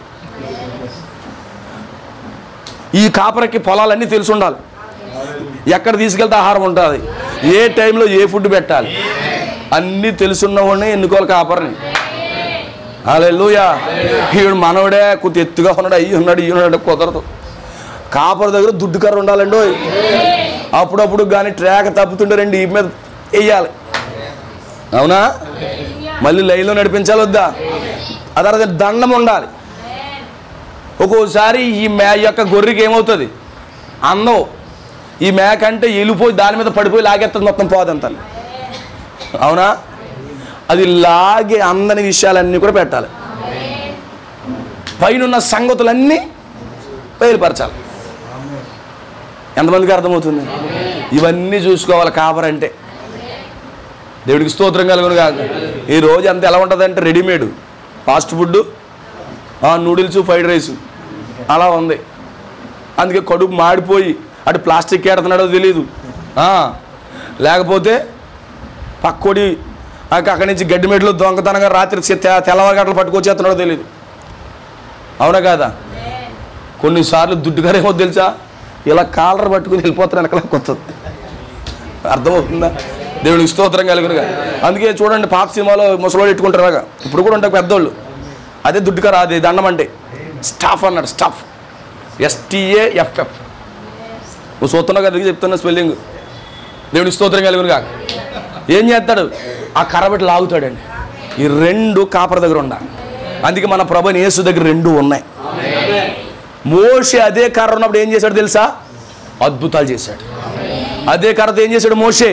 ఈ కాపరకి పొలాలన్నీ తెలిసి ఉండాలి. ఎక్కడ తీసుకెళ్తే ఆహారం ఉంటుంది, ఏ టైంలో ఏ ఫుడ్ పెట్టాలి, అన్నీ తెలుసున్నవాడిని ఎన్నుకోవాలి కాపర్ని. హల్లెలూయా. ఈవిడు మనవడే కొద్ది ఎత్తుగా ఉన్నాడు, అయ్యి ఉన్నాడు కుదరదు. కాపర్ దగ్గర దుడ్డు కర్ర ఉండాలండి. అప్పుడప్పుడు కానీ ట్రాక్ తప్పుతుంటే 2 ఈ మీద వేయాలి. అవునా? మళ్ళీ లైన్లో నడిపించాలి వద్దా? ఆ తర్వాత దండం ఉండాలి. ఒక్కోసారి ఈ యొక్క గొర్రెకి ఏమవుతుంది? అందం ఈ మేక అంటే వెళ్ళిపోయి దాని మీద పడిపోయి లాగేస్తుంది, మొత్తం పోదంతా. అవునా? అది లాగే అందని విషయాలన్నీ కూడా పెట్టాలి. పైన సంగతులన్నీ బయలుపరచాలి. ఎంతమందికి అర్థమవుతుంది? ఇవన్నీ చూసుకోవాలి కాపర్ అంటే. దేవుడికి స్తోత్రం కలుగును కాదు. ఈరోజు అంత ఎలా ఉంటుందంటే readymade fast food, noodles, fried rice అలా ఉంది. అందుకే కడుపు మాడిపోయి అటు ప్లాస్టిక్ ఎడుతున్నాడో తెలియదు, లేకపోతే పక్కోడి అక్కడి నుంచి గడ్డిమెట్లు దొంగతనంగా రాత్రి తెల్లవారు గంటలు పట్టుకొచ్చేస్తున్నాడో తెలియదు. అవునా కాదా? కొన్నిసార్లు దుడ్డుగారు ఏమో తెలుసా, ఇలా కాలర్ పట్టుకుని వెళ్ళిపోతారు వెనకలా కొత్తది. అర్థమవుతుందా? దేవునికి స్తోత్రం కలుగునుగా. అందుకే చూడండి పాత సినిమాలో ముసలోళ్ళు ఎట్టుకుంటారుగా, ఇప్పుడు కూడా ఉంటారు పెద్దోళ్ళు. అదే దుడ్డుకరా, అది దండం అంటే స్టాఫ్ అన్నాడు. Staff, STAFF. నువ్వు చూస్తున్నావు కదా, చెప్తున్నా స్పెల్లింగ్. దేవునికి స్తోత్రం కలుగునుగా. ఏం చేస్తాడు? ఆ కర్ర పెట్టి లాగుతాడండి. ఈ రెండు కాపర దగ్గర ఉండాలి. అందుకే మన ప్రభుని యేసు దగ్గర రెండు ఉన్నాయి. మోషే అదే కర్ర ఉన్నప్పుడు ఏం చేశాడు తెలుసా? అద్భుతాలు చేశాడు. అదే కర్రతో ఏం చేశాడు మోషే?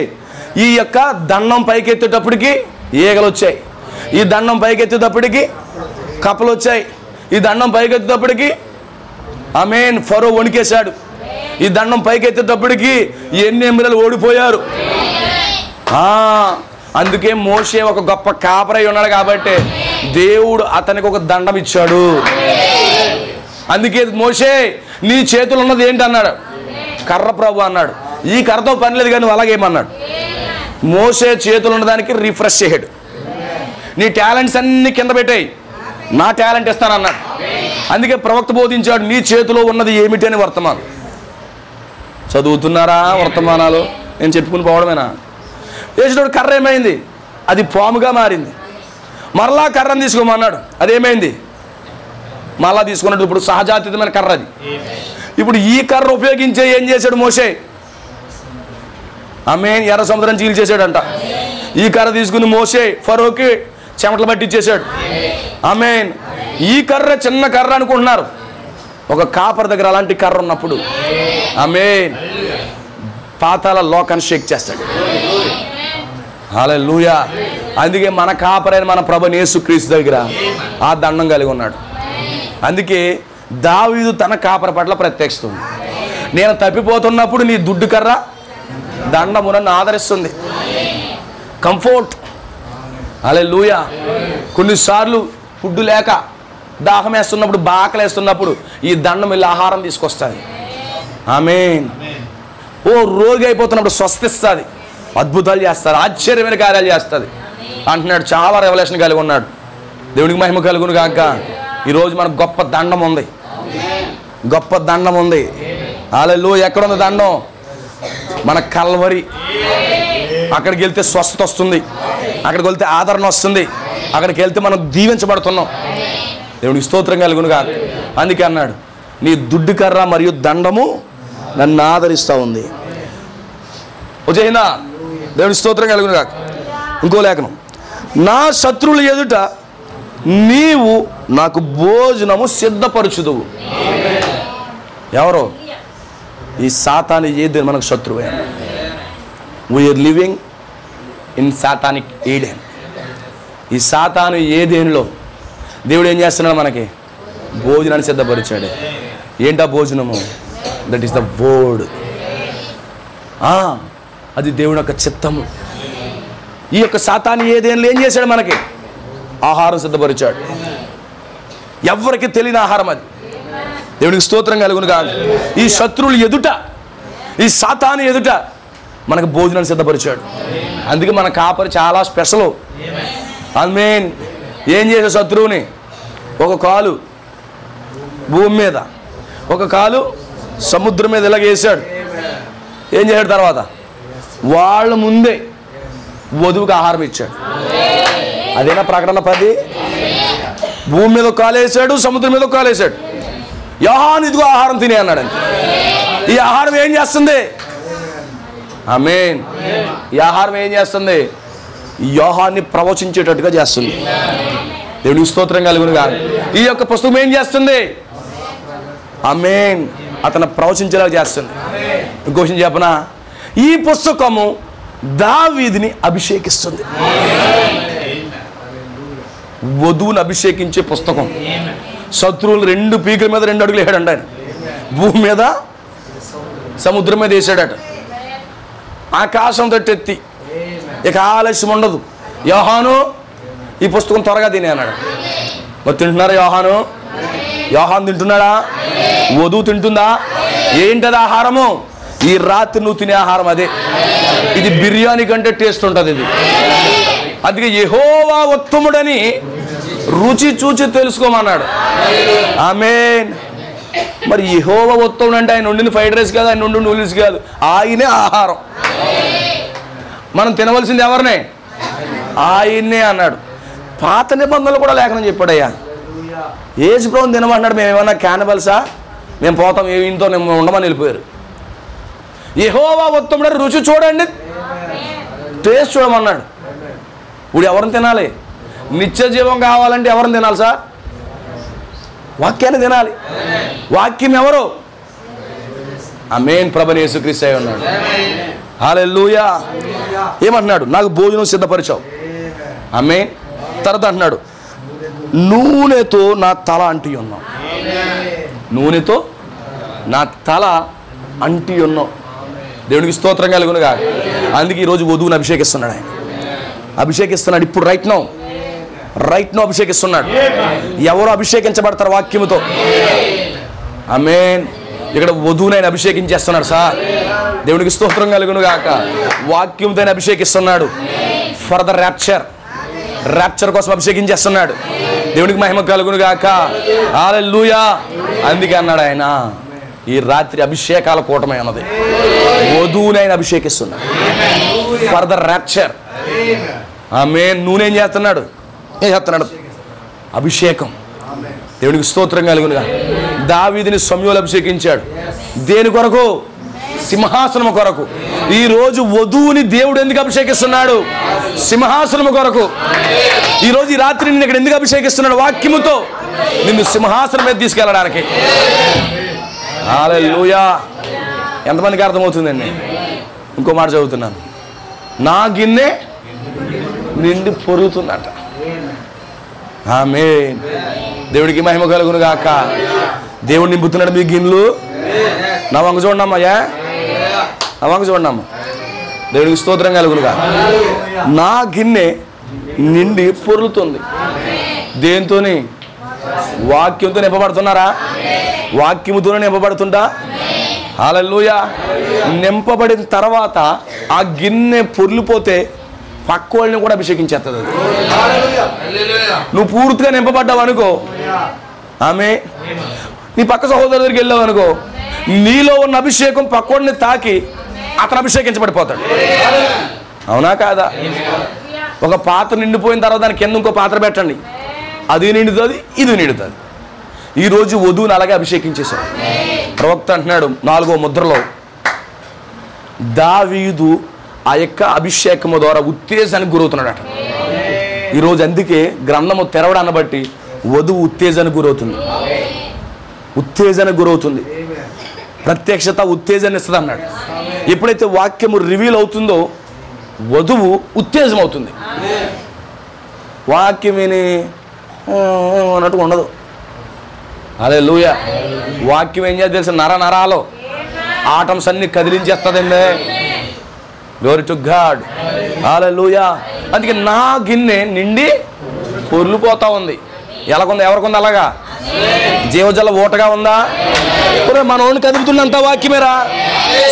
ఈ యొక్క దండం పైకెత్తేటప్పటికి ఈగలు వచ్చాయి, ఈ దండం పైకెత్తేటప్పటికి కప్పలు వచ్చాయి, ఈ దండం పైకెత్తేటప్పటికి ఆమేన్ ఫరో వణికేశాడు, ఈ దండం పైకెత్తేటప్పటికి ఎన్ని ఎమ్మెల్యేలు ఓడిపోయారు. అందుకే మోషే ఒక గొప్ప కాపరై ఉన్నాడు కాబట్టి దేవుడు అతనికి ఒక దండం ఇచ్చాడు. అందుకే మోషే నీ చేతులు ఉన్నది ఏంటి అన్నాడు? కర్ర ప్రభు అన్నాడు. ఈ కర్రతో పని లేదు కానీ అలాగేమన్నాడు? మోషే చేతులు ఉన్నదానికి రిఫ్రెష్ చేయడు. నీ టాలెంట్స్ అన్ని కింద పెట్టాయి, నా టాలెంట్ ఇస్తానన్నాడు. అందుకే ప్రవక్త బోధించాడు, నీ చేతిలో ఉన్నది ఏమిటి అని. వర్తమానం చదువుతున్నారా? వర్తమానాలు నేను చెప్పుకుని పోవడమేనా? వేసినప్పుడు కర్ర ఏమైంది? అది పాముగా మారింది. మరలా కర్రను తీసుకోమన్నాడు, అదేమైంది? మళ్ళా తీసుకున్నట్టు ఇప్పుడు సహజాతీతమైన కర్ర అది. ఇప్పుడు ఈ కర్ర ఉపయోగించే ఏం చేశాడు మోషే? ఆమేన్ ఎర్ర సముద్రం చీల్చేసాడంట. ఈ కర్ర తీసుకుని మోషే ఫరోకి చెమటలు పట్టించేశాడు. ఆమేన్. ఈ కర్ర చిన్న కర్ర అనుకుంటున్నారు, ఒక కాపర్ దగ్గర అలాంటి కర్ర ఉన్నప్పుడు ఆమేన్ పాతాల లోకాన్ని షేక్ చేస్తాడు. హల్లెలూయా. అందుకే మన కాపరైన మన ప్రభువైన యేసుక్రీస్తు దగ్గర ఆ దండం కలిగి ఉన్నాడు. అందుకే దావీదు తన కాపర పట్ల ప్రత్యక్షిస్తుంది. నేను తప్పిపోతున్నప్పుడు నీ దుడ్డు కర్ర దండము నన్ను ఆదరిస్తుంది. కంఫర్ట్. హల్లెలూయా. కొన్నిసార్లు ఫుడ్ లేక దాహం వేస్తున్నప్పుడు, బాకలేస్తున్నప్పుడు ఈ దండం వెళ్ళి ఆహారం తీసుకొస్తుంది. ఆమేన్. ఓ రోగి అయిపోతున్నప్పుడు స్వస్థిస్తుంది, అద్భుతాలు చేస్తారు, ఆశ్చర్యమైన కార్యాలు చేస్తుంది అంటున్నాడు. చాలా రెవల్యూషన్ కలిగి ఉన్నాడు. దేవునికి మహిమ కలుగును గాక. ఈరోజు మనకు గొప్ప దండం ఉంది, గొప్ప దండం ఉంది. హల్లెలూయా. ఎక్కడుంది దండం? మన కల్వరి. అక్కడికి వెళ్తే స్వస్థత వస్తుంది, అక్కడికి వెళ్తే ఆదరణ వస్తుంది, అక్కడికి వెళ్తే మనం దీవించబడుతున్నాం. దేవునికి స్తోత్రం కలుగును గాక. అందుకే అన్నాడు, నీ దుడ్డు కర్ర మరియు దండము నన్ను ఆదరిస్తూ ఉంది. వచ్చేసిందా? దేవునికి స్తోత్రం కలుగును గాక. ఇంకో లేఖనం, నా శత్రువుల ఎదుట నీవు నాకు భోజనము సిద్ధపరచుదువు. ఎవరో? ఈ సాతాను ఏదేని మనకు శత్రువే. We are living in satanic Eden. ఈ సాతాను ఏదేనిలో దేవుడు ఏం చేస్తున్నాడు? మనకి భోజనాన్ని సిద్ధపరిచాడు. ఏంటా భోజనము? That is the word. అది దేవుని యొక్క చిత్తము. ఈ యొక్క సాతాను ఏదేనిలో ఏం చేశాడు? మనకి ఆహారం సిద్ధపరిచాడు. ఎవరికి తెలియని ఆహారం అది. దేవునికి స్తోత్రం కలుగును గాక. ఈ శత్రువులు ఎదుట, ఈ సాతాను ఎదుట మనకు భోజనాన్ని సిద్ధపరిచాడు. అందుకే మన కాపరి చాలా స్పెషల్. ఆమేన్. ఏం చేసే శత్రువుని? ఒక కాలు భూమి మీద, ఒక కాలు సముద్రం మీద ఇలాగ వేసాడు. ఏం చేశాడు? తర్వాత వాళ్ళ ముందే వధువుకి ఆహారం ఇచ్చాడు. అదేనా ప్రకటన 10? భూమి మీద ఒక కాలు వేసాడు, సముద్రం మీద ఒక కాలు వేసాడు. యోహాను ఇదిగో ఆహారం తినే అన్నాడు. ఈ ఆహారం ఏం చేస్తుంది? ఆమేన్. ఈ ఆహారం ఏం చేస్తుంది? యోహాన్ని ప్రవచించేటట్టుగా చేస్తుంది. దేవునికి స్తోత్రం కలుగును గాక. ఈ యొక్క పుస్తకం ఏం చేస్తుంది? ఆమేన్. అతను ప్రవచించేలా చేస్తుంది. ఇంకో విషయం చెప్పనా? ఈ పుస్తకము దావీదుని అభిషేకిస్తుంది. వధువుని అభిషేకించే పుస్తకం. శత్రువులు 2 పీకల మీద 2 అడుగులు వేసాడంట ఆయన. భూమి మీద, సముద్రం మీద వేసాడట. ఆకాశం తట్టెత్తి ఇక ఆలస్యం ఉండదు. యోహాను ఈ పుస్తకం త్వరగా తినే అన్నాడు. మరి తింటున్నారా యోహాను? యోహాను తింటున్నాడా? వధువు తింటుందా? ఏంటది ఆహారము? ఈ రాత్రి నువ్వు తినే ఆహారం అదే. ఇది బిర్యానీ కంటే టేస్ట్ ఉంటుంది ఇది. అందుకే యెహోవా ఉత్తముడని రుచి చూచి తెలుసుకోమన్నాడు. ఆమేన్. మరి యెహోవా ఉత్తముడు అంటే ఆయన వండిన ఫ్రైడ్ రైస్ కాదు, ఆయన వండిన నూడిల్స్ కాదు, ఆయనే ఆహారం. మనం తినవలసింది ఎవరినే? ఆయన్నే అన్నాడు. పాత నిబంధనలు కూడా లేఖనం చెప్పాడయ్యా. యేసు ప్రభువుని తినమన్నాడు. మేము ఏమన్నా క్యానిబల్సా? మేము పోతాం ఇంతో ఉండమని వెళ్ళిపోయారు. యెహోవా ఉత్తముడని రుచి చూడండి, టేస్ట్ చూడమన్నాడు. ఇప్పుడు ఎవరిని తినాలి? నిత్య జీవం కావాలంటే ఎవరిని తినాలి సార్? వాక్యాన్ని తినాలి. వాక్యం ఎవరు? ఆమేన్. ప్రభువైన యేసుక్రీస్తు అయి ఉన్నాడు. హల్లెలూయా. ఏమంటున్నాడు? నాకు భోజనం సిద్ధపరిచావు. ఆమేన్. తర్వాత అంటున్నాడు, నూనెతో నా తల అంటి ఉన్నావు. నూనెతో నా తల అంటి ఉన్నావు. దేవునికి స్తోత్రం కలుగునుగా. అందుకే ఈరోజు వధువుని అభిషేకిస్తున్నాడు. ఆయన అభిషేకిస్తున్నాడు ఇప్పుడు. రైట్ నో అభిషేకిస్తున్నాడు. ఎవరు అభిషేకించబడతారు? వాక్యముతో. ఆమేన్. ఇక్కడ వధువుని ఆయన అభిషేకించేస్తున్నాడు సార్. దేవునికి స్తోత్రం కలుగును గాక. వాక్యంతో ఆయన అభిషేకిస్తున్నాడు. ఫర్ ద ర్యాప్చర్ కోసం అభిషేకించేస్తున్నాడు. దేవునికి మహిమ కలుగును గాక. హల్లెలూయా. అందుకే అన్నాడు ఆయన, ఈ రాత్రి అభిషేకాల కూటమి అన్నది. వధువుని ఆయన అభిషేకిస్తున్నాడు ఫర్ ద ర్యాప్చర్. ఆమేన్. నూనె ఏం చేస్తున్నాడు? అభిషేకం. దేవునికి స్తోత్రం కలుగునుగా. దావీదుని సమూయేలు అభిషేకించాడు. దేని కొరకు? సింహాసనము కొరకు. ఈరోజు వధువుని దేవుడు ఎందుకు అభిషేకిస్తున్నాడు? సింహాసనము కొరకు. ఈరోజు ఈ రాత్రి నిన్ను ఇక్కడ ఎందుకు అభిషేకిస్తున్నాడు? వాక్యముతో నిన్ను సింహాసనం మీద తీసుకెళ్ళడానికి. హల్లెలూయా. ఎంతమందికి అర్థమవుతుందండి? ఇంకో మాట చదువుతున్నాను. నా గిన్నె నిండి పొరుగుతుందట. ఆమేన్. దేవుడికి మహిమ కలుగును గాక. దేవుడు నింపుతున్నాడు మీ గిన్నెలు. నా వంక చూడమ్మయ్యా, నా వంక చూడమ్మా. దేవుడికి స్తోత్రం కలుగునుగా. నా గిన్నె నిండి పొరులుతుంది. దేంతోని? వాక్యంతో నింపబడుతున్నారా? వాక్యముతోనే నింపబడుతుంటా? హల్లెలూయా. నింపబడిన తర్వాత ఆ గిన్నె పొర్లిపోతే పక్క వాళ్ళని కూడా అభిషేకించేస్తుంది. నువ్వు పూర్తిగా నింపబడ్డావు అనుకో, ఆమె నీ పక్క సహోదరు దగ్గరికి వెళ్ళావు అనుకో, నీలో ఉన్న అభిషేకం పక్కోడిని తాకి అతను అభిషేకించబడిపోతాడు. అవునా కాదా? ఒక పాత్ర నిండిపోయిన తర్వాత దాని కింద ఇంకో పాత్ర పెట్టండి, అది నిండుతుంది, ఇది నిండుతుంది. ఈరోజు వధువుని అలాగే అభిషేకించేశాడు. ప్రవక్త అంటున్నాడు 4వ ముద్రలో, దావీదు ఆ యొక్క అభిషేకము ద్వారా ఉత్తేజానికి గురవుతున్నాడట. ఈరోజు అందుకే గ్రంథము తెరవడాన్ని బట్టి వధువు ఉత్తేజానికి గురవుతుంది. ఉత్తేజానికి గురవుతుంది. ప్రత్యక్షత ఉత్తేజాన్ని ఇస్తుంది అన్నాడు. ఎప్పుడైతే వాక్యము రివీల్ అవుతుందో వధువు ఉత్తేజం అవుతుంది. వాక్యం విని అన్నట్టు ఉండదు. హల్లెలూయా. వాక్యం ఏం చేయాలి తెలుసు? నరాలో ఆటమ్స్ అన్ని కదిలించేస్తుందండి. Glory to God. హల్లెలూయా. అందుకే నా గిన్నె నిండి పొర్లిపోతా ఉంది. ఎలాగుంది? ఎవరికుంది అలాగా? జీవజల ఓటగా ఉందా? మనోడిని కదుపుతున్నంత వాక్యమేరా,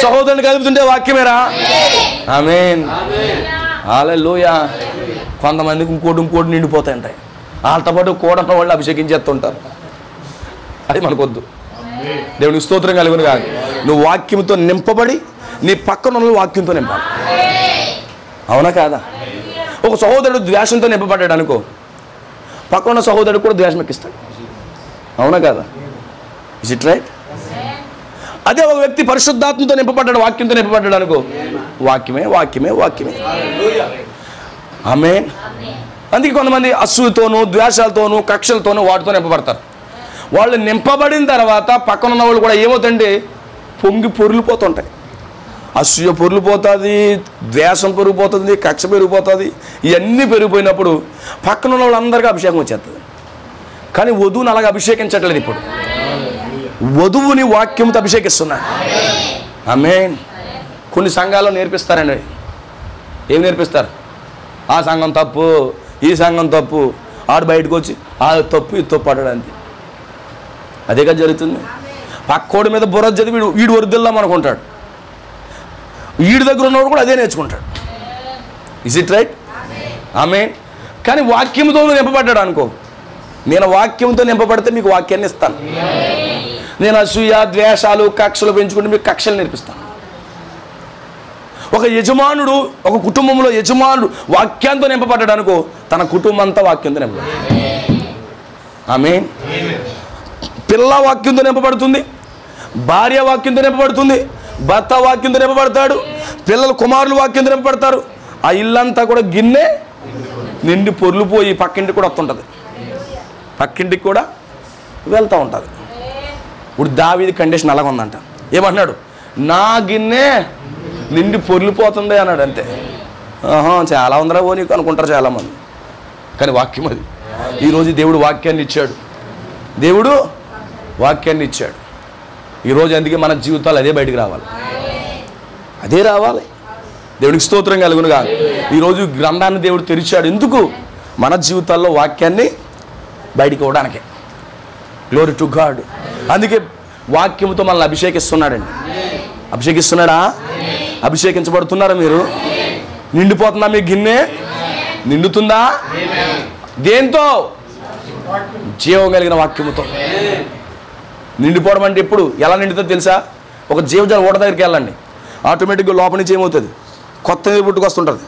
సహోదరుని కదుపుతుంటే వాక్యమేరా. ఆమేన్. హల్లెలూయా. కొంతమందికి ఇంకోటి నిండిపోతాయి ఉంటాయి. వాళ్ళతో పాటు కూడన్న వాళ్ళు అభిషేకించేస్తుంటారు. అది మనకొద్దు. దేవునికి స్తోత్రం కలుగును కాదు. నువ్వు వాక్యంతో నింపబడి నీ పక్కన ఉన్న వాక్యంతో నింపాలి. అవునా కాదా? ఒక సహోదరుడు ద్వేషంతో నింపబడ్డాడు అనుకో, పక్కన ఉన్న సహోదరుడు కూడా ద్వేషం ఎక్కిస్తాడు. అవునా కాదా? Is it right? అదే ఒక వ్యక్తి పరిశుద్ధాత్మతో నింపబడ్డాడు, వాక్యంతో నింపబడ్డాడు అనుకో, వాక్యమే వాక్యమే వాక్యమే. ఆమేన్. అందుకే కొంతమంది అసూయతోనూ ద్వేషాలతోనూ కక్షలతోనూ వాటితో నింపబడతారు. వాళ్ళు నింపబడిన తర్వాత పక్కన ఉన్న వాళ్ళు కూడా ఏమవుతుందంటే పొంగి పొర్లిపోతుంటాయి. అసూయ పొర్లిపోతుంది, ద్వేషం పెరిగిపోతుంది, కక్ష పెరిగిపోతుంది. ఇవన్నీ పెరిగిపోయినప్పుడు పక్కన ఉన్న వాళ్ళందరికీ అభిషేకం వచ్చేస్తుంది. కానీ వధువుని అలాగే అభిషేకించట్లేదు. ఇప్పుడు వధువుని వాక్యంతో అభిషేకిస్తున్నాడు. ఆమేన్. కొన్ని సంఘాల్లో నేర్పిస్తారండి. ఏం నేర్పిస్తారు? ఆ సంఘం తప్పు, ఈ సంఘం తప్పు, ఆడు బయటకు వచ్చి ఆ తప్పు ఇది తప్పు ఆడడానికి. అదే కదా జరుగుతుంది. పక్కోడి మీద బుర్ర చదివి వీడు వరిదిల్దాం అనుకుంటాడు. వీడి దగ్గర ఉన్నవాడు కూడా అదే నేర్చుకుంటాడు. Is it right? ఆమేన్. కానీ వాక్యంతో నింపబడ్డాడు అనుకో, నేను వాక్యంతో నింపబడితే మీకు వాక్యాన్ని ఇస్తాను. నేను అసూయ ద్వేషాలు కక్షలు పెంచుకుంటే మీకు కక్షలు నేర్పిస్తాను. ఒక యజమానుడు, ఒక కుటుంబంలో యజమానుడు వాక్యంతో నింపబడ్డాడు అనుకో, తన కుటుంబం అంతా వాక్యంతో నింపబడుతుంది. ఆమేన్. పిల్ల వాక్యంతో నింపబడుతుంది, భార్య వాక్యంతో నింపబడుతుంది, భర్త వాక్యంతో నింపబడతాడు, పిల్లలు కుమారులు వాక్యంతో నింపబడతారు. ఆ ఇల్లంతా కూడా గిన్నె నిండి పొర్లిపోయి పక్కింటికి కూడా వస్తుంటుంది, పక్కింటికి కూడా వెళ్తూ ఉంటుంది. ఇప్పుడు దావీదు కండిషన్ అలాగ ఉందంట. ఏమంటున్నాడు? నా గిన్నె నిండి పొర్లిపోతుంది అన్నాడు. అంతే. చాలా ఉందరా ఓ నీకు అనుకుంటారు చాలామంది, కానీ వాక్యం అది. ఈరోజు దేవుడు వాక్యాన్ని ఇచ్చాడు, దేవుడు వాక్యాన్ని ఇచ్చాడు ఈరోజు. అందుకే మన జీవితాలు అదే బయటికి రావాలి, అదే రావాలి. దేవుడికి స్తోత్రం కలుగును కాదు. ఈరోజు గ్రంథాన్ని దేవుడు తెరిచాడు ఎందుకు? మన జీవితాల్లో వాక్యాన్ని బయటికి ఇవ్వడానికే. Glory to God. అందుకే వాక్యంతో మనల్ని అభిషేకిస్తున్నాడండి. అభిషేకిస్తున్నాడా? అభిషేకించబడుతున్నారా మీరు? నిండిపోతుందా మీ గిన్నె? నిండుతుందా? దేంతో? జీవం కలిగిన వాక్యముతో. నిండిపోవడం అంటే ఎప్పుడు ఎలా నిండుతుందో తెలుసా? ఒక జీవజాల ఓట దగ్గరికి వెళ్ళండి, ఆటోమేటిక్గా లోపల నుంచి ఏమవుతుంది? కొత్త నీరు పుట్టుకొస్తుంటుంది.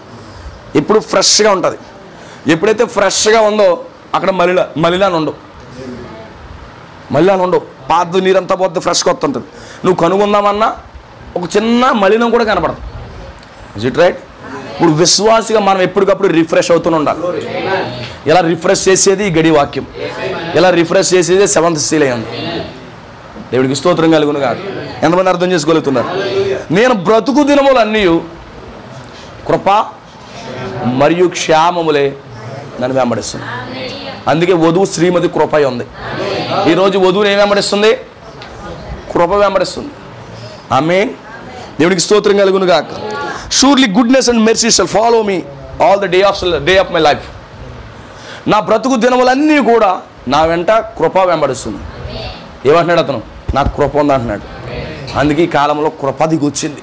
ఎప్పుడు ఫ్రెష్గా ఉంటుంది. ఎప్పుడైతే ఫ్రెష్గా ఉందో అక్కడ మలినాలు ఉండవు, మలినాలు ఉండవు. పాత నీరంతా పోతే ఫ్రెష్గా వస్తుంటుంది. నువ్వు కనుగొందామన్నా ఒక చిన్న మలినం కూడా కనపడదు. Is it right? ఇప్పుడు విశ్వాసిగా మనం ఎప్పటికప్పుడు రిఫ్రెష్ అవుతూనే ఉండాలి. ఇలా రిఫ్రెష్ చేసేది ఈ గడి వాక్యం, ఇలా రిఫ్రెష్ చేసేది సెవెంత్ సీల్ అయ్యింది. దేవుడికి స్తోత్రం కలుగును కాదు. ఎంతమంది అర్థం చేసుకోగలుగుతున్నారు? నేను బ్రతుకు దినములన్నీ కృప మరియు క్షేమములే నన్ను వెంబడిస్తుంది. అందుకే వధువు శ్రీమతి కృప ఉంది. ఈరోజు వధువుని ఏం వెంబడిస్తుంది? కృప వెంబడిస్తుంది. ఆమేన్. దేవుడికి స్తోత్రం కలుగును గాక. Surely goodness and mercy shall follow me all the day of my life. నా బ్రతుకు దినములన్నీ కూడా నా వెంట కృప వెంబడిస్తుంది. ఏమంటున్నాడు అతను? నాకు కృప ఉంది అంటున్నాడు. అందుకే ఈ కాలంలో కృప దిగొచ్చింది.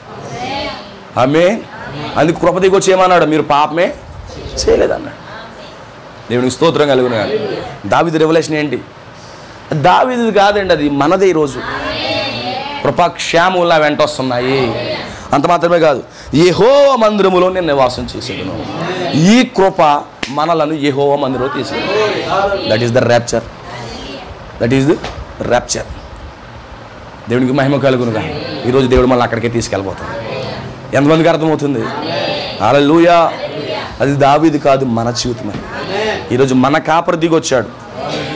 ఆమేన్. అందుకే కృప దిగొచ్చి ఏమన్నాడు? మీరు పాపమే చేయలేదన్నాడు. దేవునికి స్తోత్రం కలుగును కాదు. దావీదు రెవల్యూషన్ ఏంటి? దావీదు కాదండి, అది మనదే. ఈరోజు కృపాక్షేమములు వెంట వస్తున్నాయి. అంత మాత్రమే కాదు, యెహోవా మందిరములో నేను నివాసం చేసేదను. ఈ కృప మనలను యెహోవా మందిరంలో తీసుకెళ్ళి, that is the rapture. That is the rapture. దేవునికి మహిమ కలుగునుగా. ఈరోజు దేవుడు మళ్ళీ అక్కడికే తీసుకెళ్ళిపోతాడు. ఎంతమందికి అర్థమవుతుంది? హల్లెలూయా. అది దావీదు కాదు, మన జీవితమే. ఈరోజు మన కాపరి దిగొచ్చాడు.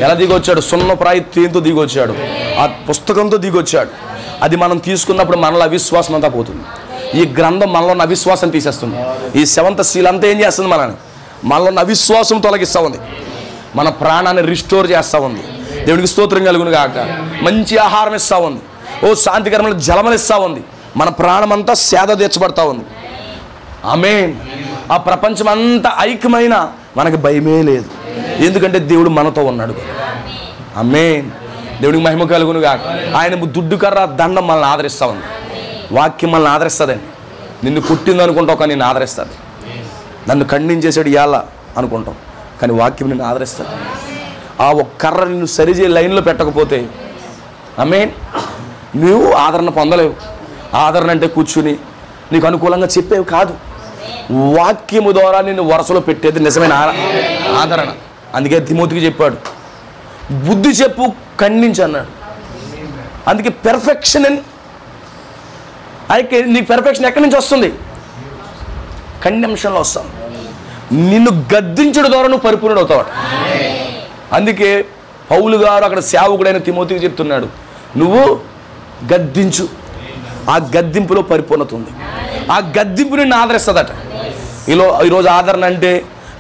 ఎలా దిగొచ్చాడు? సున్నప్రాయి తేనెతో దిగొచ్చాడు, ఆ పుస్తకంతో దిగొచ్చాడు. అది మనం తీసుకున్నప్పుడు మనలో అవిశ్వాసం అంతా పోతుంది. ఈ గ్రంథం మనలో ఉన్న అవిశ్వాసం తీసేస్తుంది. ఈ సెవెంత్ సీల్ అంతా ఏం చేస్తుంది? మనలో ఉన్న అవిశ్వాసం తొలగిస్తూ ఉంది, మన ప్రాణాన్ని రిస్టోర్ చేస్తూ ఉంది. దేవునికి స్తోత్రం కలుగును గాక. మంచి ఆహారం ఇస్తూ ఉంది, ఓ శాంతికరమైన జలములు ఇస్తూ ఉంది, మన ప్రాణం అంతా సేద తీర్చబడతా ఉంది. ఆమేన్. ఆ ప్రపంచం అంతా ఐక్యమైన మనకి భయమే లేదు, ఎందుకంటే దేవుడు మనతో ఉన్నాడు. ఆమేన్. దేవుడికి మహిమ కలుగును గాక. ఆయన దుడ్డు కర్ర దండం మనల్ని ఆదరిస్తూ ఉంది. వాక్యం మనల్ని ఆదరిస్తుందండి. నిన్ను పుట్టింది అనుకుంటావు కానీ నిన్ను ఆదరిస్తుంది. నన్ను ఖండించేసాడు ఇవాళ అనుకుంటాం, కానీ వాక్యం నిన్ను ఆదరిస్తుంది. ఆ ఒక కర్ర నిన్ను సరిచే లైన్లో పెట్టకపోతే ఆమేన్, నువ్వు ఆదరణ పొందలేవు. ఆదరణ అంటే కూర్చుని నీకు అనుకూలంగా చెప్పేవి కాదు, వాక్యము ద్వారా నిన్ను వరుసలో పెట్టేది నిజమైన ఆదరణ. అందుకే తిమోతికి చెప్పాడు, బుద్ధి చెప్పు, ఖండించు అన్నాడు. అందుకే పెర్ఫెక్షన్ అయితే నీ పెర్ఫెక్షన్ ఎక్కడి నుంచి వస్తుంది? కండెంషన్లో వస్తావు. నిన్ను గద్దించడం ద్వారా నువ్వు పరిపూర్ణుడు అవుతావు. అందుకే పౌలు గారు అక్కడ సేవకుడైన తిమోతికి చెప్తున్నాడు, నువ్వు గద్దించు, ఆ గద్దింపులో పరిపూర్ణత ఉంది. ఆ గద్దింపు నిన్ను ఆదరిస్తుందట. ఈరోజు ఆదరణ అంటే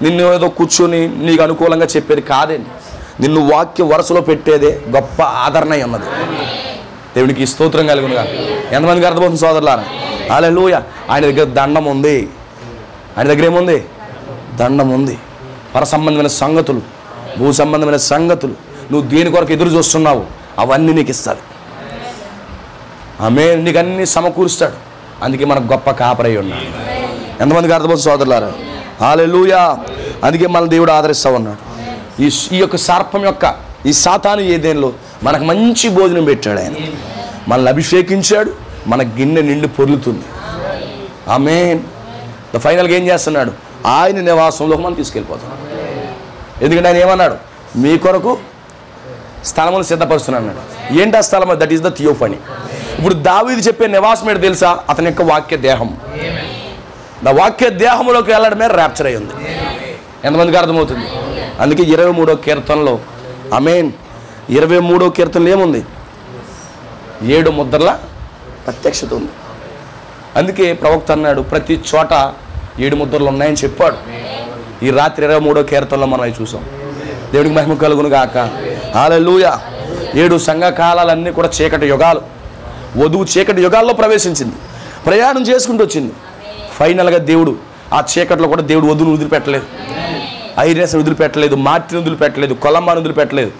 నిన్ను ఏదో కూర్చొని నీకు అనుకూలంగా చెప్పేది కాదండి, నిన్ను వాక్య వరుసలో పెట్టేదే గొప్ప ఆదరణ ఉన్నది. దేవునికి స్తోత్రం కలుగునుగా. ఎంతమందికి అర్థమవుతుంది సోదరులారా? హల్లెలూయా. ఆయన దగ్గర దండం ఉంది. ఆయన దగ్గర ఏముంది? దండం ఉంది. పర సంబంధమైన సంగతులు, భూ సంబంధమైన సంగతులు, నువ్వు దేని కొరకు ఎదురు చూస్తున్నావు అవన్నీ నీకు ఇస్తాడు. ఆమేన్. నీకు అన్నీ సమకూరుస్తాడు. అందుకే మనకు గొప్ప కాపరై ఉన్నాడు. ఎంతమందికి అర్థమవుతుంది సోదరులారా? హల్లెలూయా. అందుకే మన దేవుడు ఆదరిస్తూ ఉన్నాడు. ఈ యొక్క సర్పం యొక్క ఈ సాతాను ఏదేలో మనకు మంచి భోజనం పెట్టాడు. ఆయన మనల్ని అభిషేకించాడు, మన గిన్నె నిండి పొర్లుతుంది. ఆమేన్. ఫైనల్గా ఏం చేస్తున్నాడు? ఆయన నివాసంలోకి మనం తీసుకెళ్ళిపోతున్నాం. ఎందుకంటే ఆయన ఏమన్నాడు? మీ కొరకు స్థలములు సిద్ధపరుస్తున్నాడు అన్నాడు. ఏంటి ఆ స్థలం? That is the theophany. ఇప్పుడు దావీదు చెప్పే నివాసం ఏంటి తెలుసా? అతని యొక్క వాక్య దేహం. వాక్య దేహంలోకి వెళ్ళడమే ర్యాప్చర్ అయి ఉంది. ఎంతమందికి అర్థమవుతుంది? అందుకే 23వ కీర్తనలో ఆమేన్ 23వ కీర్తనలో ఏముంది? 7 ముద్రల ప్రత్యక్షత ఉంది. అందుకే ప్రవక్త అన్నాడు ప్రతి చోట 7 ముద్రలు ఉన్నాయని చెప్పాడు. ఈ రాత్రి 23వ కీర్తనలో మనం అవి చూసాం. దేవుడికి మహిమ కలుగును గాక. హల్లెలూయా. 7 సంఘకాలాలన్నీ కూడా చీకటి యుగాలు. వధువు చీకటి యుగాల్లో ప్రవేశించింది, ప్రయాణం చేసుకుంటూ వచ్చింది. ఫైనల్గా దేవుడు ఆ చీకట్లో కూడా దేవుడు వధువును వదిలిపెట్టలేదు, ఐరినస్ని వదిలిపెట్టలేదు, మార్టిని వదిలిపెట్టలేదు, కొలంబాను వదిలిపెట్టలేదు,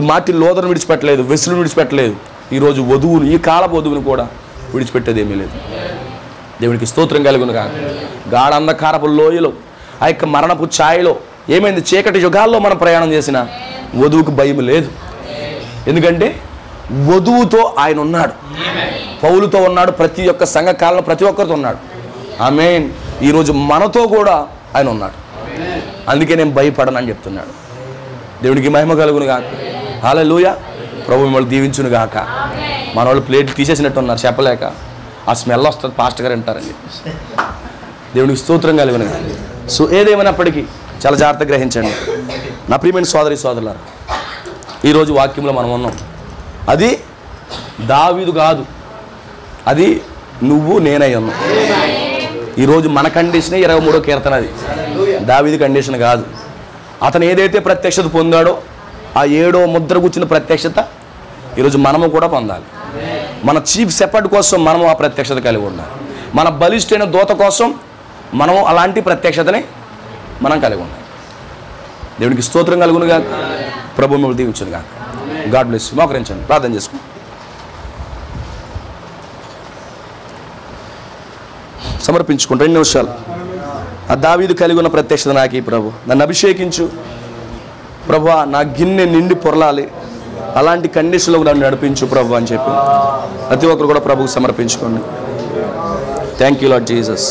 మార్టిన్ లోదర్ను విడిచిపెట్టలేదు, వెస్లును విడిచిపెట్టలేదు. ఈరోజు వధువును, ఈ కాల వధువును కూడా విడిచిపెట్టేది ఏమీ లేదు. దేవునికి స్తోత్రం కలుగును కాక. గాఢ అంధకారపు లోయలో, ఆ యొక్క మరణపు ఛాయలో ఏమైంది? చీకటి యుగాల్లో మనం ప్రయాణం చేసిన వధువుకు భయం లేదు. ఎందుకంటే వధువుతో ఆయన ఉన్నాడు, పౌలుతో ఉన్నాడు, ప్రతి ఒక్క సంఘకాలంలో ప్రతి ఒక్కరితో ఉన్నాడు. ఆమేన్. ఈరోజు మనతో కూడా ఆయన ఉన్నాడు. అందుకే నేను భయపడను అని చెప్తున్నాడు. దేవునికి మహిమ కలుగును గాక. హల్లెలూయా. ప్రభు మిమ్మల్ని దీవించును గాక. మన వాళ్ళు ప్లేట్లు తీసేసినట్టు ఉన్నారు చెప్పలేక. ఆ స్మెల్ వస్తుంది, పాస్టర్ గారు అంటారని చెప్పేసి. దేవునికి స్తోత్రం కలుగును గాక. సో ఏదేమైనప్పటికీ చాలా జాగ్రత్తగా గ్రహించండి నా ప్రియమైన సోదరి సోదరులారా. ఈరోజు వాక్యంలో మనం ఉన్నాం. అది దావీదు కాదు, అది నువ్వు నేనై ఉన్నాం. ఈరోజు మన కండిషనే 23వ కీర్తన. అది దావీదు కండిషన్ కాదు. అతను ఏదైతే ప్రత్యక్షత పొందాడో ఆ 7వ ముద్ర కూర్చున్న ప్రత్యక్షత ఈరోజు మనము కూడా పొందాలి. మన చీఫ్ షెపర్డ్ కోసం మనము ఆ ప్రత్యక్షత కలిగి ఉండాలి. మన బలిష్టైన దూత కోసం మనము అలాంటి ప్రత్యక్షతని మనం కలిగి ఉండాలి. దేవునికి స్తోత్రం కలుగును గాక. ప్రభు మిమ్మల్ని దీవించును గాక. God bless you. మోకరించండి, ప్రార్థన చేసుకో. సమర్పించుకోండి 2 నిమిషాలు. ఆ దావీదు కలిగి ఉన్న ప్రత్యక్షత నాకు ఈ ప్రభు, నన్ను అభిషేకించు ప్రభు, నా గిన్నె నిండి పొరలాలి, అలాంటి కండిషన్లో నన్ను నడిపించు ప్రభు అని చెప్పి ప్రతి ఒక్కరు కూడా ప్రభుకు సమర్పించుకోండి. Thank you Lord Jesus.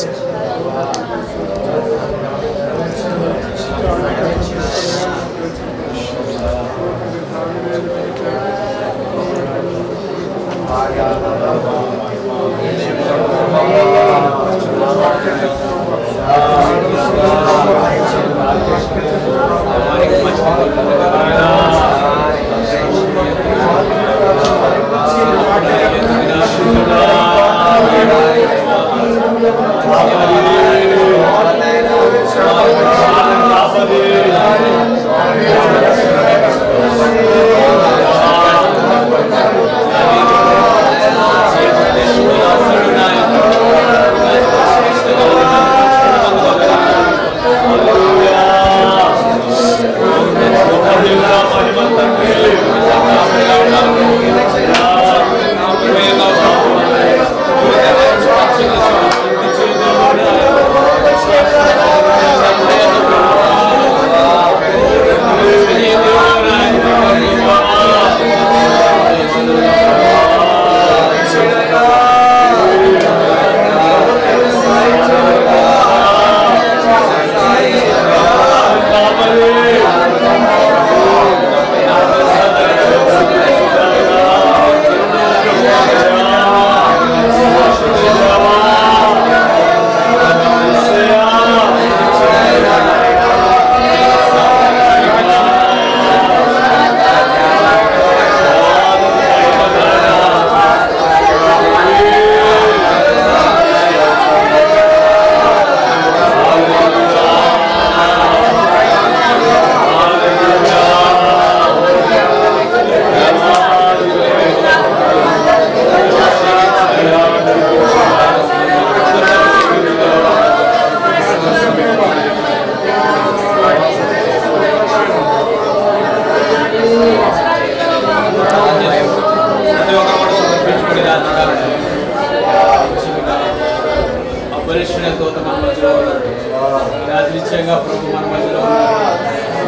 నిశ్చయంగా ప్రభు మన మధ్యలో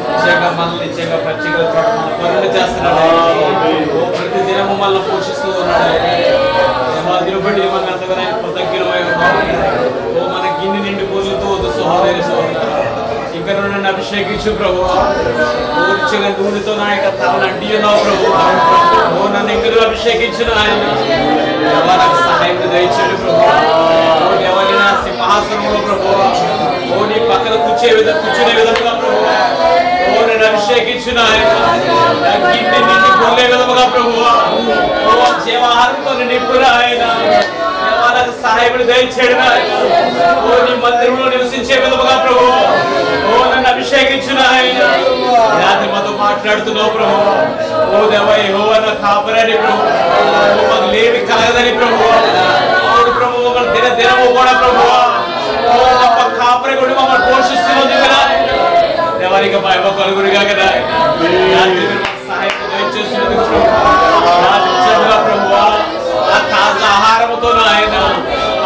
నిశ్చయంగా మనల్ని నిశ్చయంగా పచ్చిగా పనులు చేస్తున్నాడు. ప్రతి దినము మనల్ని పోషిస్తూ ఉన్నాడు. దినబట్టి మనం ఎంతగానో కృతజ్ఞమై ఉన్నాం. అభిషేకించు ప్రభు. ఊరిచిన నూనెతో నా యొక్క తలను అంటి ఉన్నావు ప్రభు. ఓ నన్ను ఇంకను అభిషేకించిన ఆయన నాకు సహాయం దయచేయండి ప్రభు. ఓ ఎవరి నా సింహాసనంలో ప్రభు. ఓ నీ పక్కన కూర్చునే విధంగా ప్రభు. ఓ నేను అభిషేకించిన ఆయన గిన్నె నిండి పొందే విధముగా ప్రభు. ఓ జీవాహారంతో నింపున ఆయన నాకు సహాయం దయచేయడం. ఓ నీ మందిరంలో నివసించే విధముగా ప్రభు. ఓ నన్ను అభిషేకించిన ఆయన రాత్రి మాతో మాట్లాడుతున్నావు ప్రభు. ఓ దేవ యెహోవా నా కాపరని ప్రభు. మాకు లేమి కలగదని ప్రభు. అవును ప్రభు మమ్మల్ని దినము కూడా ప్రభు. ఓ గొప్ప కాపరి కూడా మమ్మల్ని పోషిస్తున్నది కదా. ఎవరికి భయం కలుగురుగా కదా. రాత్రి సహాయం దయచేస్తున్నది ప్రభు. ఆ తాజా ఆహారముతో ఆయన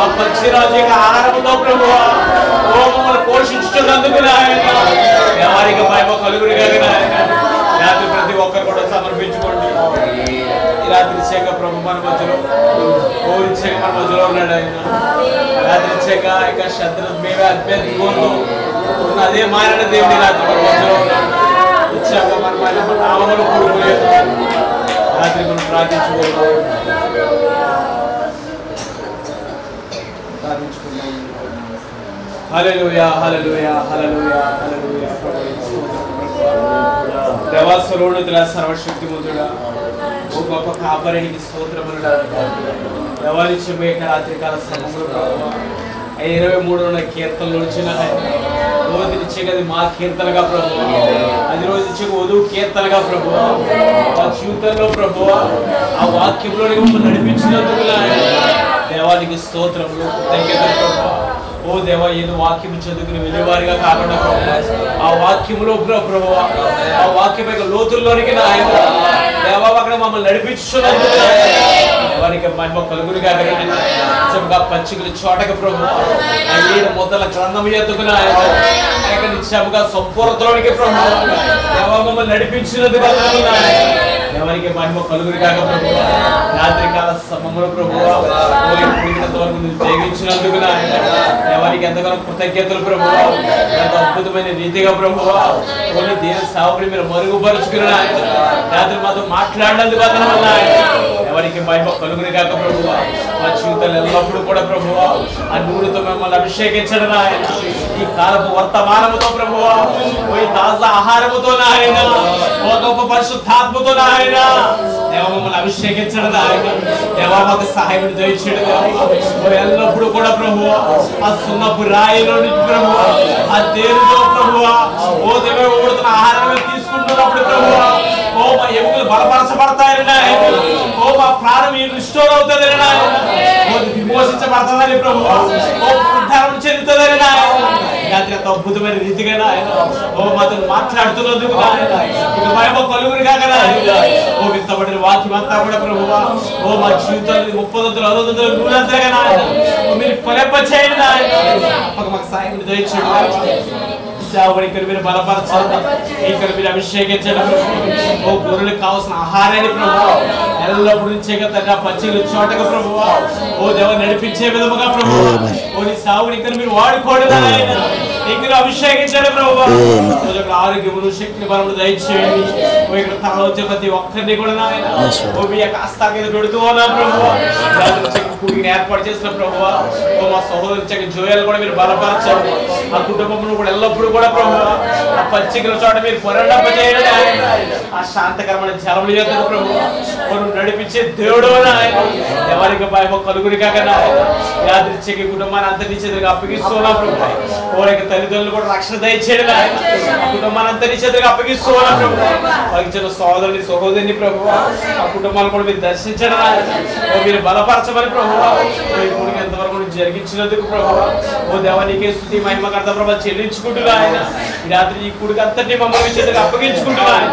ఆ పక్షిరాజు యొక్క ఆహారముతో ప్రభు ఓ మమ్మల్ని పోషించుతున్నందుకు ఆయన ఎవరికి భయం కలుగురుగా రాత్రి ప్రతి ఒక్కరు కూడా సమర్పించుకోండి. ఈ రాత్రి చేక ప్రభు మన మధ్యలో ఓరిచ్చాక మన మధ్యలో ఉన్నాడు ఆయన. రాత్రి చేక ఇక శత్రు మేమే అభ్యర్థి ఉన్న అదే మారిన దేవుడి రాత్రి మన మధ్యలో ఉన్నాడు. ఇచ్చాక మన నామములు కూడుకోలేదు. రాత్రి మనం ప్రార్థించుకుంటాం. హల్లెలూయా హల్లెలూయా హల్లెలూయా హల్లెలూయా. దేవాస్వరూఢుడా సర్వశక్తిమంతుడా ఓ గొప్ప కాపరికి స్తోత్రములుడా. దేవాలయ రాత్రికాల సమయంలో 23 కీర్తనలు వచ్చిన రోజునిచ్చేది మా కీర్తనగా ప్రభు. అది రోజు ఇచ్చే వధువు కీర్తనగా ప్రభు. ఆ జీవితంలో ప్రభు ఆ వాక్యంలో మమ్మల్ని నడిపించినందుకు దేవానికి స్తోత్రములు ప్రభు. ఓ దేవా ఏదో వాక్యం చదువుకుని వెళ్ళేవారిగా కాకుండా ఆ వాక్యములో ప్రభు ఆ వాక్యం యొక్క లోతుల్లోనికి ఆయన దేవా అక్కడ మమ్మల్ని నడిపించున్నందుకు దేవానికి మహిమ కలుగురుగా పచ్చికలు చోటక ప్రభు ఆ 7 ముద్దల గ్రంథం ఎత్తుకుని ఆయన నిత్యముగా సంపూర్ణతలోనికి ప్రభు దేవా మమ్మల్ని నడిపించినందుకు ఎవరికి మహిమ కలుగురుగా ప్రభు. రాత్రికాల సమయంలో ప్రభు జయించినందుకు ఎవరికి ఎంతగానో కృతజ్ఞతలు ప్రభు. ఎంత అద్భుతమైన రీతిగా ప్రభు కొన్ని దేని సాగుని మీరు మరుగుపరుచుకుని రాత్రి మాతో మాట్లాడినందుకు ఎవరికి మహిమ కలుగుని కాక ప్రభు. మా జీవితాలు ఎల్లప్పుడూ కూడా ప్రభు ఆ నూనెతో మిమ్మల్ని అభిషేకించడం ఆయన. ఈ కాలపు వర్తమానముతో ప్రభు ఈ తాజా ఆహారముతో ఆయన ఓ గొప్ప పరిశుద్ధాత్మతో ఆయన దేవ మమ్మల్ని అభిషేకించడం ఆయన. దేవ మాకు సహాయం దయచేయడం. ఎల్లప్పుడూ కూడా ప్రభు ఆ సున్నపు రాయిలో నుంచి ప్రభు ఆ దేవుడితో ప్రభు ఓ దేవ ఓడుతున్న ఆహారం తీసుకుంటున్నప్పుడు ప్రభు ఓ మా ఎముకలు బలపరచబడతాయని ఓ మా ప్రాణం రిస్టోర్ అవుతుందని విమోచించబడుతుందని ప్రభు ఓ ఉద్ధారం చెందుతుందని రాత్రి అంత అద్భుతమైన రీతిగా ఓ మాతో మాట్లాడుతున్నందుకు ఇక మహిమ కలుగురు కాక ఓ విత్తబడిన వాక్యం అంతా కూడా ప్రభు ఓ మా జీవితాన్ని 30 60 నూనంతగా మీరు ఫలింప చేయండి. మాకు సాయం దయచేయండి. ఇక్కడ మీరు బలపరచండి. ఇక్కడ మీరు అభిషేకించండి ప్రభు. ఓ గొర్రెలకు కావాల్సిన ఆహారాన్ని ప్రభు ఎల్లప్పుడు నుంచే కదా పచ్చిలు చోటగా ప్రభు ఓ దేవ నడిపించే విధముగా ప్రభు ఓ నీ సాగుని ఇక్కడ మీరు వాడుకోండి ఆయన. ఇక్కడ అభిషేకించండి ప్రభు. ఆరోగ్యములు శక్తి బలములు దయచేయండి. ఇక్కడ తల వచ్చే ప్రతి ఒక్కరిని కూడా నాయన ఓ మీ యొక్క హస్తం మీద పెడుతూ ఉన్నా ప్రభు. కూడిని ఏర్పాటు చేసిన ప్రభు ఓ మా సహోదరు జోయల్ కూడా మీరు బలపరచండి. ఆ కుటుంబంలో కూడా ఎల్లప్పుడూ కూడా ప్రభు ఆ పచ్చికల చోట మీరు పొరడంప చేయండి. ఆ శాంతకరమైన జలములు చేస్తారు ప్రభు మనం నడిపించే దేవుడు ఎవరికి భయం కలుగురి కాక యాదృచ్ఛిక కుటుంబాన్ని అంతరించేదిగా అప్పగిస్తున్నా ప్రభు. ఓరికి తల్లిదండ్రులు కూడా రక్షణ దయచేయడం ఆ కుటుంబాన్ని అంతరించేదిగా అప్పగిస్తున్నా ప్రభు. వాళ్ళకి చిన్న సోదరుని సహోదరిని ప్రభు ఆ కుటుంబాలు కూడా మీరు దర్శించడం మీరు బలపరచమని ప్రభు ఎంతవరకు జరిగించినందుకు ప్రభు ఓ దేవానికి స్తుతి మహిమ కర్త ప్రభు చెల్లించుకుంటున్నా ఆయన. ఈ రాత్రి ఈ కుడికి అంతటి మమ్మల్ని చేతికి అప్పగించుకుంటున్నా ఆయన.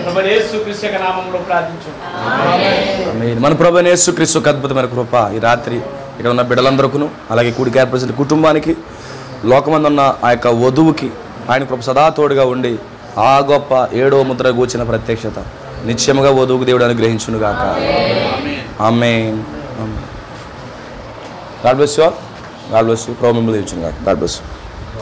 ప్రభు యేసుక్రీస్తు యొక్క నామములో ప్రార్థించున్నాం. మన ప్రభు యేసుక్రీస్తు అద్భుతమైన కృప ఈ రాత్రి ఇక్కడ ఉన్న బిడ్డలందరికీ అలాగే కూడికి ఏర్పరిచిన కుటుంబానికి లోకమందున్న ఆ యొక్క వధువుకి ఆయన కృప సదా తోడుగా ఉండి ఆ గొప్ప 7వ ముద్ర కూర్చిన ప్రత్యక్షత నిశ్చయముగా వధువుకు దేవుడు అనుగ్రహించును గాక. ఆమేన్. God bless you all. God bless you. ప్రభు మిమ్మల్ని దీవించును గాక. God bless you.